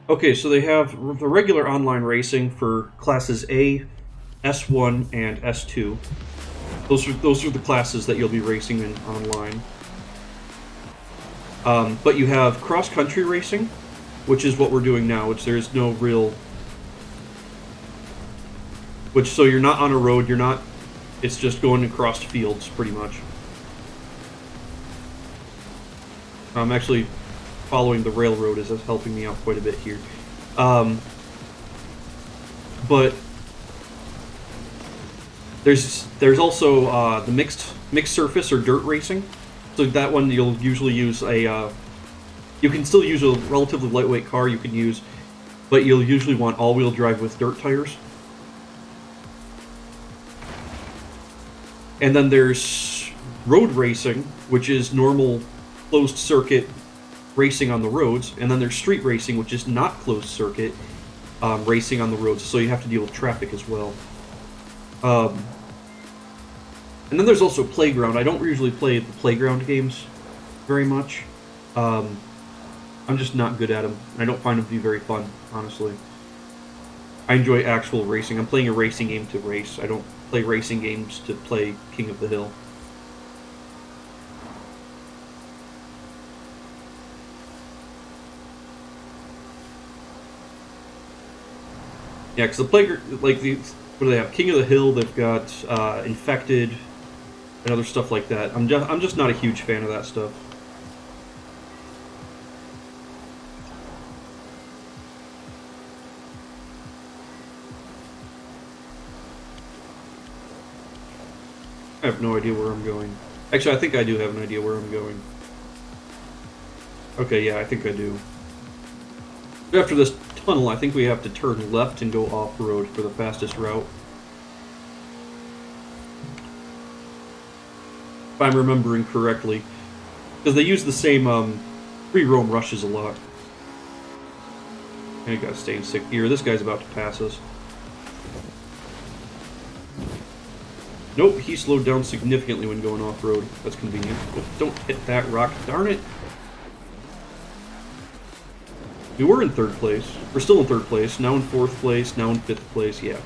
Okay, so they have the regular online racing for classes A, S1, and S2. Those are the classes that you'll be racing in online. But you have cross-country racing, which is what we're doing now, which there's no real... so you're not on a road, you're not... It's just going across fields, pretty much. I'm actually following the railroad is helping me out quite a bit here. But there's also the mixed surface or dirt racing. So that one you'll usually use a you can still use a relatively lightweight car you can use, but you'll usually want all-wheel drive with dirt tires. And then there's road racing, which is normal closed circuit racing on the roads, and then there's street racing, which is not closed circuit racing on the roads, so you have to deal with traffic as well. And then there's also Playground. I don't usually play the Playground games very much. I'm just not good at them. I don't find them to be very fun, honestly. I enjoy actual racing. I'm playing a racing game to race. I don't play racing games to play King of the Hill. Yeah, because the Playground, like, what do they have? King of the Hill, they've got Infected, and other stuff like that. I'm just not a huge fan of that stuff. I have no idea where I'm going. Actually, I think I do have an idea where I'm going. Okay, yeah, I think I do. After this tunnel, I think we have to turn left and go off-road for the fastest route. If I'm remembering correctly. Because they use the same free roam rushes a lot. I gotta stay in 6th gear. This guy's about to pass us. Nope, he slowed down significantly when going off-road. That's convenient. Don't hit that rock, darn it! We were in 3rd place. We're still in 3rd place, now in 4th place, now in 5th place. Yeah,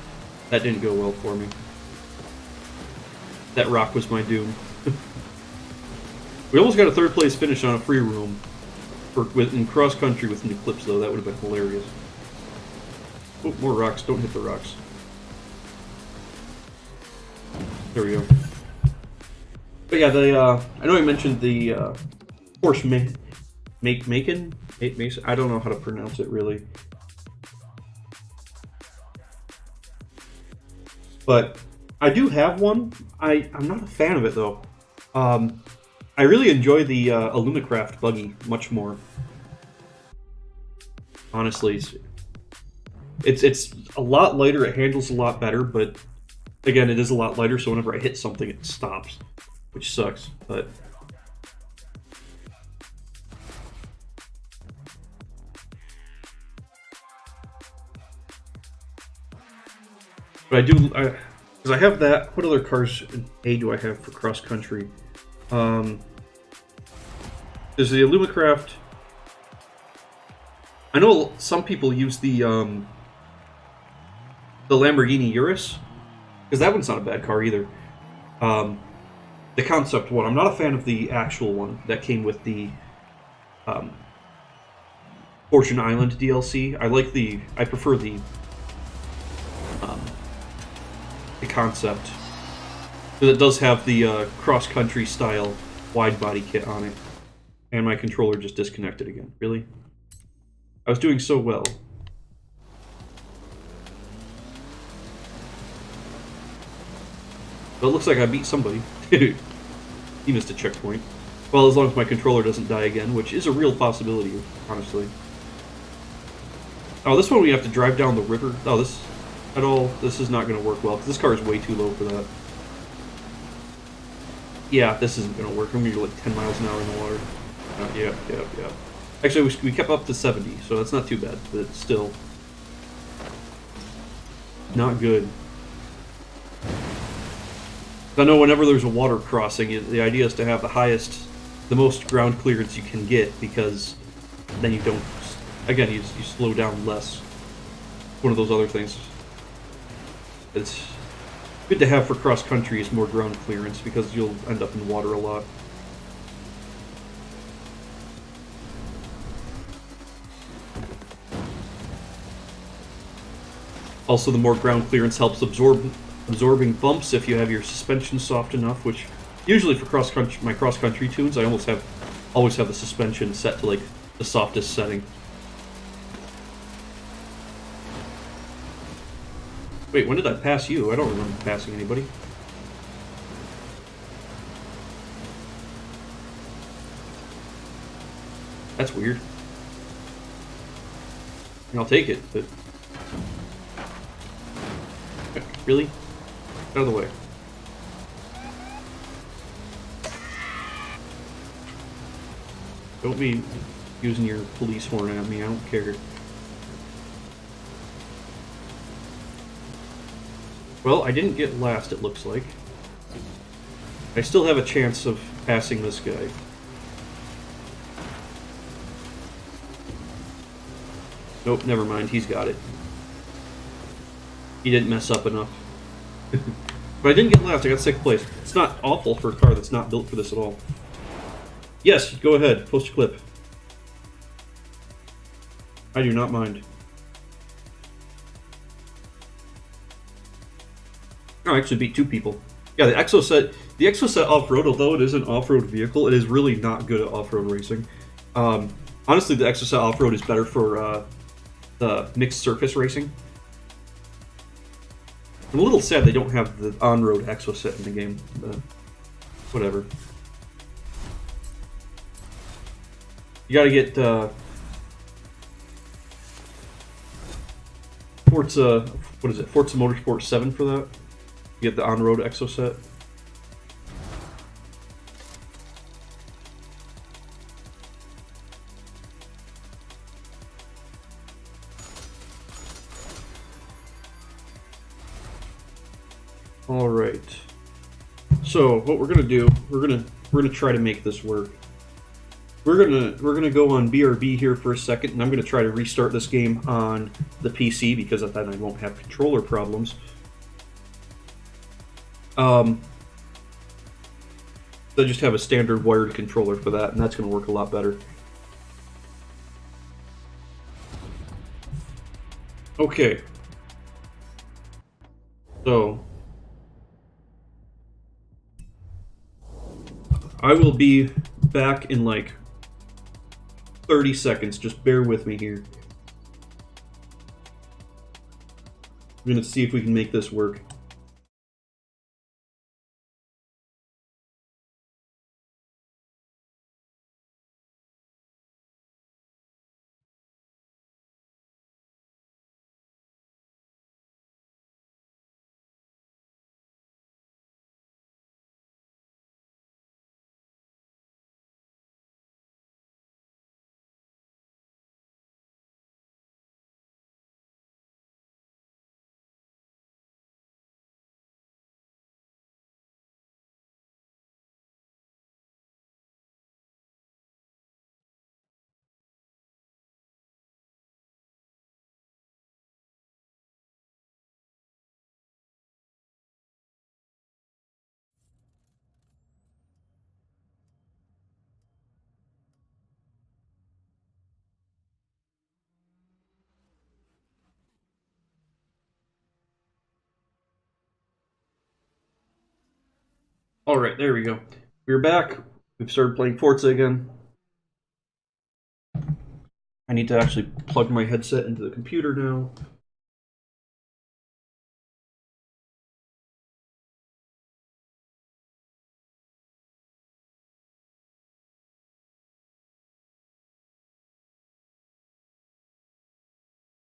that didn't go well for me. That rock was my doom. We almost got a 3rd place finish on a free roam. In cross-country with an Eclipse, though. That would have been hilarious. Oh, more rocks. Don't hit the rocks. There we go. But yeah, I know I mentioned the Porsche Macan? I don't know how to pronounce it, really. But I do have one. I'm not a fan of it, though. I really enjoy the Alumacraft buggy much more. Honestly, it's a lot lighter. It handles a lot better, but again, it is a lot lighter. So whenever I hit something, it stops, which sucks. But I do, because I have that. What other cars in A do I have for cross country? There's the Alumacraft. I know some people use the Lamborghini Urus, because that one's not a bad car either. The concept one. I'm not a fan of the actual one that came with the Fortune Island DLC. I prefer the concept, because it does have the cross-country style wide body kit on it. And my controller just disconnected again. Really? I was doing so well. But it looks like I beat somebody. He missed a checkpoint. Well, as long as my controller doesn't die again, which is a real possibility, honestly. Oh, this one we have to drive down the river. Oh, this is not going to work well, because this car is way too low for that. Yeah, this isn't going to work. I'm going to go like 10 miles an hour in the water. Yeah. Actually, we kept up to 70, so that's not too bad, but it's still not good. I know whenever there's a water crossing, the idea is to have the most ground clearance you can get, because then you don't, again, you slow down less. One of those other things. It's good to have for cross-country is more ground clearance, because you'll end up in water a lot. Also, the more ground clearance helps absorbing bumps if you have your suspension soft enough, which usually for my cross-country tunes, I always have the suspension set to like the softest setting. Wait, when did I pass you? I don't remember passing anybody. That's weird. I'll take it, but really? Out of the way. Don't be using your police horn at me, I don't care. Well, I didn't get last, it looks like. I still have a chance of passing this guy. Nope, never mind, he's got it. He didn't mess up enough. But I didn't get last, I got 6th place. It's not awful for a car that's not built for this at all. Yes, go ahead, post a clip. I do not mind. Oh, I actually beat 2 people. Yeah, the Exocet off-road, although it is an off-road vehicle, it is really not good at off-road racing. Honestly, the Exocet off-road is better for the mixed surface racing. I'm a little sad they don't have the on-road Exocet in the game, but whatever. You gotta get Forza, what is it? Forza Motorsport 7 for that. You get the on-road Exocet. All right. So what we're gonna do, we're gonna try to make this work. We're gonna go on BRB here for a second, and I'm gonna try to restart this game on the PC because then I won't have controller problems. I just have a standard wired controller for that, and that's gonna work a lot better. Okay. So I will be back in like 30 seconds. Just bear with me here. I'm gonna see if we can make this work. Alright, there we go. We're back. We've started playing Forza again. I need to actually plug my headset into the computer now.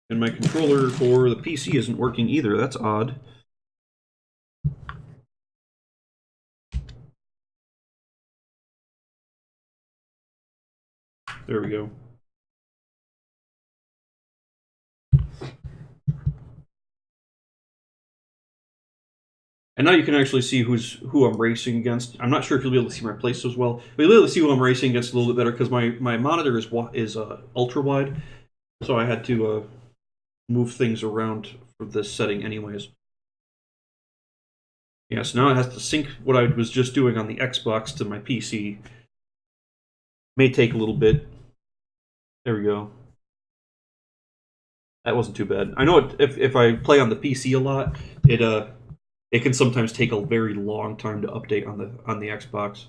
And my controller for the PC isn't working either. That's odd. There we go. And now you can actually see who I'm racing against. I'm not sure if you'll be able to see my place as well, but you'll be able to see who I'm racing against a little bit better because my monitor is ultra wide, so I had to move things around for this setting anyways. Yeah, so now it has to sync what I was just doing on the Xbox to my PC. May take a little bit. There we go. That wasn't too bad. I know if I play on the PC a lot, it can sometimes take a very long time to update on the Xbox.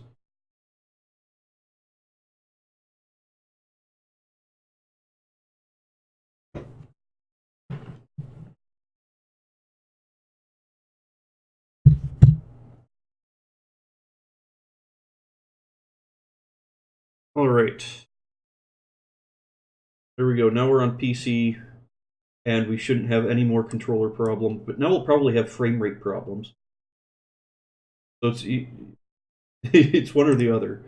All right. There we go. Now we're on PC, and we shouldn't have any more controller problems. But now we'll probably have frame rate problems. So it's one or the other.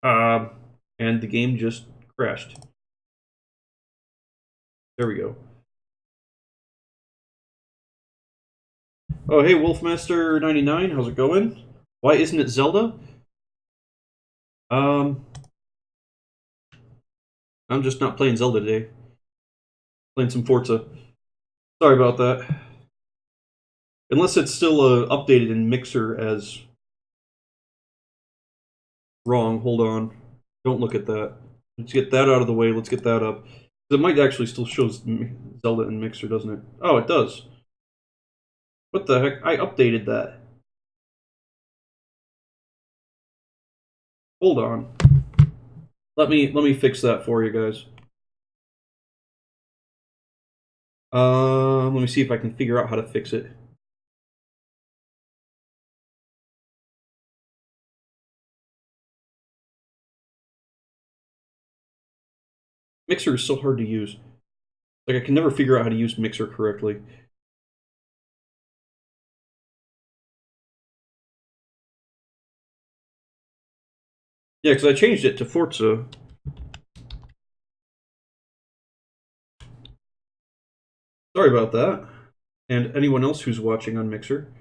And the game just crashed. There we go. Oh, hey, Wolfmaster99, how's it going? Why isn't it Zelda? I'm just not playing Zelda today. Playing some Forza. Sorry about that. Unless it's still updated in Mixer as wrong. Hold on. Don't look at that. Let's get that out of the way. Let's get that up. It might actually still show Zelda in Mixer, doesn't it? Oh, it does. What the heck? I updated that. Hold on. Let me fix that for you guys. Let me see if I can figure out how to fix it. Mixer is so hard to use. Like, I can never figure out how to use Mixer correctly. Yeah, because I changed it to Forza. Sorry about that. And anyone else who's watching on Mixer.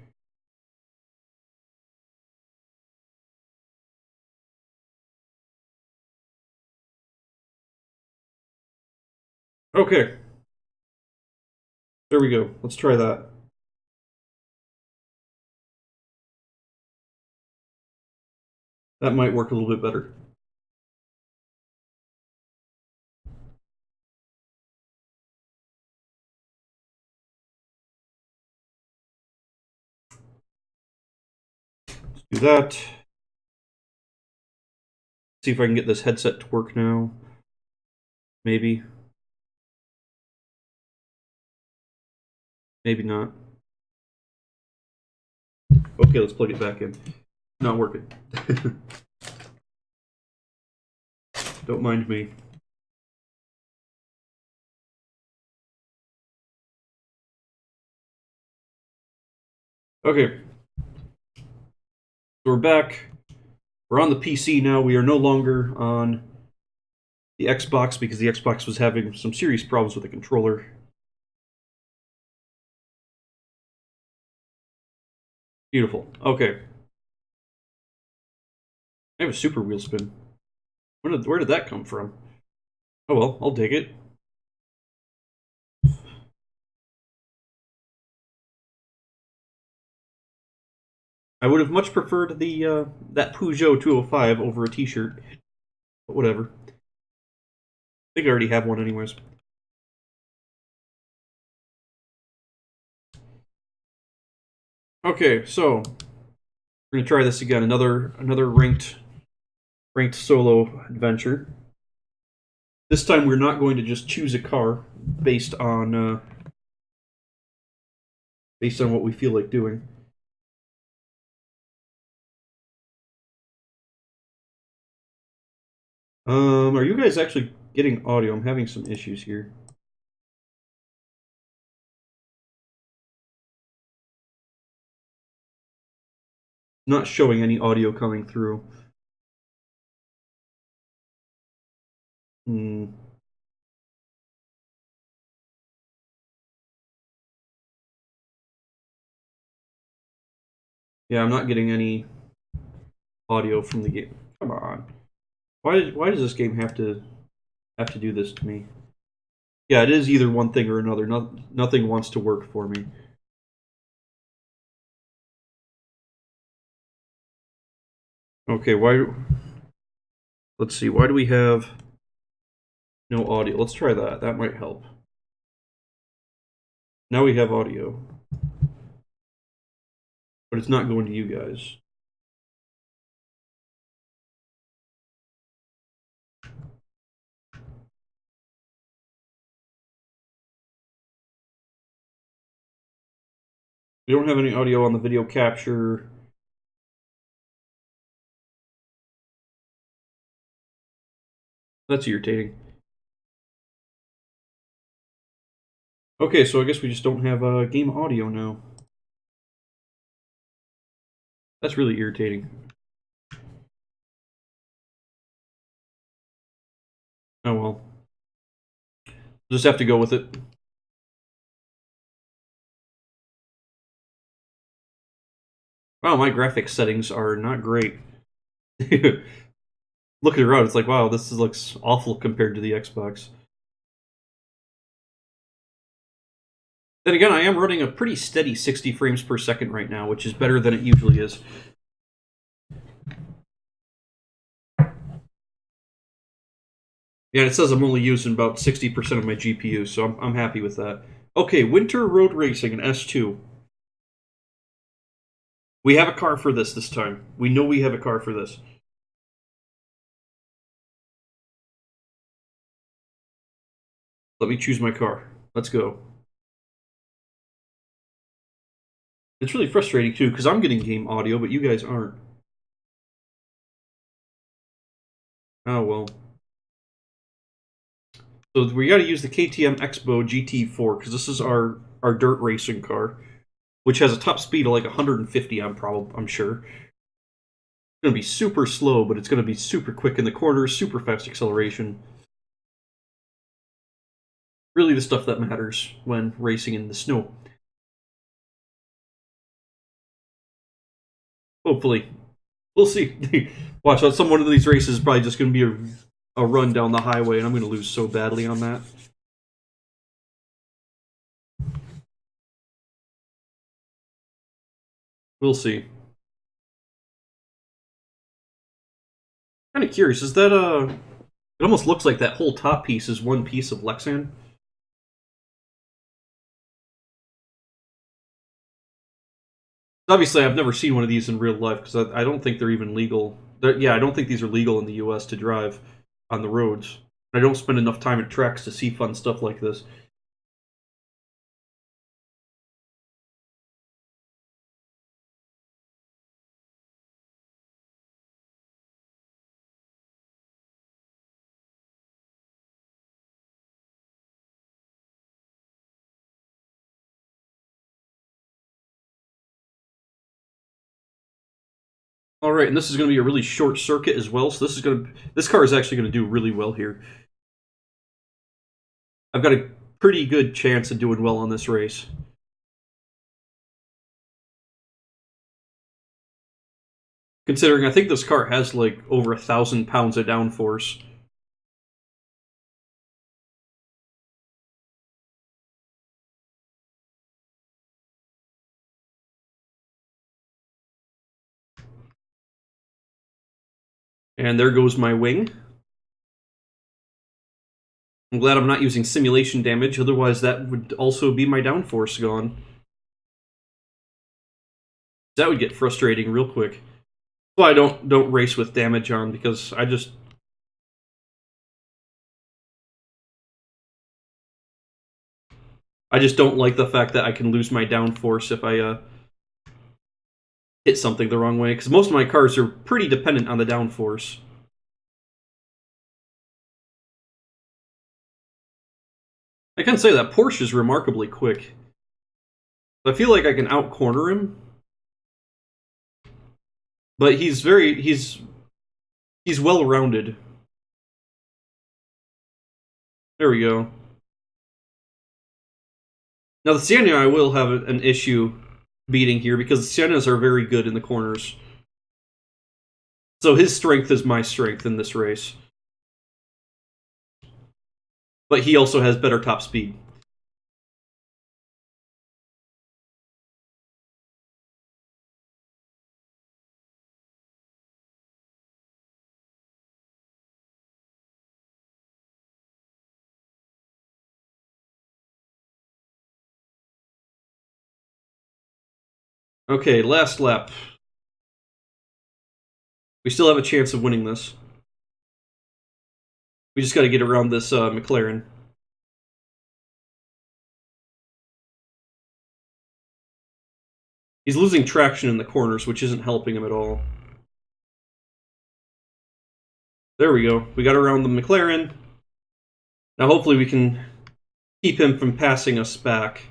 Okay. There we go. Let's try that. That might work a little bit better. Let's do that. See if I can get this headset to work now. Maybe. Maybe not. Okay, let's plug it back in. Not working. Don't mind me. Okay. So we're back. We're on the PC now. We are no longer on the Xbox because the Xbox was having some serious problems with the controller. Beautiful. Okay. I have a super wheel spin. Where did that come from? Oh well, I'll take it. I would have much preferred the that Peugeot 205 over a T-shirt, but whatever. I think I already have one, anyways. Okay, so we're gonna try this again. Another ranked ranked solo adventure. This time we're not going to just choose a car based on what we feel like doing. Are you guys actually getting audio? I'm having some issues here. Not showing any audio coming through. Yeah, I'm not getting any audio from the game. Come on. Why does this game have to do this to me? Yeah, it is either one thing or another. Nothing wants to work for me. Okay, why? Let's see. Why do we have no audio? Let's try that. That might help. Now we have audio, but it's not going to you guys. We don't have any audio on the video capture. That's irritating. Okay, so I guess we just don't have game audio now. That's really irritating. Oh well. Just have to go with it. Wow, my graphics settings are not great. Looking around, it's like, wow, this looks awful compared to the Xbox. Then again, I am running a pretty steady 60 frames per second right now, which is better than it usually is. Yeah, it says I'm only using about 60% of my GPU, so I'm happy with that. Okay, Winter Road Racing in S2. We have a car for this time. We know we have a car for this. Let me choose my car. Let's go. It's really frustrating, too, because I'm getting game audio, but you guys aren't. Oh, well. So we got to use the KTM Expo GT4, because this is our dirt racing car, which has a top speed of like 150, I'm sure. It's going to be super slow, but it's going to be super quick in the corners, super fast acceleration. Really the stuff that matters when racing in the snow. Hopefully. We'll see. Watch out, one of these races is probably just going to be a run down the highway, and I'm going to lose so badly on that. We'll see. Kind of curious, is that it almost looks like that whole top piece is one piece of Lexan. Obviously, I've never seen one of these in real life, because I don't think they're even legal. Yeah, I don't think these are legal in the US to drive on the roads. I don't spend enough time at tracks to see fun stuff like this. All right, and this is going to be a really short circuit as well. So this car is actually going to do really well here. I've got a pretty good chance of doing well on this race. Considering I think this car has like over 1,000 pounds of downforce. And there goes my wing. I'm glad I'm not using simulation damage, otherwise that would also be my downforce gone. That would get frustrating real quick. why I don't race with damage on, because I just don't like the fact that I can lose my downforce if I hit something the wrong way, because most of my cars are pretty dependent on the downforce. I can say that Porsche is remarkably quick. I feel like I can out-corner him, but he's well-rounded. There we go. Now the Sienna I will have an issue beating here, because the Siennas are very good in the corners. So his strength is my strength in this race. But he also has better top speed. Okay, last lap. We still have a chance of winning this. We just gotta get around this McLaren. He's losing traction in the corners, which isn't helping him at all. There we go. We got around the McLaren. Now hopefully we can keep him from passing us back.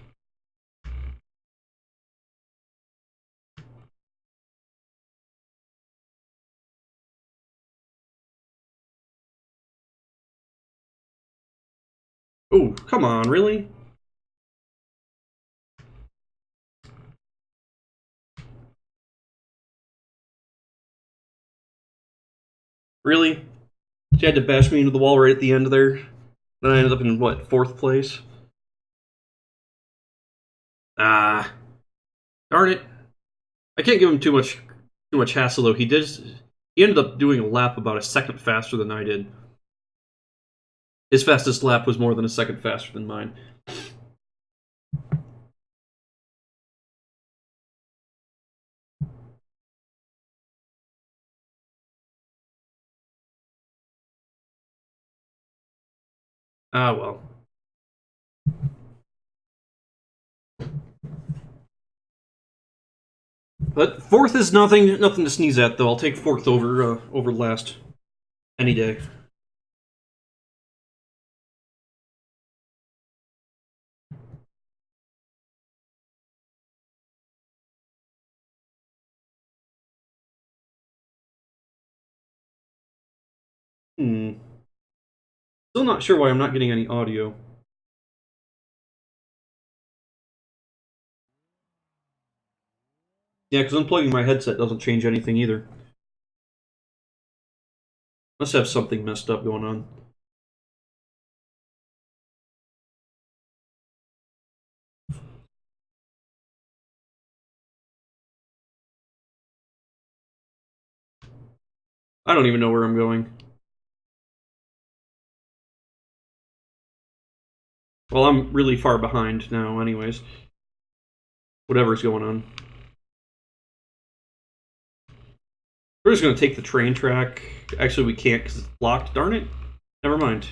Oh, come on, really? Really? She had to bash me into the wall right at the end there. Then I ended up in, what, 4th place? Ah. Darn it. I can't give him too much hassle, though. He ended up doing a lap about a second faster than I did. His fastest lap was more than a second faster than mine. Ah, well. But 4th is nothing to sneeze at, though. I'll take 4th over last any day. Still not sure why I'm not getting any audio. Yeah, because unplugging my headset doesn't change anything either. Must have something messed up going on. I don't even know where I'm going. Well, I'm really far behind now, anyways. Whatever's going on. We're just going to take the train track. Actually, we can't because it's blocked. Darn it. Never mind.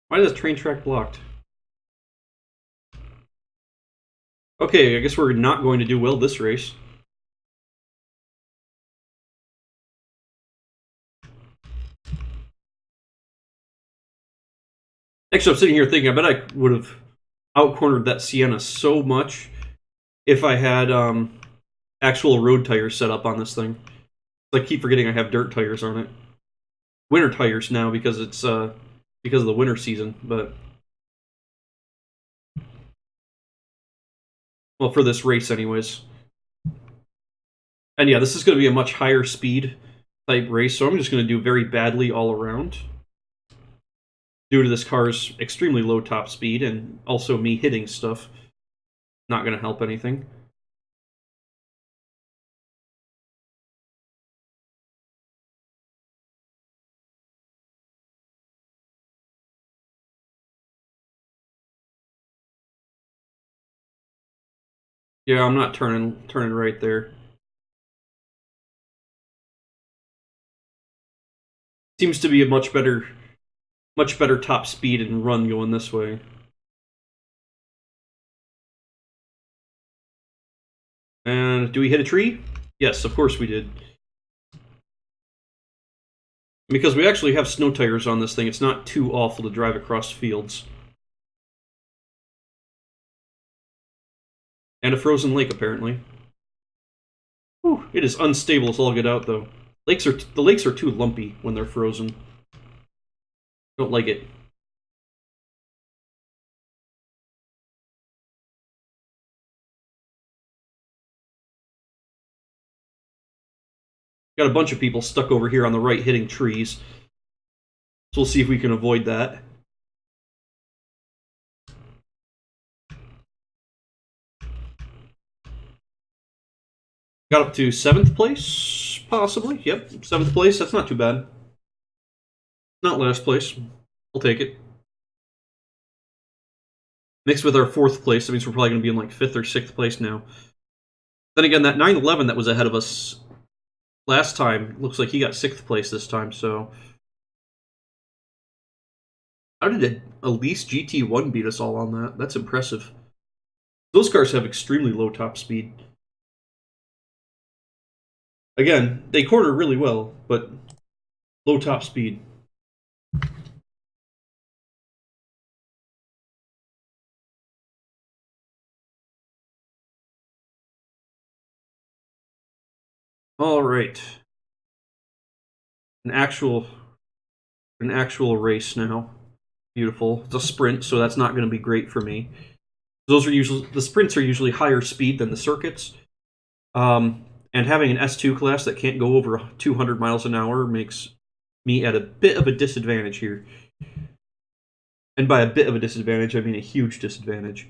Why is the train track blocked? Okay, I guess we're not going to do well this race. Actually, I'm sitting here thinking, I bet I would have out-cornered that Sienna so much if I had actual road tires set up on this thing. I keep forgetting I have dirt tires on it. Winter tires now because it's because of the winter season, but well, for this race anyways. And yeah, this is going to be a much higher speed type race, so I'm just going to do very badly all around due to this car's extremely low top speed and also me hitting stuff. Not going to help anything. Yeah, I'm not turning right there. Seems to be a much better top speed and run going this way. And do we hit a tree? Yes, of course we did. Because we actually have snow tires on this thing, it's not too awful to drive across fields. And a frozen lake, apparently. Whew, it is unstable as all get out, though. The lakes are too lumpy when they're frozen. Don't like it. Got a bunch of people stuck over here on the right hitting trees. So we'll see if we can avoid that. Got up to 7th place, possibly. Yep, 7th place. That's not too bad. Not last place. I'll take it. Mixed with our 4th place, that means we're probably going to be in like 5th or 6th place now. Then again, that 911 that was ahead of us last time, looks like he got 6th place this time, so... How did Elise GT1 beat us all on that? That's impressive. Those cars have extremely low top speed. Again, they corner really well, but low top speed. All right. An actual race now. Beautiful. It's a sprint, so that's not going to be great for me. Those are usually the sprints are usually higher speed than the circuits. And having an S2 class that can't go over 200 miles an hour makes me at a bit of a disadvantage here. And by a bit of a disadvantage, I mean a huge disadvantage.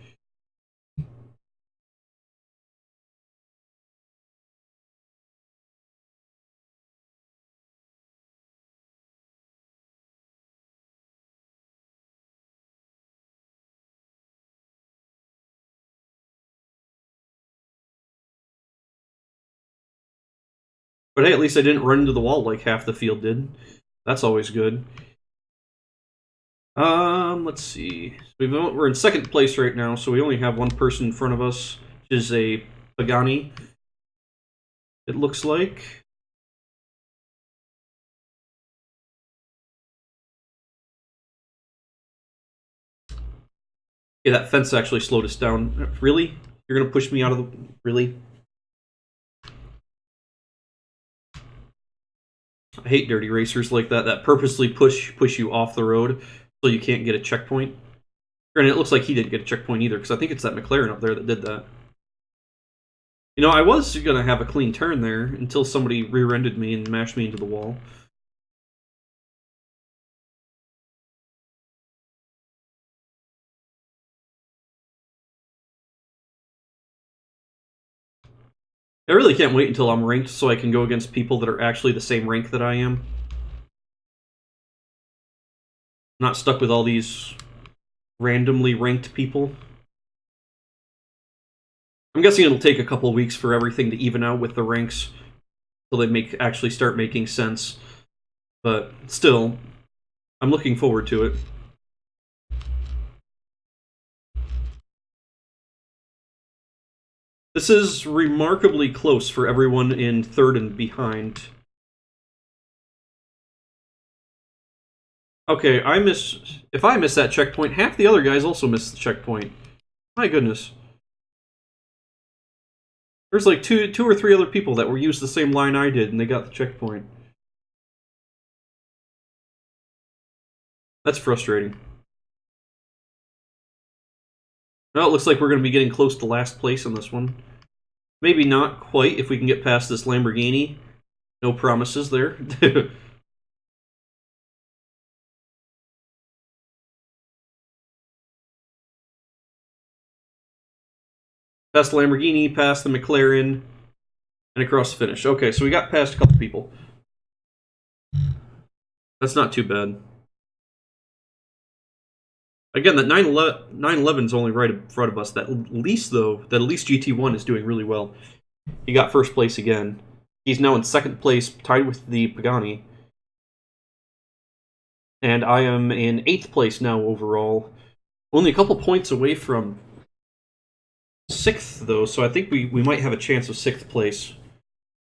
But hey, at least I didn't run into the wall like half the field did. That's always good. Let's see. We're in 2nd place right now, so we only have one person in front of us, which is a Pagani. It looks like. Yeah, that fence actually slowed us down. Really? You're gonna push me out of the... Really? I hate dirty racers like that purposely push you off the road so you can't get a checkpoint. Granted, it looks like he didn't get a checkpoint either, because I think it's that McLaren up there that did that. You know, I was going to have a clean turn there until somebody rear-ended me and mashed me into the wall. I really can't wait until I'm ranked so I can go against people that are actually the same rank that I am. Not stuck with all these randomly ranked people. I'm guessing it'll take a couple weeks for everything to even out with the ranks until they actually start making sense. But still, I'm looking forward to it. This is remarkably close for everyone in 3rd and behind. Okay, if I miss that checkpoint, half the other guys also miss the checkpoint. My goodness. There's like two or three other people that were used the same line I did, and they got the checkpoint. That's frustrating. Well, it looks like we're going to be getting close to last place on this one. Maybe not quite if we can get past this Lamborghini. No promises there. Past the Lamborghini, past the McLaren, and across the finish. Okay, so we got past a couple people. That's not too bad. Again, that 911 is only right in front of us. That Elise GT1 is doing really well. He got 1st place again. He's now in 2nd place, tied with the Pagani. And I am in 8th place now overall. Only a couple points away from 6th, though, so I think we might have a chance of 6th place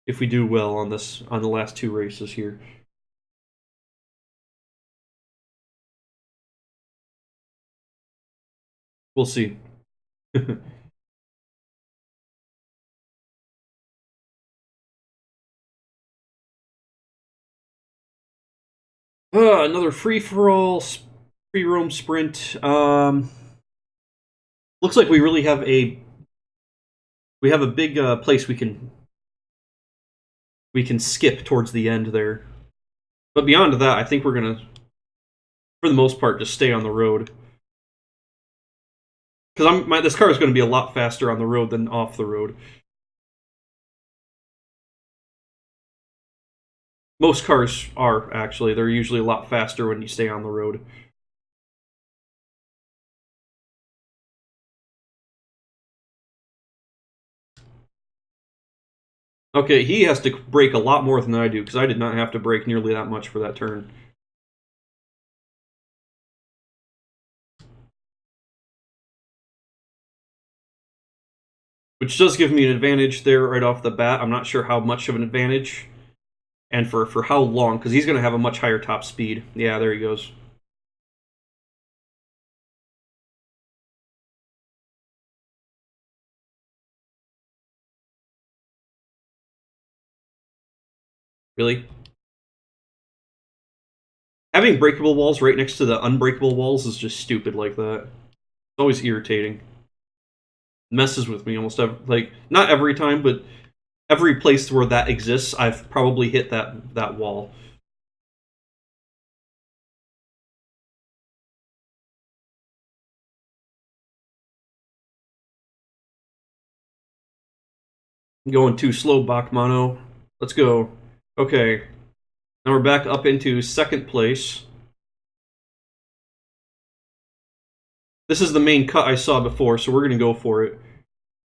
if we do well on the last 2 races here. We'll see. Another free-for-all, free roam sprint. Looks like we really have a big place we can skip towards the end there. But beyond that, I think we're gonna, for the most part, just stay on the road. Because this car is going to be a lot faster on the road than off the road. Most cars are, actually. They're usually a lot faster when you stay on the road. Okay, he has to brake a lot more than I do, because I did not have to brake nearly that much for that turn. Which does give me an advantage there right off the bat. I'm not sure how much of an advantage, and for how long, because he's going to have a much higher top speed. Yeah, there he goes. Really? Having breakable walls right next to the unbreakable walls is just stupid like that. It's always irritating. Messes with me almost like not every time, but every place where that exists, I've probably hit that wall. I'm going too slow, Bachmano. Let's go. Okay. Now we're back up into 2nd place. This is the main cut I saw before, so we're going to go for it.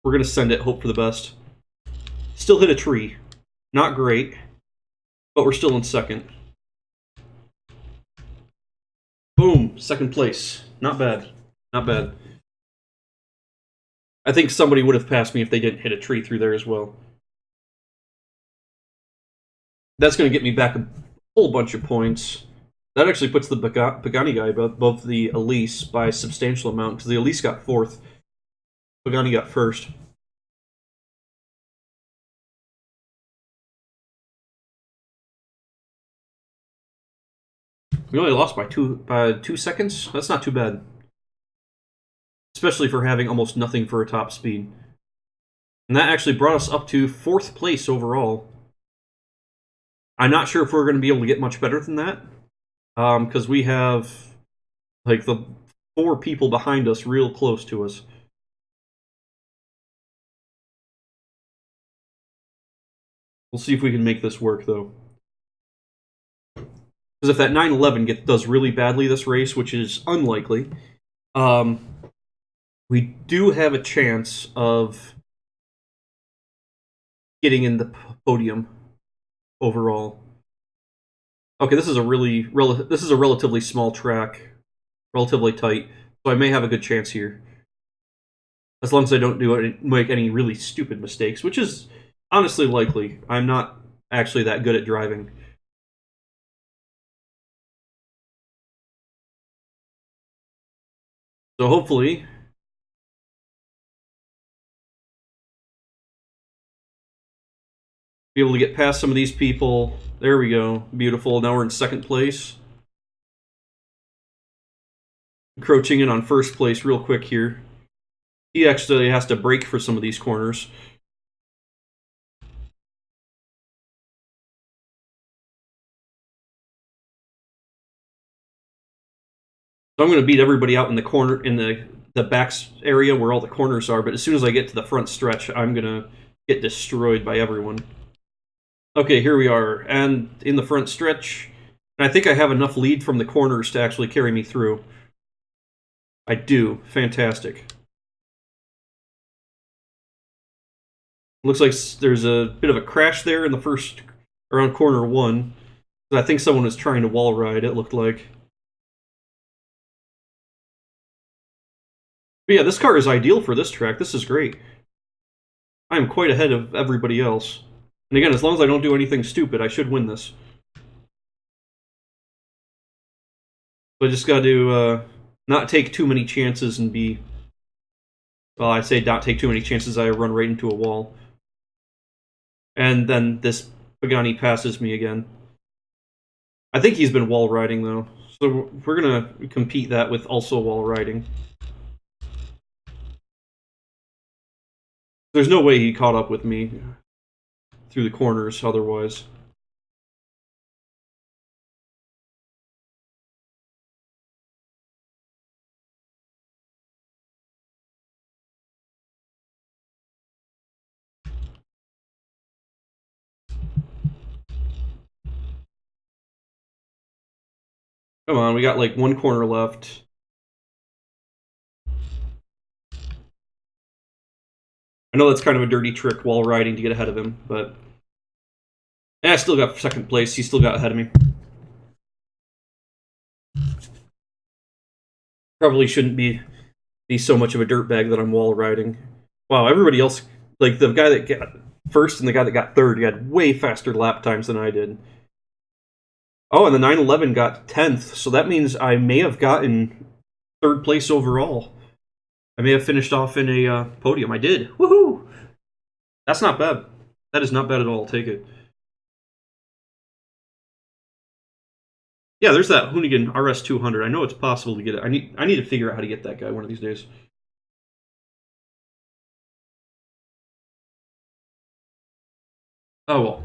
We're going to send it, hope for the best. Still hit a tree. Not great, but we're still in 2nd. Boom, 2nd place. Not bad. Not bad. I think somebody would have passed me if they didn't hit a tree through there as well. That's going to get me back a whole bunch of points. That actually puts the Pagani guy above the Elise by a substantial amount, because the Elise got 4th. Pagani got 1st. We only lost by 2 seconds? That's not too bad. Especially for having almost nothing for a top speed. And that actually brought us up to 4th place overall. I'm not sure if we're going to be able to get much better than that. Because we have like the 4 people behind us real close to us. We'll see if we can make this work, though. Because if that 911 does really badly this race, which is unlikely, we do have a chance of getting in the podium overall. Okay, this is a relatively small track, relatively tight, so I may have a good chance here. As long as I don't make any really stupid mistakes, which is honestly likely. I'm not actually that good at driving. So hopefully, be able to get past some of these people. There we go. Beautiful. Now we're in 2nd place. Encroaching in on 1st place real quick here. He actually has to brake for some of these corners. So I'm going to beat everybody out in the corner, in the back area where all the corners are, but as soon as I get to the front stretch, I'm going to get destroyed by everyone. Okay, here we are, and in the front stretch, and I think I have enough lead from the corners to actually carry me through. I do. Fantastic. Looks like there's a bit of a crash there in the around corner 1. I think someone was trying to wall ride, it looked like. But yeah, this car is ideal for this track. This is great. I am quite ahead of everybody else. And again, as long as I don't do anything stupid, I should win this. So I just got to not take too many chances and be... Well, I say not take too many chances, I run right into a wall. And then this Pagani passes me again. I think he's been wall riding, though. So we're going to compete that with also wall riding. There's no way he caught up with me through the corners otherwise. Come on, we got like one corner left. I know that's kind of a dirty trick while riding to get ahead of him, but... I still got second place. He still got ahead of me. Probably shouldn't be so much of a dirtbag that I'm wall riding. Wow, everybody else... Like, the guy that got first and the guy that got third, he had way faster lap times than I did. Oh, and the 911 got 10th, so that means I may have gotten third place overall. I may have finished off in a podium. I did. Woohoo! That's not bad. That is not bad at all. I'll take it. Yeah, there's that Hoonigan RS200. I know it's possible to get it. I need to figure out how to get that guy one of these days. Oh well.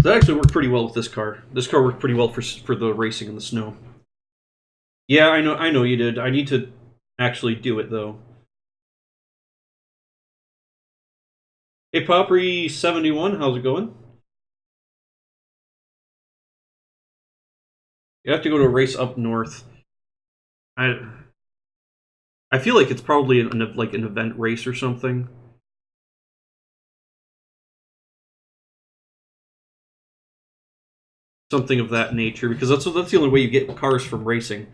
That actually worked pretty well with this car. This car worked pretty well for the racing in the snow. Yeah, I know you did. I need to actually do it though. Hey Popri71, how's it going? You have to go to a race up north. I feel like it's probably an event race or something. Something of that nature, because that's the only way you get cars from racing.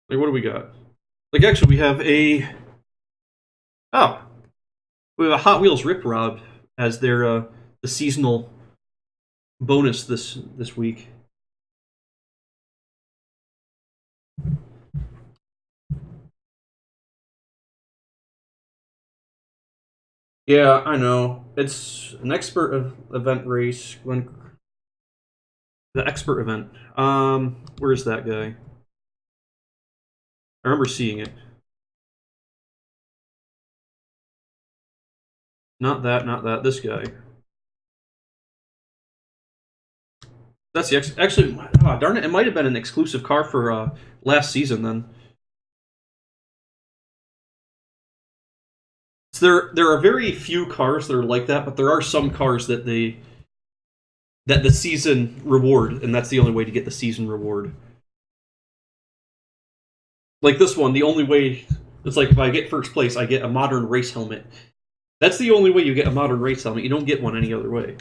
Like, what do we got? Like, actually, we have a... Oh. We have a Hot Wheels Rip Rod as their, the seasonal bonus this week. Yeah, I know. It's an expert event race. The expert event. Where's that guy? I remember seeing it. Not that. This guy. That's the actually. Oh, darn it! It might have been an exclusive car for last season then. So there are very few cars that are like that, but there are some cars that the season reward, and that's the only way to get the season reward. Like this one, the only way it's like if I get first place, I get a modern race helmet. That's the only way you get a modern race helmet. You don't get one any other way.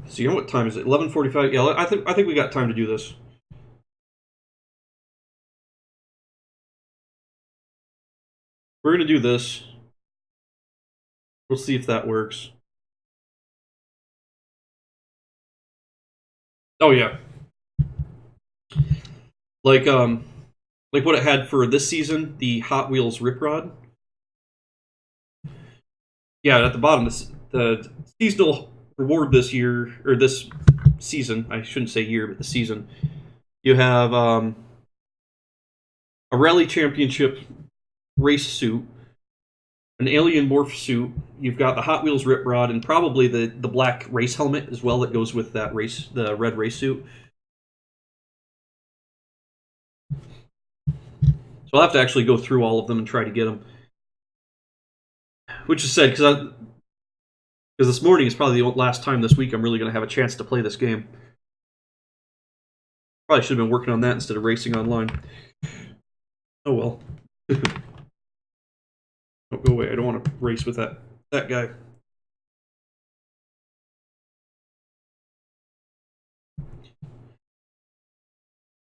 So you know what time is it? 11:45. Yeah, I think we got time to do this. We're gonna do this. We'll see if that works. Oh yeah. Like what it had for this season, the Hot Wheels Rip Rod. Yeah, at the bottom, the seasonal reward this year, or this season, I shouldn't say year, but the season, you have a Rally Championship race suit, an Alien Morph suit, you've got the Hot Wheels Rip Rod, and probably the black race helmet as well that goes with that the red race suit. So I'll have to actually go through all of them and try to get them. Which is sad, because this morning is probably the last time this week I'm really going to have a chance to play this game. Probably should have been working on that instead of racing online. Oh well. Don't go away. I don't want to race with that guy.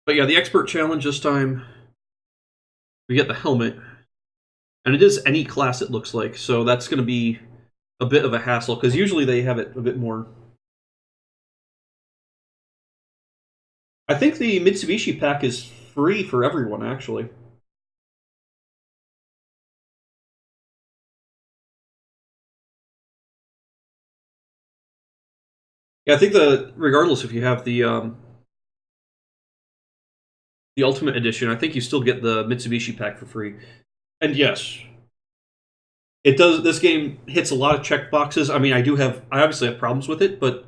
But yeah, the expert challenge this time, we get the helmet. And it is any class, it looks like. So that's going to be a bit of a hassle, because usually they have it a bit more. I think the Mitsubishi pack is free for everyone, actually. Yeah, I think regardless if you have the Ultimate Edition, I think you still get the Mitsubishi pack for free. And yes, it does. This game hits a lot of check boxes. I mean, I obviously have problems with it, but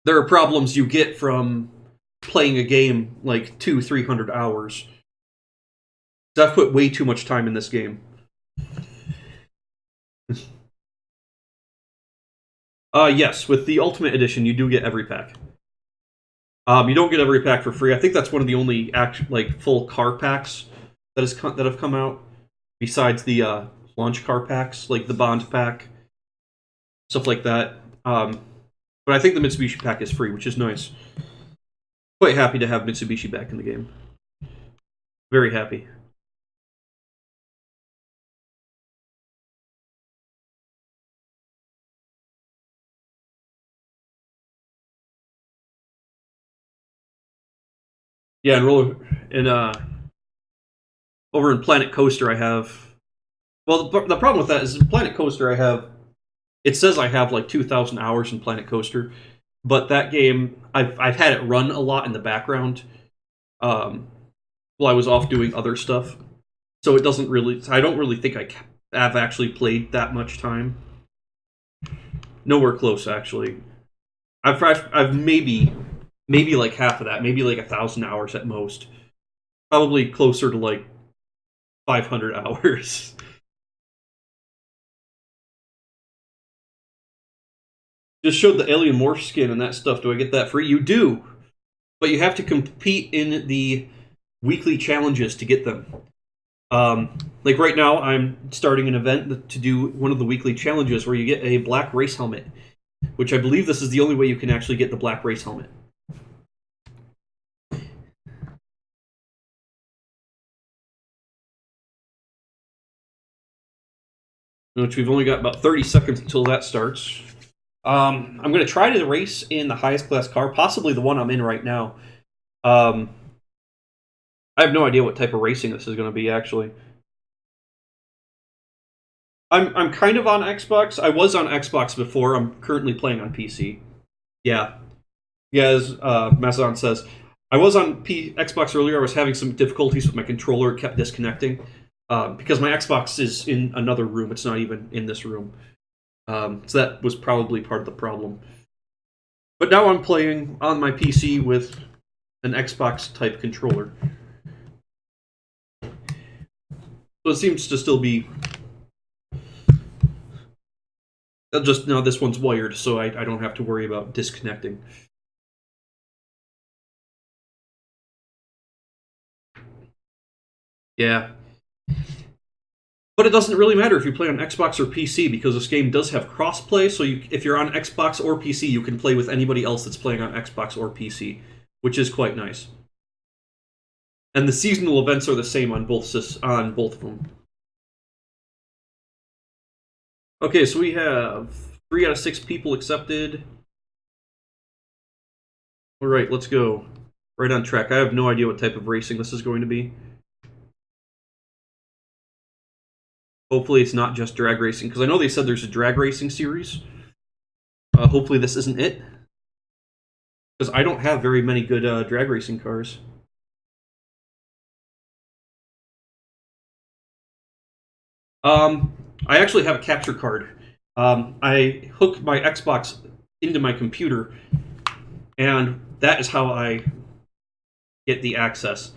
there are problems you get from playing a game like 200-300 hours. I've put way too much time in this game. Yes, with the Ultimate Edition, you do get every pack. You don't get every pack for free. I think that's one of the only full car packs that have come out, besides the launch car packs, like the Bond pack, stuff like that. But I think the Mitsubishi pack is free, which is nice. Quite happy to have Mitsubishi back in the game. Very happy. Yeah, over in Planet Coaster, I have. Well, the problem with that is in Planet Coaster, it says I have like 2,000 hours in Planet Coaster, but that game I've had it run a lot in the background, while I was off doing other stuff. So it doesn't really. I don't really think I have actually played that much time. Nowhere close, actually. I've maybe like half of that, maybe like 1,000 hours at most. Probably closer to like 500 hours. Just showed the alien morph skin and that stuff. Do I get that free? You do, but you have to compete in the weekly challenges to get them. Like right now, I'm starting an event to do one of the weekly challenges where you get a black race helmet, which I believe this is the only way you can actually get the black race helmet. Which we've only got about 30 seconds until that starts. I'm going to try to race in the highest class car, possibly the one I'm in right now. I have no idea what type of racing this is going to be, actually. I'm kind of on Xbox. I was on Xbox before. I'm currently playing on PC. Yeah. Yeah, as Mazan says. I was on Xbox earlier. I was having some difficulties with my controller. It kept disconnecting. Because my Xbox is in another room. It's not even in this room. So that was probably part of the problem. But now I'm playing on my PC with an Xbox-type controller. So it seems to still be... Just now this one's wired, so I don't have to worry about disconnecting. Yeah. But it doesn't really matter if you play on Xbox or PC, because this game does have crossplay, so if you're on Xbox or PC, you can play with anybody else that's playing on Xbox or PC, which is quite nice. And the seasonal events are the same on both of them. Okay, so we have 3 out of 6 people accepted. Alright, let's go. Right on track. I have no idea what type of racing this is going to be. Hopefully it's not just drag racing, because I know they said there's a drag racing series. Hopefully this isn't it. Because I don't have very many good drag racing cars. I actually have a capture card. I hook my Xbox into my computer, and that is how I get the access.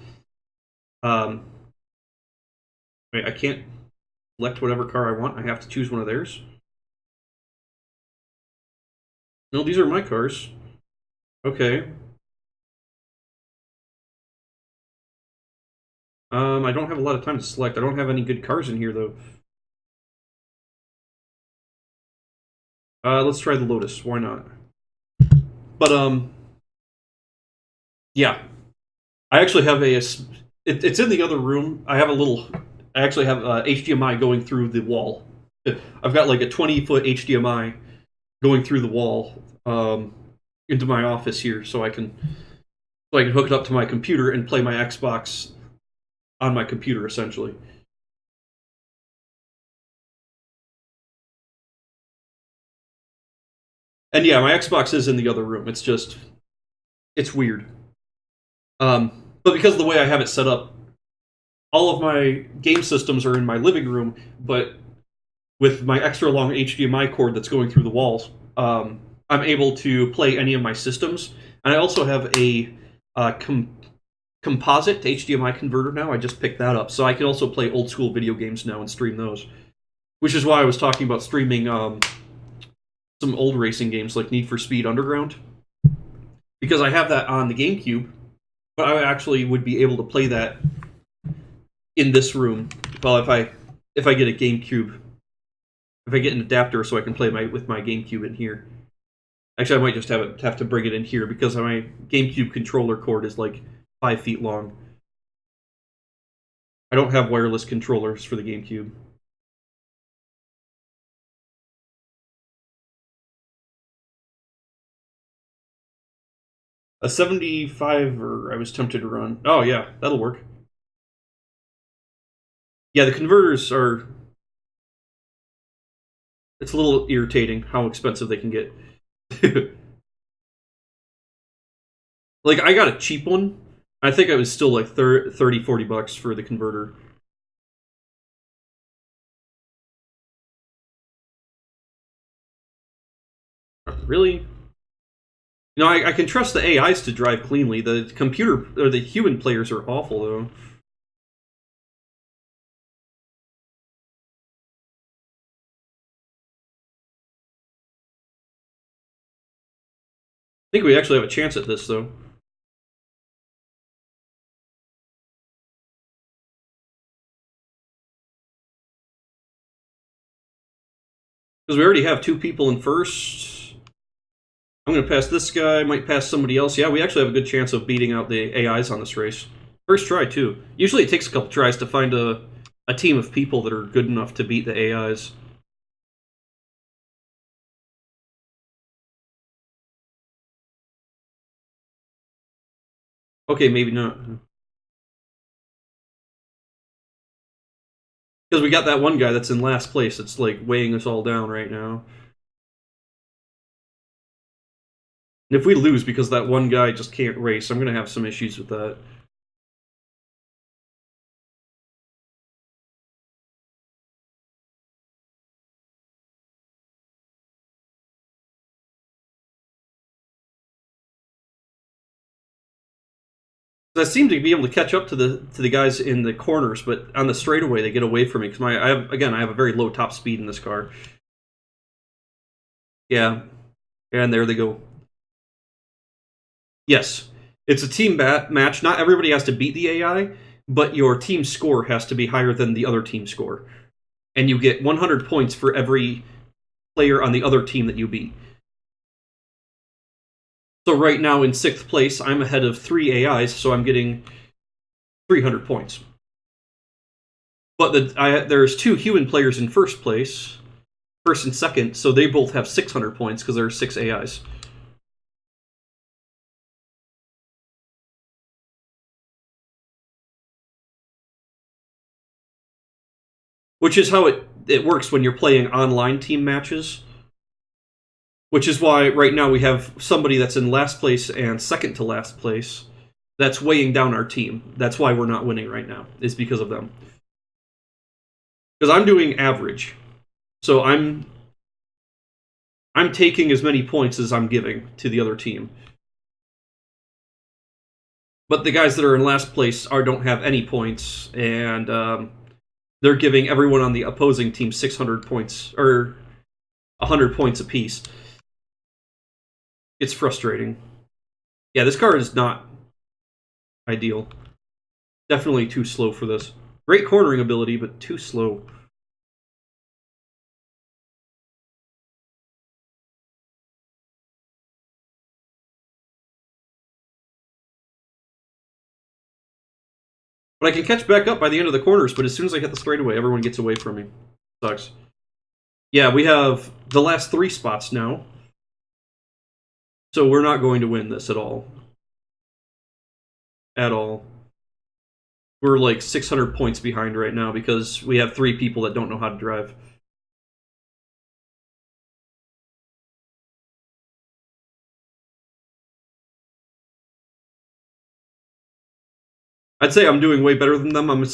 I can't select whatever car I want. I have to choose one of theirs. No, these are my cars. Okay. I don't have a lot of time to select. I don't have any good cars in here, though. Let's try the Lotus. Why not? But, yeah. I actually have it's in the other room. I actually have HDMI going through the wall. I've got like a 20-foot HDMI going through the wall into my office here, so I can hook it up to my computer and play my Xbox on my computer, essentially. And yeah, my Xbox is in the other room. It's weird. But because of the way I have it set up, all of my game systems are in my living room, but with my extra long HDMI cord that's going through the walls, I'm able to play any of my systems. And I also have a composite HDMI converter now. I just picked that up, so I can also play old school video games now and stream those. Which is why I was talking about streaming some old racing games like Need for Speed Underground, because I have that on the GameCube, but I actually would be able to play that in this room. Well, if I get a GameCube, if I get an adapter so I can play with my GameCube in here. Actually, I might just have to bring it in here because my GameCube controller cord is like 5 feet long. I don't have wireless controllers for the GameCube. A 75, or I was tempted to run. Oh yeah, that'll work. Yeah, the converters are... It's a little irritating how expensive they can get. Like, I got a cheap one. I think it was still like 30, 40 bucks for the converter. Really? No, I can trust the AIs to drive cleanly. The computer, or the human players are awful, though. I think we actually have a chance at this, though. Because we already have 2 people in first. I'm going to pass this guy, might pass somebody else. Yeah, we actually have a good chance of beating out the AIs on this race. First try, too. Usually it takes a couple tries to find a team of people that are good enough to beat the AIs. Okay, maybe not. Because we got that one guy that's in last place that's, like, weighing us all down right now. And if we lose because that one guy just can't race, I'm going to have some issues with that. I seem to be able to catch up to the guys in the corners, but on the straightaway they get away from me because I have a very low top speed in this car. Yeah, and there they go. Yes, it's a team match. Not everybody has to beat the AI, but your team score has to be higher than the other team score, and you get 100 points for every player on the other team that you beat. So right now in 6th place, I'm ahead of 3 AIs, so I'm getting 300 points. But there's 2 human players in first place, first and second, so they both have 600 points because there are 6 AIs. Which is how it works when you're playing online team matches. Which is why right now we have somebody that's in last place and second to last place that's weighing down our team. That's why we're not winning right now, is because of them. Because I'm doing average. So I'm taking as many points as I'm giving to the other team. But the guys that are in last place don't have any points, and they're giving everyone on the opposing team 600 points, or 100 points apiece. It's frustrating. Yeah, this car is not ideal. Definitely too slow for this. Great cornering ability, but too slow. But I can catch back up by the end of the corners, but as soon as I hit the straightaway, everyone gets away from me. Sucks. Yeah, we have the last 3 spots now. So we're not going to win this at all. At all. We're like 600 points behind right now because we have 3 people that don't know how to drive. I'd say I'm doing way better than them. I'm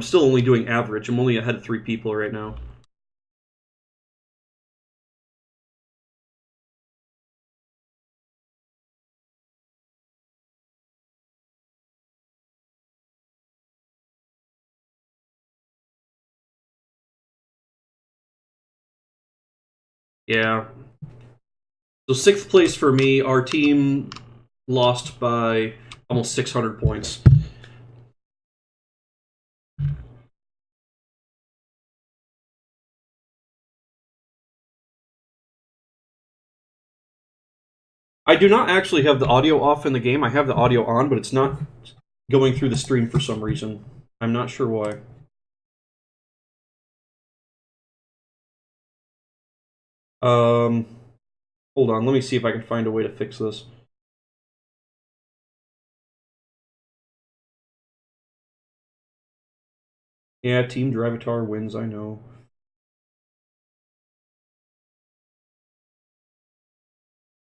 still only doing average. I'm only ahead of 3 people right now. Yeah. So 6th place for me. Our team lost by almost 600 points. I do not actually have the audio off in the game. I have the audio on, but it's not going through the stream for some reason. I'm not sure why. Hold on. Let me see if I can find a way to fix this. Yeah, Team Drivatar wins, I know.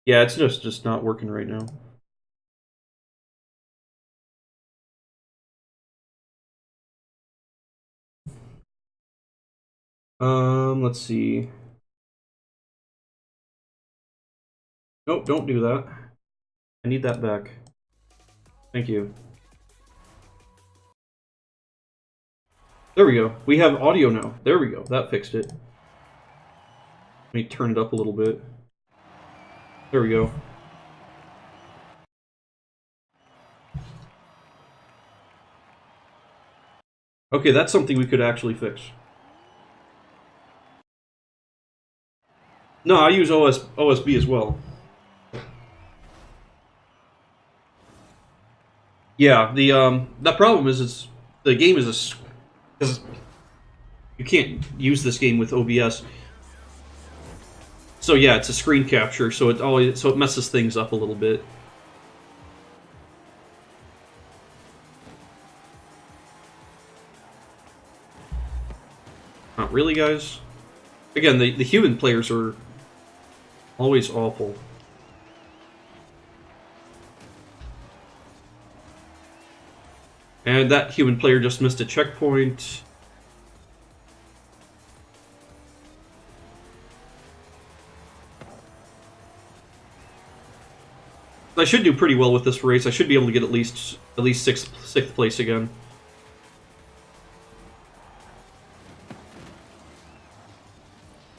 Yeah, it's just not working right now. Let's see. Nope, don't do that. I need that back. Thank you. There we go. We have audio now. There we go. That fixed it. Let me turn it up a little bit. There we go. Okay, that's something we could actually fix. No, I use OSB as well. Yeah, the problem is the game is because you can't use this game with OBS. So yeah, it's a screen capture, so it messes things up a little bit. Not really, guys. Again, the human players are always awful. And that human player just missed a checkpoint. I should do pretty well with this race. I should be able to get at least sixth place again.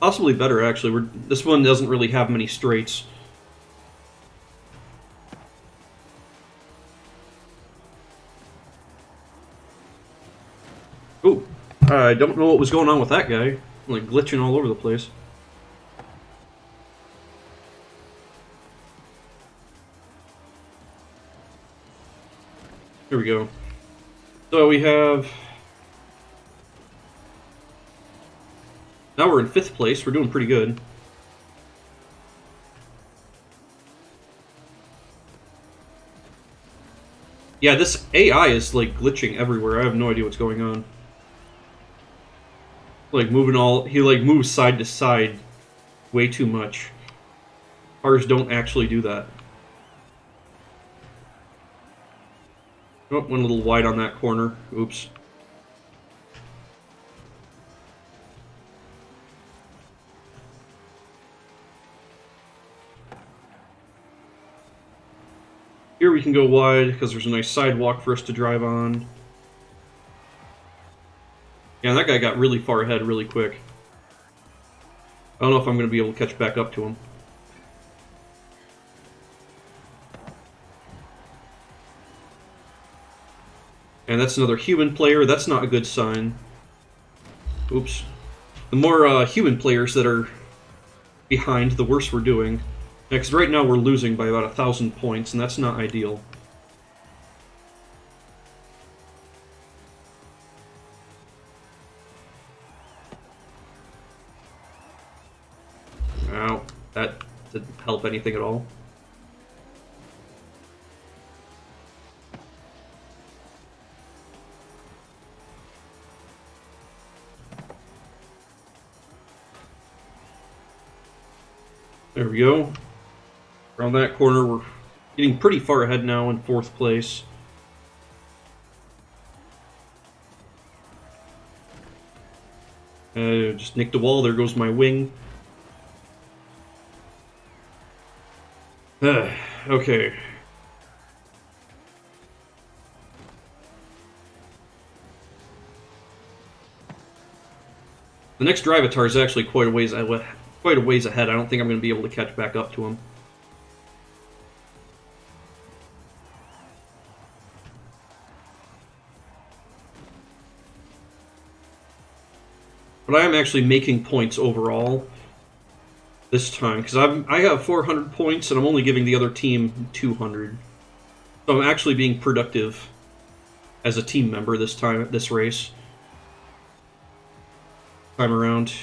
Possibly better, actually. This one doesn't really have many straights. Ooh, I don't know what was going on with that guy. Like glitching all over the place. Here we go. So we have... Now we're in 5th place. We're doing pretty good. Yeah, this AI is like glitching everywhere. I have no idea what's going on. Like he like moves side to side way too much. Cars don't actually do that. Oh, went a little wide on that corner. Oops. Here we can go wide because there's a nice sidewalk for us to drive on. Yeah, that guy got really far ahead really quick. I don't know if I'm going to be able to catch back up to him. And that's another human player. That's not a good sign. Oops. The more human players that are behind, the worse we're doing. Because right now we're losing by about 1,000 points, and that's not ideal. Ow, that didn't help anything at all. There we go. Around that corner, we're getting pretty far ahead now in 4th place. Just nicked a wall. There goes my wing. Okay. The next Drivatar is actually quite a ways ahead. I don't think I'm going to be able to catch back up to him. But I am actually making points overall this time, because I have 400 points and I'm only giving the other team 200. So I'm actually being productive as a team member this time, this race. Time around.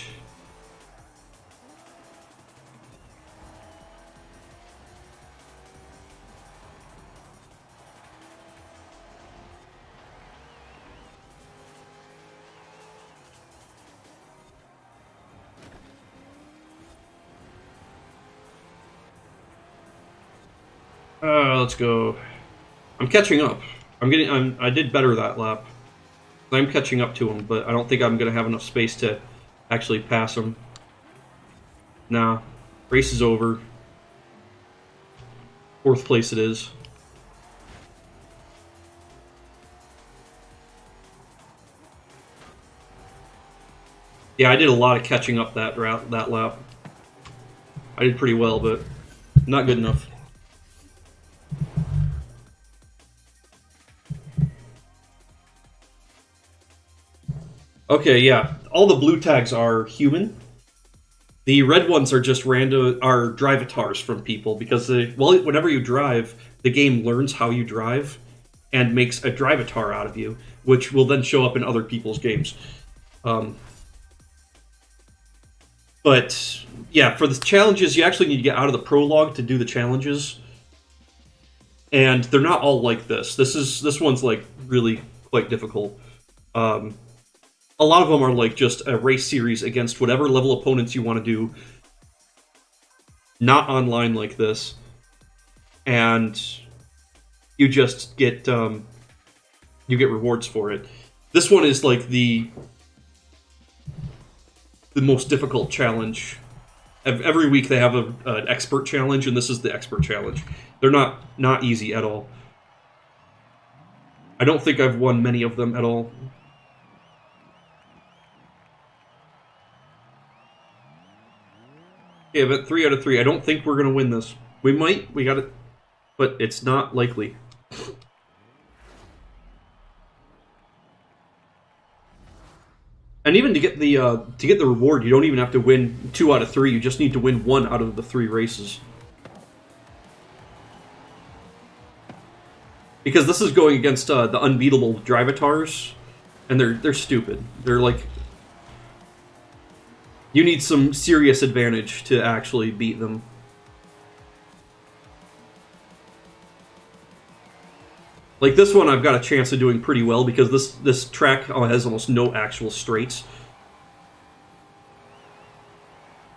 Let's go. I'm catching up. I did better that lap. I'm catching up to him, but I don't think I'm going to have enough space to actually pass him. Nah. Race is over. 4th place it is. Yeah, I did a lot of catching up that lap. I did pretty well, but not good enough. Okay, yeah. All the blue tags are human. The red ones are just random, are drivatars from people, because whenever you drive, the game learns how you drive and makes a drivatar out of you, which will then show up in other people's games. But yeah, for the challenges, you actually need to get out of the prologue to do the challenges, and they're not all like this. This one's like really quite difficult. A lot of them are like just a race series against whatever level opponents you want to do. Not online like this. And you just get rewards for it. This one is like the most difficult challenge. Every week they have an expert challenge, and this is the expert challenge. They're not easy at all. I don't think I've won many of them at all. Yeah, but 3 out of 3. I don't think we're going to win this. We might. We got it. But it's not likely. And even to get the reward, you don't even have to win 2 out of 3. You just need to win 1 out of the 3 races. Because this is going against the unbeatable Drivatars, and they're stupid. They're like... You need some serious advantage to actually beat them. Like this one, I've got a chance of doing pretty well because this track has almost no actual straights.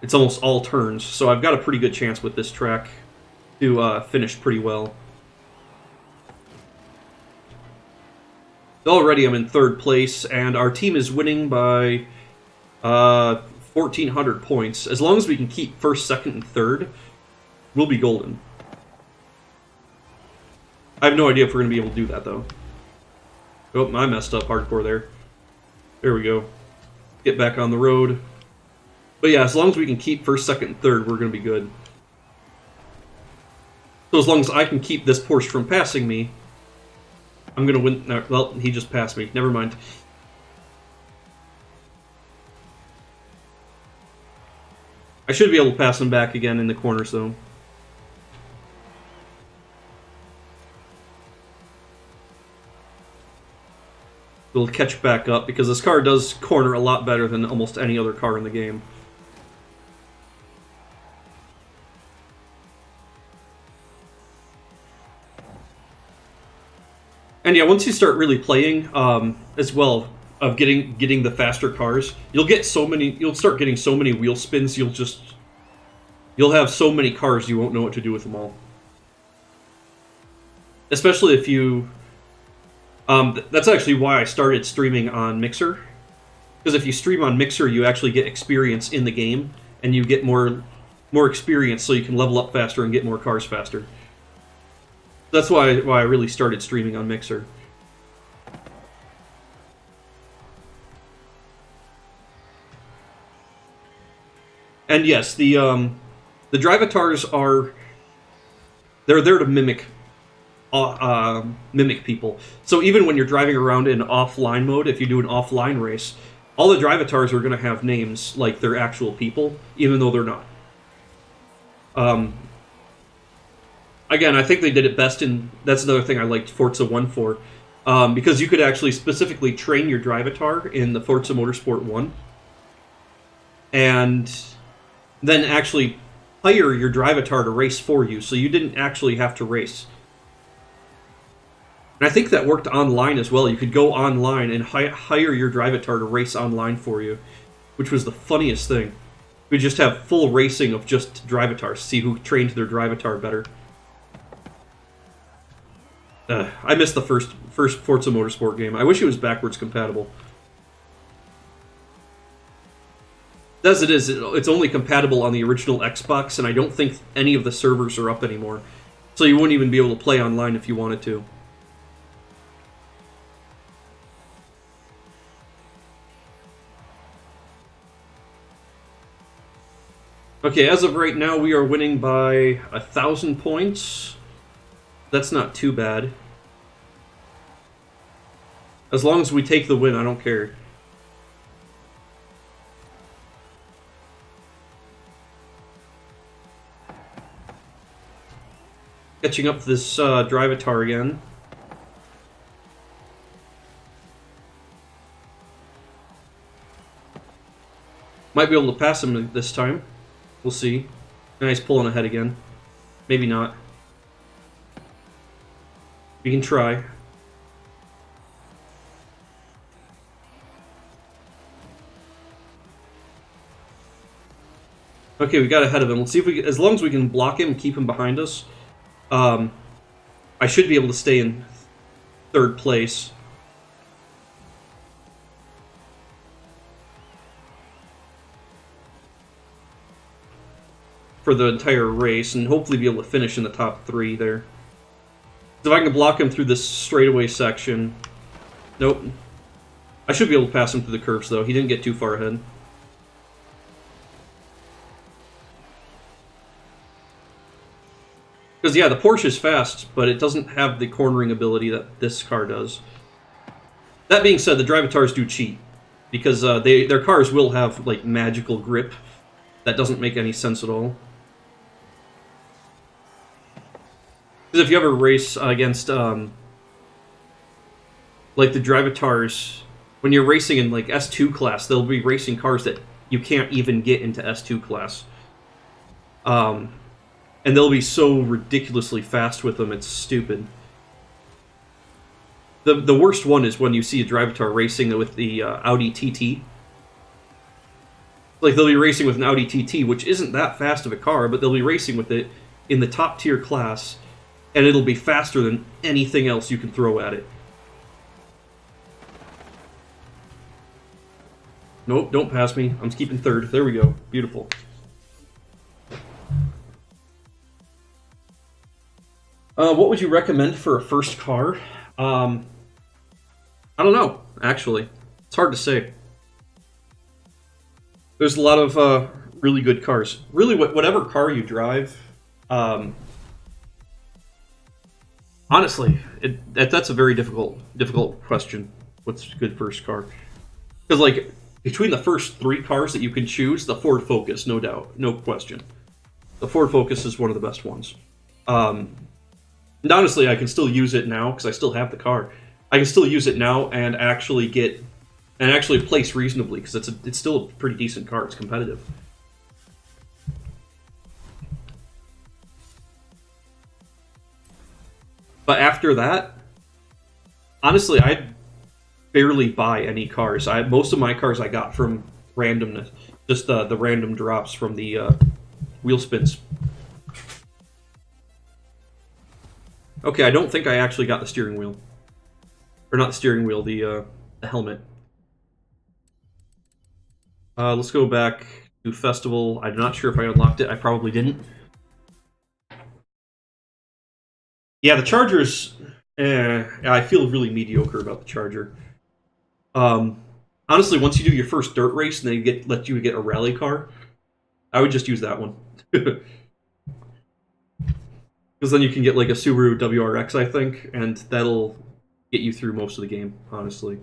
It's almost all turns, so I've got a pretty good chance with this track to finish pretty well. Already I'm in 3rd place, and our team is winning by 1,400 points. As long as we can keep 1st, 2nd, and 3rd, we'll be golden. I have no idea if we're going to be able to do that, though. Oh, I messed up hardcore there. There we go. Get back on the road. But yeah, as long as we can keep 1st, 2nd, and 3rd, we're going to be good. So as long as I can keep this Porsche from passing me, I'm gonna win. No, well, he just passed me. Never mind. I should be able to pass him back again in the corners, though. We'll catch back up, because this car does corner a lot better than almost any other car in the game. And yeah, once you start really playing, as well, of getting the faster cars, you'll start getting so many wheel spins, you'll have so many cars you won't know what to do with them all. Especially if you... that's actually why I started streaming on Mixer. Because if you stream on Mixer, you actually get experience in the game, and you get more experience so you can level up faster and get more cars faster. That's why I really started streaming on Mixer. And yes, the drivatars they're there to mimic people. So even when you're driving around in offline mode, if you do an offline race, all the drivatars are going to have names like they're actual people, even though they're not. Again, I think they did it best in... That's another thing I liked Forza 1 for. Because you could actually specifically train your drivatar in the Forza Motorsport 1. And then actually hire your drivatar to race for you, so you didn't actually have to race. And I think that worked online as well. You could go online and hire your drivatar to race online for you, which was the funniest thing. We just have full racing of just drivatars, see who trained their drivatar better. I missed the first Forza Motorsport game. I wish it was backwards compatible. As it is, it's only compatible on the original Xbox, and I don't think any of the servers are up anymore. So you wouldn't even be able to play online if you wanted to. Okay, as of right now, we are winning by 1,000 points. That's not too bad. As long as we take the win, I don't care. Catching up to this drivatar again. Might be able to pass him this time. We'll see. Nice pulling ahead again. Maybe not. We can try. Okay, we got ahead of him. Let's see if we can, as long as we can block him and keep him behind us, I should be able to stay in third place. For the entire race, and hopefully be able to finish in the top 3 there. If I can block him through this straightaway section... Nope. I should be able to pass him through the curves, though. He didn't get too far ahead. Because, yeah, the Porsche is fast, but it doesn't have the cornering ability that this car does. That being said, the drivatars do cheat. Because their cars will have, like, magical grip. That doesn't make any sense at all. Because if you ever race against, like, the drivatars, when you're racing in, like, S2 class, they'll be racing cars that you can't even get into S2 class. And they'll be so ridiculously fast with them, it's stupid. The worst one is when you see a drivatar racing with the Audi TT. Like, they'll be racing with an Audi TT, which isn't that fast of a car, but they'll be racing with it in the top tier class, and it'll be faster than anything else you can throw at it. Nope, don't pass me. I'm keeping third. There we go. Beautiful. What would you recommend for a first car? I don't know, actually. It's hard to say. There's a lot of really good cars. Really, whatever car you drive, Honestly, that's a very difficult question. What's a good first car? Because like between the first 3 cars that you can choose, the Ford Focus, no doubt, no question. The Ford Focus is one of the best ones. And honestly, I can still use it now because I still have the car. I can still use it now and actually place reasonably because it's still a pretty decent car. It's competitive. But after that, honestly, I barely buy any cars. Most of my cars I got from randomness, just the random drops from the wheel spins. Okay, I don't think I actually got the steering wheel, or not the steering wheel, the helmet. Let's go back to festival. I'm not sure if I unlocked it. I probably didn't. Yeah, the Charger's. I feel really mediocre about the Charger. Honestly, once you do your first dirt race and they let you get a rally car, I would just use that one. Because then you can get like a Subaru WRX, I think, and that'll get you through most of the game, honestly.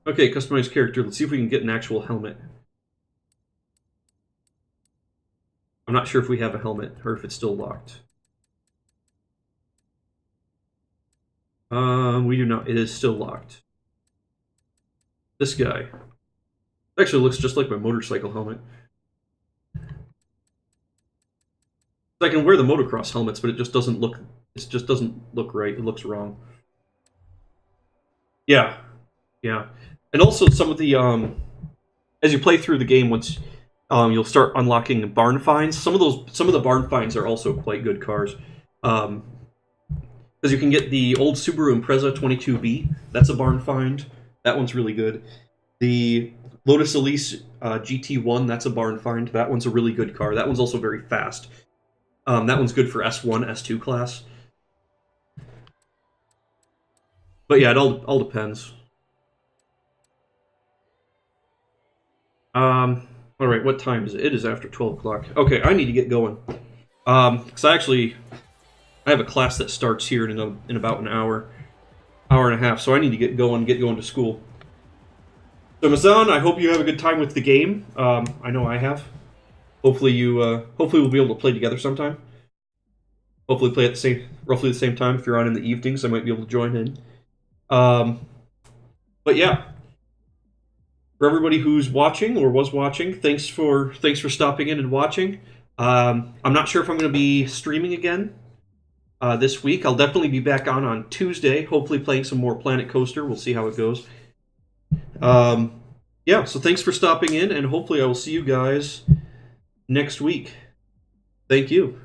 Okay, customized character. Let's see if we can get an actual helmet. I'm not sure if we have a helmet or if it's still locked. We do not. It is still locked. This guy actually looks just like my motorcycle helmet. I can wear the motocross helmets, but it just doesn't look. It just doesn't look right. It looks wrong. Yeah, yeah, and also some of the as you play through the game, once you'll start unlocking barn finds. Some of the barn finds are also quite good cars. Because you can get the old Subaru Impreza 22B. That's a barn find. That one's really good. The Lotus Elise GT1. That's a barn find. That one's a really good car. That one's also very fast. That one's good for S1, S2 class. But yeah, it all depends. All right, what time is it? It is after 12 o'clock. Okay, I need to get going. Because I have a class that starts here in about an hour and a half, so I need to get going to school. So Mazan, I hope you have a good time with the game. I know I have. Hopefully we'll be able to play together sometime. Hopefully play at roughly the same time. If you're on in the evenings, I might be able to join in. But yeah, for everybody who's watching or was watching, thanks for stopping in and watching. I'm not sure if I'm going to be streaming again this week. I'll definitely be back on Tuesday, hopefully playing some more Planet Coaster. We'll see how it goes. Yeah, so thanks for stopping in, and hopefully I will see you guys next week. Thank you.